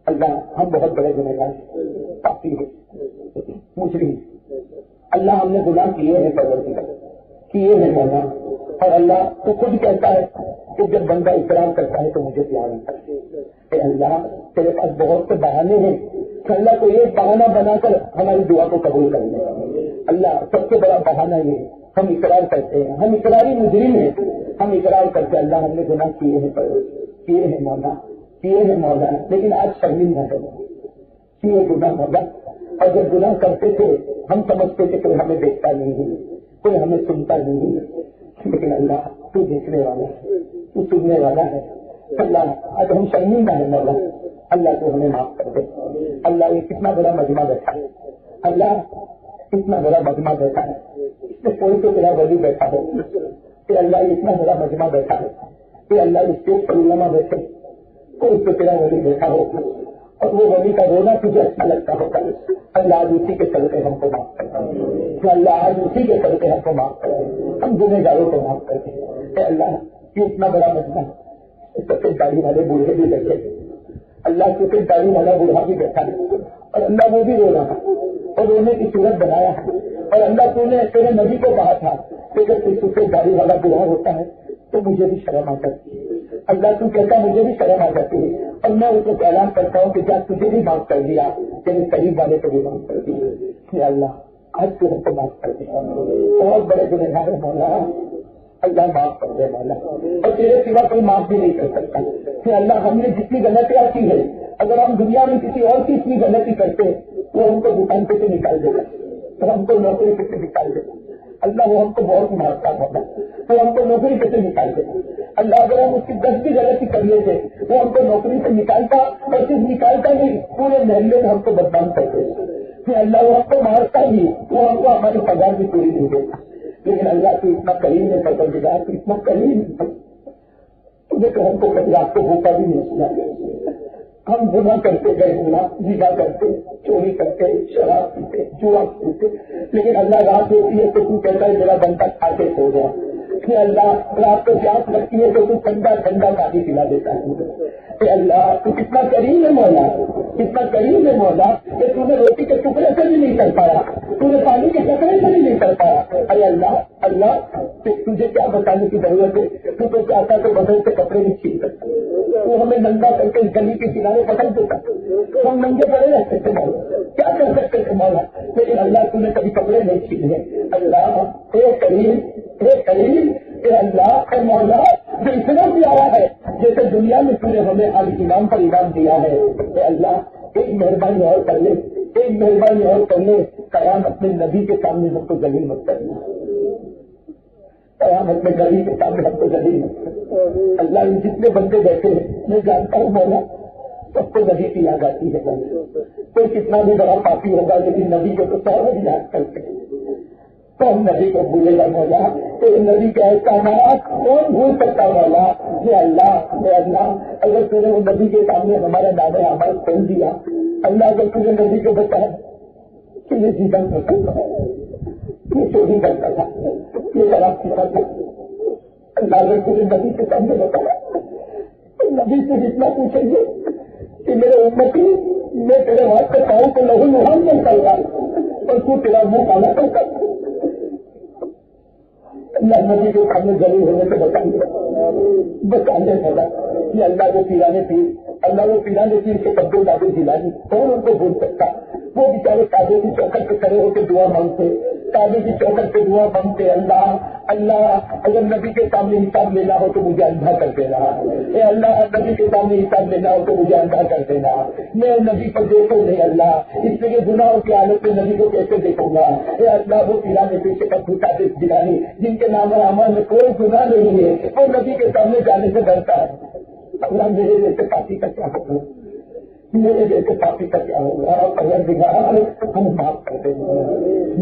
[SPEAKER 2] اللہ ہم بہت بڑے گنہگار ہیں، پاپی ہیں، مجرم. اللہ ہم نے گناہ کیے ہیں پروردگار، کیے ہیں مولا. اور اللہ تو خود کہتا ہے کہ جب بندہ اقرار کرتا ہے تو مجھے پیار نہیں کرتے. اے اللہ تیرے پاس بہت سے بہانے ہیں کہ اللہ کو ایک بہانہ بنا کر ہماری دعا کو قبول کر لیں. اللہ سب سے بڑا بہانہ یہ ہے ہم اقرار کرتے ہیں, ہم اقراری مجرم ہیں, ہم اقرار کرتے اللہ ہم نے گناہ کیے ہیں مولا, لیکن آج شرمندہ ہے کیے گناہ مولا. اور جب گناہ کرتے تھے ہم سمجھتے تھے کوئی ہمیں دیکھتا نہیں ہے, کوئی ہمیں سنتا نہیں ہے, لیکن اللہ تو دیکھنے والا ہے, تو سننے والا ہے. اللہ آج ہم شرمندہ ہے مولا, اللہ تو ہمیں معاف کر دے. اللہ یہ کتنا بڑا مجمع بیٹھا ہے, اللہ کتنا بڑا مجمع بیٹھا ہے, اس میں کوئی تو تیرا ولی بیٹھا ہو کہ اللہ اتنا بڑا مجمع بیٹھا ہے کہ اللہ اس کے علماء بیٹھے, کوئی تو تیرا ولی بیٹھا ہو اور وہ ولی کا رونا تجھے اچھا لگتا ہوگا. اللہ آج اسی کے صدقے ہم کو معاف کر دے, اللہ آج اسی کے صدقے ہم کو معاف کر دے, ہم گنہگاروں کو معاف کر دے. اے اللہ یہ اتنا بڑا مجمع, سفید داڑھی والے بوڑھے بھی بیٹھے, اللہ سفید داڑھی والا بوڑھا بھی بیٹھا ہے اور اللہ وہ بھی رو رہا اور رونے کی صورت بنایا ہے. اور اللہ تو نے تیرے نبی کو کہا تھا کہ جب سفید داڑھی والا بوڑھا ہوتا ہے تو مجھے بھی شرم آ جاتی ہے. اللہ تو کہتا مجھے بھی شرم آ جاتی ہے اور میں اس کو اعلان کرتا ہوں کہ کیا تجھے بھی معاف کر دیا, تیرے قریب والے کو بھی معاف کر دیا. کہ اللہ آج تو ہم کو معاف کر دیا, بہت بڑے گنہگار ہے مولا, اللہ معاف کر دے مولا, اور تیرے سوا کوئی معاف بھی نہیں کر سکتا. کہ اللہ ہم نے جتنی غلطیاں کی ہے, اگر ہم دنیا میں کسی اور کی اتنی غلطی کرتے وہ ہم کو دکان پہ سے نکال دے گا, تو ہم کو نوکری پہ سے نکال دے گا. اللہ وہ ہم کو بہت مارتا ہوگا تو ہم کو نوکری پہ سے نکال دے. اللہ اگر ہم اس کی 10 بھی غلطی کر لیتے وہ ہم کو نوکری سے نکالتا, اور صرف نکالتا نہیں پورے محلے میں ہم کو بدنام کرتے. کہ اللہ وہ ہم کو مارتا بھی, وہ ہم کو ہماری پگار بھی پوری نہیں دیتا. لیکن اللہ تو اتنا کریم ہے, پروردگار تو اتنا کریم ہے, تجھے کہ ہم کو کبھی رات کو بھوکا بھی نہیں سنا. ہم گناہ کرتے گئے, گناہ زنا کرتے, چوری کرتے, شراب پیتے, جوا پیتے, لیکن اللہ رات ہوتی ہے تو کہتا ہے میرا بندہ کھا کے سو گیا. کہ اللہ رات کو پیاس لگتی ہے تو ٹھنڈا ٹھنڈا پانی پلا دیتا ہے. کہ اللہ تو کتنا کریم ہے مولا, کتنا کریم ہے مولا کہ تو نے روٹی کے ٹکڑے سے بھی نہیں کر پایا, تو نے پانی کے ٹکڑے سے بھی نہیں کر پایا. ارے اللہ اللہ تجھے کیا بتانے کی ضرورت ہے, تو چاہتا تو بدل سے کپڑے بھی چھین سکتا, تو ہمیں ننگا کر کے گلی کے کنارے پکڑ دیتا, ہم ننگے پڑے رہتے تھے مولا, کیا کر سکتے تھے مولا. لیکن اللہ تو نے کبھی کپڑے نہیں چھینے. اللہ اے کریم اے اللہ اے مولا جو اتنا پیارا ہے جیسے دنیا میں تم نے ہمیں آج ایمان پر ایمان دیا ہے. اے اللہ ایک مہربانی اور کر لے, ایک مہربانی اور کر لے, قیامت اپنے نبی کے سامنے ہم کو ذلیل مت کرنا, قیامت میں نبی کے سامنے ہم کو ذلیل مت کرنا. اللہ جتنے بندے بیٹھے ہیں میں جانتا ہوں مولا سب کو نبی کی یاد آتی ہے. کوئی کتنا بھی بڑا پاپی ہوگا لیکن نبی کو تو سارے یاد کرتے ہیں, تو ہم نبی کو بھولے گا مولا. تو نبی کا احکامات کون بھول سکتا مولا. یہ اللہ اگر تم نے وہ نبی کے سامنے ہمارا نام اعمال کھول دیا, اللہ اگر تم نے نبی کو بتایا کہ یہ جیتا کرتا تھا, یہ چوری کرتا تھا, یہ شراب پیتا تھا, اللہ اگر تم نے نبی کے سامنے بتایا تو نبی سے جتنا پوچھیں گے کہ میرے امتی میں تیرے ہاتھ سے پاؤں تو لہو لہان نہیں کر رہا اور تو تیرا منہ کالا کرتا. اللہ نبی کے سامنے ضرور ہونے سے بچانے والا. یہ اللہ کو پیرانے پیر, اللہ کو پیرانے پیر کے قبضے دادے جلانی کون ان کو بھول سکتا. وہ بیچارے کعبے کی چوکھٹ پہ کھڑے ہو کے دعا مانگتے, کعبے کی چوکھٹ پہ دعا مانگتے, اللہ اگر نبی کے سامنے حساب لینا ہو تو مجھے اندھا کر دینا, اے اللہ نبی کے سامنے حساب لینا ہو تو مجھے اندھا کر دینا, میں نبی کو دیکھوں نہیں اللہ, اس لیے گناہوں کی حالت میں نبی کو کیسے دیکھوں گا. اے اللہ وہ پیرانے پیچھے کا بھوکا دلانی جن کے نام عمل میں کوئی گناہ نہیں ہے وہ نبی کے سامنے جانے سے ڈرتا ہے. اللہ میرے جیسے پاپی کا کیا ہوگا, میرے جیسے پاپی کا کیا ہوگا. پروردگار ہم معاف کر دیں,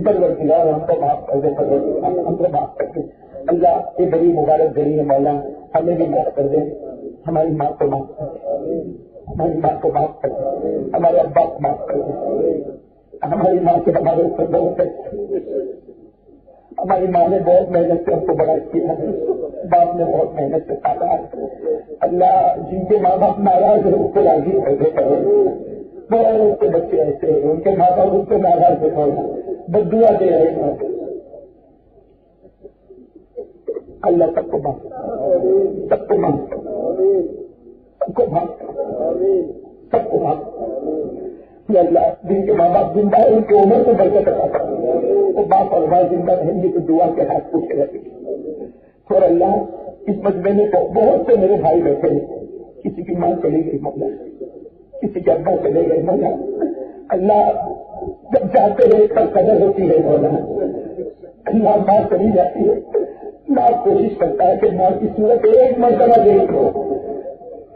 [SPEAKER 2] پروردگار ہم کو معاف کر دے, پروردگار ہم کو معاف کر دے. اللہ یہ بڑی مبارک گھڑی ہے مولا, ہمیں بھی معاف کر دے, ہماری ماں کو معاف کر دے, ہماری ماں کو معاف کر دے, ہمارے ابا کو معاف کر دے. ہماری ماں سے ہمارے اوپر بہت ہے, ہماری ماں نے بہت محنت سے ہم کو بڑا کیا ہے, باپ نے بہت محنت سے پالا ہے. اللہ جن کے ماں باپ ناراض ہے ان کو راضی پیدا کرو. بہت سے بچے ایسے ہیں ان کے ماں باپ ان کو ناراض دیکھو, بد دعا دے رہے ہیں. اللہ سب کو معاف سب کو معاف سب کو معاف سب کو معاف اللہ جن کے ماں باپ زندہ ہے ان کی عمر کو برکت عطا کر تو باپ اور ماں زندہ رہیں گے تو دعا کے ہاتھ پوچھے رہتے اور اللہ اس مجمع میں بہت سے میرے بھائی بیٹھے ہیں کسی کی ماں چلی گئی مولا کسی کے ابا چلے گئے مولا اللہ جب جاتے ہیں تب قدر ہوتی ہے مولا اللہ ماں چلی جاتی ہے ماں کوشش کرتا ہے کہ ماں کی صورت ایک مرتبہ دیکھ لو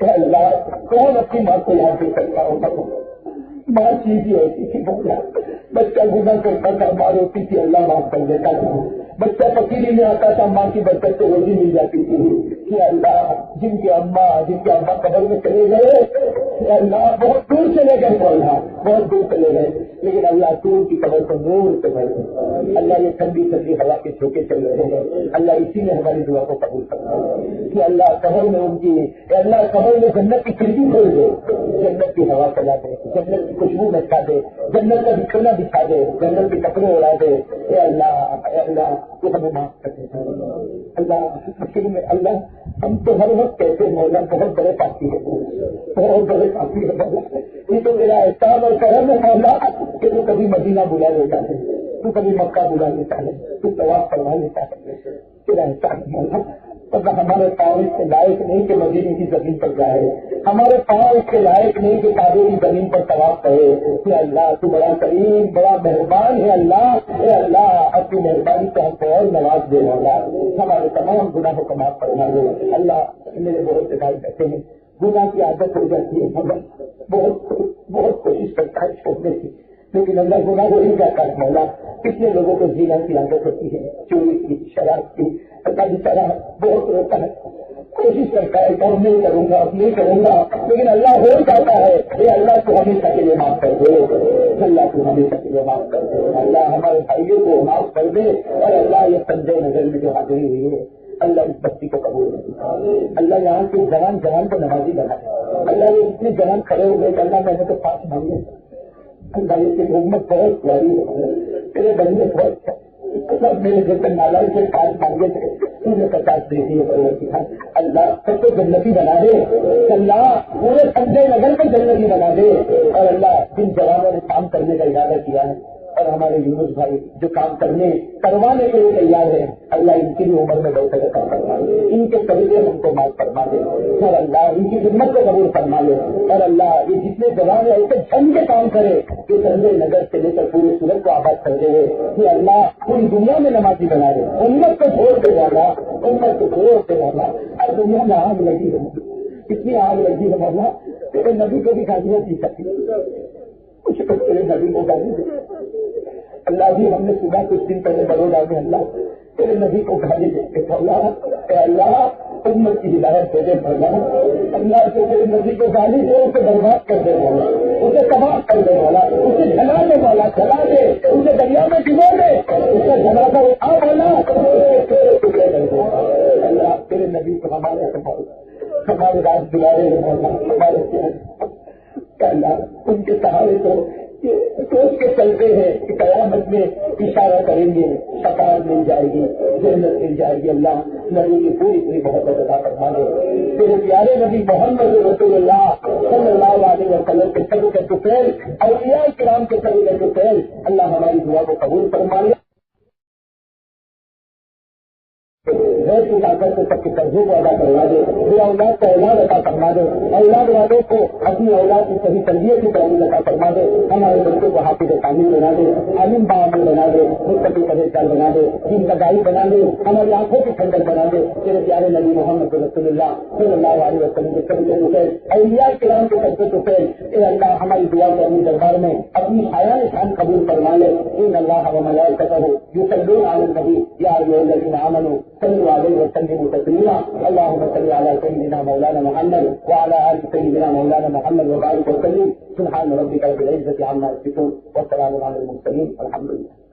[SPEAKER 2] کہ اللہ کون اپنی ماں کو یاد نہیں کرتا ہوگا ماں چیز ہی ایسی تھی مولا بچہ گناہ کرتا تھا ماں روتی تھی اللہ معاف کر دیتا تھا بچہ فقیری میں آتا تھا ماں کی برکت سے روزی مل جاتی تھی کہ اللہ جن کے ابا قبر میں چلے گئے اللہ بہت دور چلے گئے مولا بہت دور چلے گئے لیکن اللہ دور کی قبر کو نور سے بھر اللہ یہ ٹھنڈی ٹھنڈی ہوا کے جھوکے چل رہے ہیں اللہ اسی میں ہماری دعا کو قبول کرنا کہ اللہ قبر میں ان کی اللہ قبر میں جنت کی کھڑکی کھول دے جنت کی ہوا چلا دے جنت کی خوشبو مچا دے جنت کا بچھونا بچھا دے جنت کے کپڑے اڑا دے اے اللہ تو ہمیں معاف کر دے اللہ آخر میں اللہ ہم تو ہر وقت کہتے ہیں مولا بہت بڑے پاپی ہے بہت بڑے پاپی ہے مولا یہ تو میرا احسان اور کرم ہے مولا کہ تو کبھی مدینہ بلا لیتا ہے تو کبھی مکہ بلا لیتا ہے تو طواف کروا لیتا ہے تیرا احسان مولا ورنہ ہمارے پاؤں اس کے لائق نہیں کہ مدینے کی زمین پر جائے ہمارے پاؤں اس کے لائق نہیں کہ کعبے کی زمین پر طواف کرے کہ اللہ تو بڑا کریم بڑا مہربان ہے اللہ اے اللہ اپنی مہربانی سے ہم کو اور نواز دے مولا ہمارے تمام گناہوں کو معاف فرما دے اللہ میرے بہت سے بھائی بیٹھے ہیں گناہ کی عادت ہو جاتی ہے بہت کوشش کرتا ہے چھوڑنے کی لیکن اللہ گناہ ہو ہی جاتا ہے مولا کتنے لوگوں کو زنا کی عادت ہوتی ہے چوری کی شراب کی اللہ بیچارہ بہت روتا ہے کوشش کرتا ہے کہ نہیں کروں گا نہیں کروں گا لیکن اللہ ہو جاتا ہے یہ اللہ تو ہمیشہ کے لیے معاف کر دے اللہ تو ہمیشہ کے لیے معاف کر دے اللہ ہمارے بھائیوں کو معاف کر دے اور اللہ یہ سنجے نظر میں جو حاضری ہوئی ہے اللہ اس بچی کو قبول کرے اللہ یہاں کے جوان کو نمازی بنا دے اللہ یہ اتنے جوان کھڑے ہو گئے کہ اللہ میں نے تو 5 مانگے اللہ یہ حکومت بہت پیاری ہے تیرے بندے بہت میرے جیسے نالا سے 5 مانگے تھے تم نے 50 دے دیے اللہ سب کو جنتی بنا دے اللہ پورے سنجے نگر کو جنتی بنا دے اور اللہ جن جوانوں نے کام کرنے کا ارادہ کیا ہے اور ہمارے یونس بھائی جو کام کروانے کے لیے تیار ہے اللہ ان کی بھی عمر میں بہت اچھا فرما دے ان کے طریقے ہم کو معاف فرما دے اور اللہ ان کی خدمت کو قبول فرما دے اور اللہ یہ جتنے جوان ہیں ایسے جم کے کام کرے کہ سنجے نگر سے لے کر پورے سورت کو آباد کر دے کہ اللہ پوری دنیا میں نمازی بنا دے امت کو چھوڑ دے والا اور دنیا میں آگ لگی ہے کتنی آگ لگی ہے مولا تیرے نبی کو بھی گالیاں دی سکتی کچھ تیرے نبی کو گالی دے اللہ بھی ہم نے صبح کچھ دن پہلے بڑودا میں اللہ تیرے نبی کو گالی دیتے اللہ امت کی ہدایت دے دے بھلا اللہ سے تیرے نبی کو گالی دے اسے برباد کر دے والا اسے تباہ کر دے والا اسے جلا دے والا جلا دے اسے دریا میں ڈبو دے اسے جلا کر اٹھا والا اللہ تیرے نبی کو ہمارے رات دلارے ہمارے اللہ ان کے سہارے کو سوچ کے چلتے ہیں کہ قیامت میں اشارہ کریں گے شفاعت مل جائے گی جنت مل جائے گی اللہ نبی کی پوری محبت عطا فرما دے تیرے پیارے نبی محمد رسول اللہ صلی اللہ علیہ وسلم کے سب کے طفیل اولیاء کرام کے سب کے طفیل اللہ ہماری دعا کو قبول فرما لے طاقت سے سب کے قرضوں کو ادا کروا دے وہ اولاد کا اولاد عطا فرما دے اولاد والوں کو اپنی اولاد کی صحیح تربیت کی تعلیم عطا فرما دے ہمارے بچوں کو حافظ تعلیم بنا دے عالم باعمل بنا دے مستقل پرہیزگار بنا دے دین کا داعی بنا دے ہماری آنکھوں کی ٹھنڈک بنا دے تیرے پیارے نبی محمد رسول اللہ صلی اللہ علیہ وسلم کے سب کے طفیل اولیاء کرام کے سب کے طفیل اے اللہ ہماری دعا کو اپنی دربار میں اپنی حیاء شان قبول فرما لے ان اللہ وملائکتہ یصلون علی النبی یا ایھا الذین آمنوا صلوا علیہ وسلم تسلیما اللهم صل على سيدنا مولانا محمد وعلى آل سيدنا مولانا محمد وبارك وسلم سبحان ربك رب العزة عما يصفون والسلام على المرسلين والحمد لله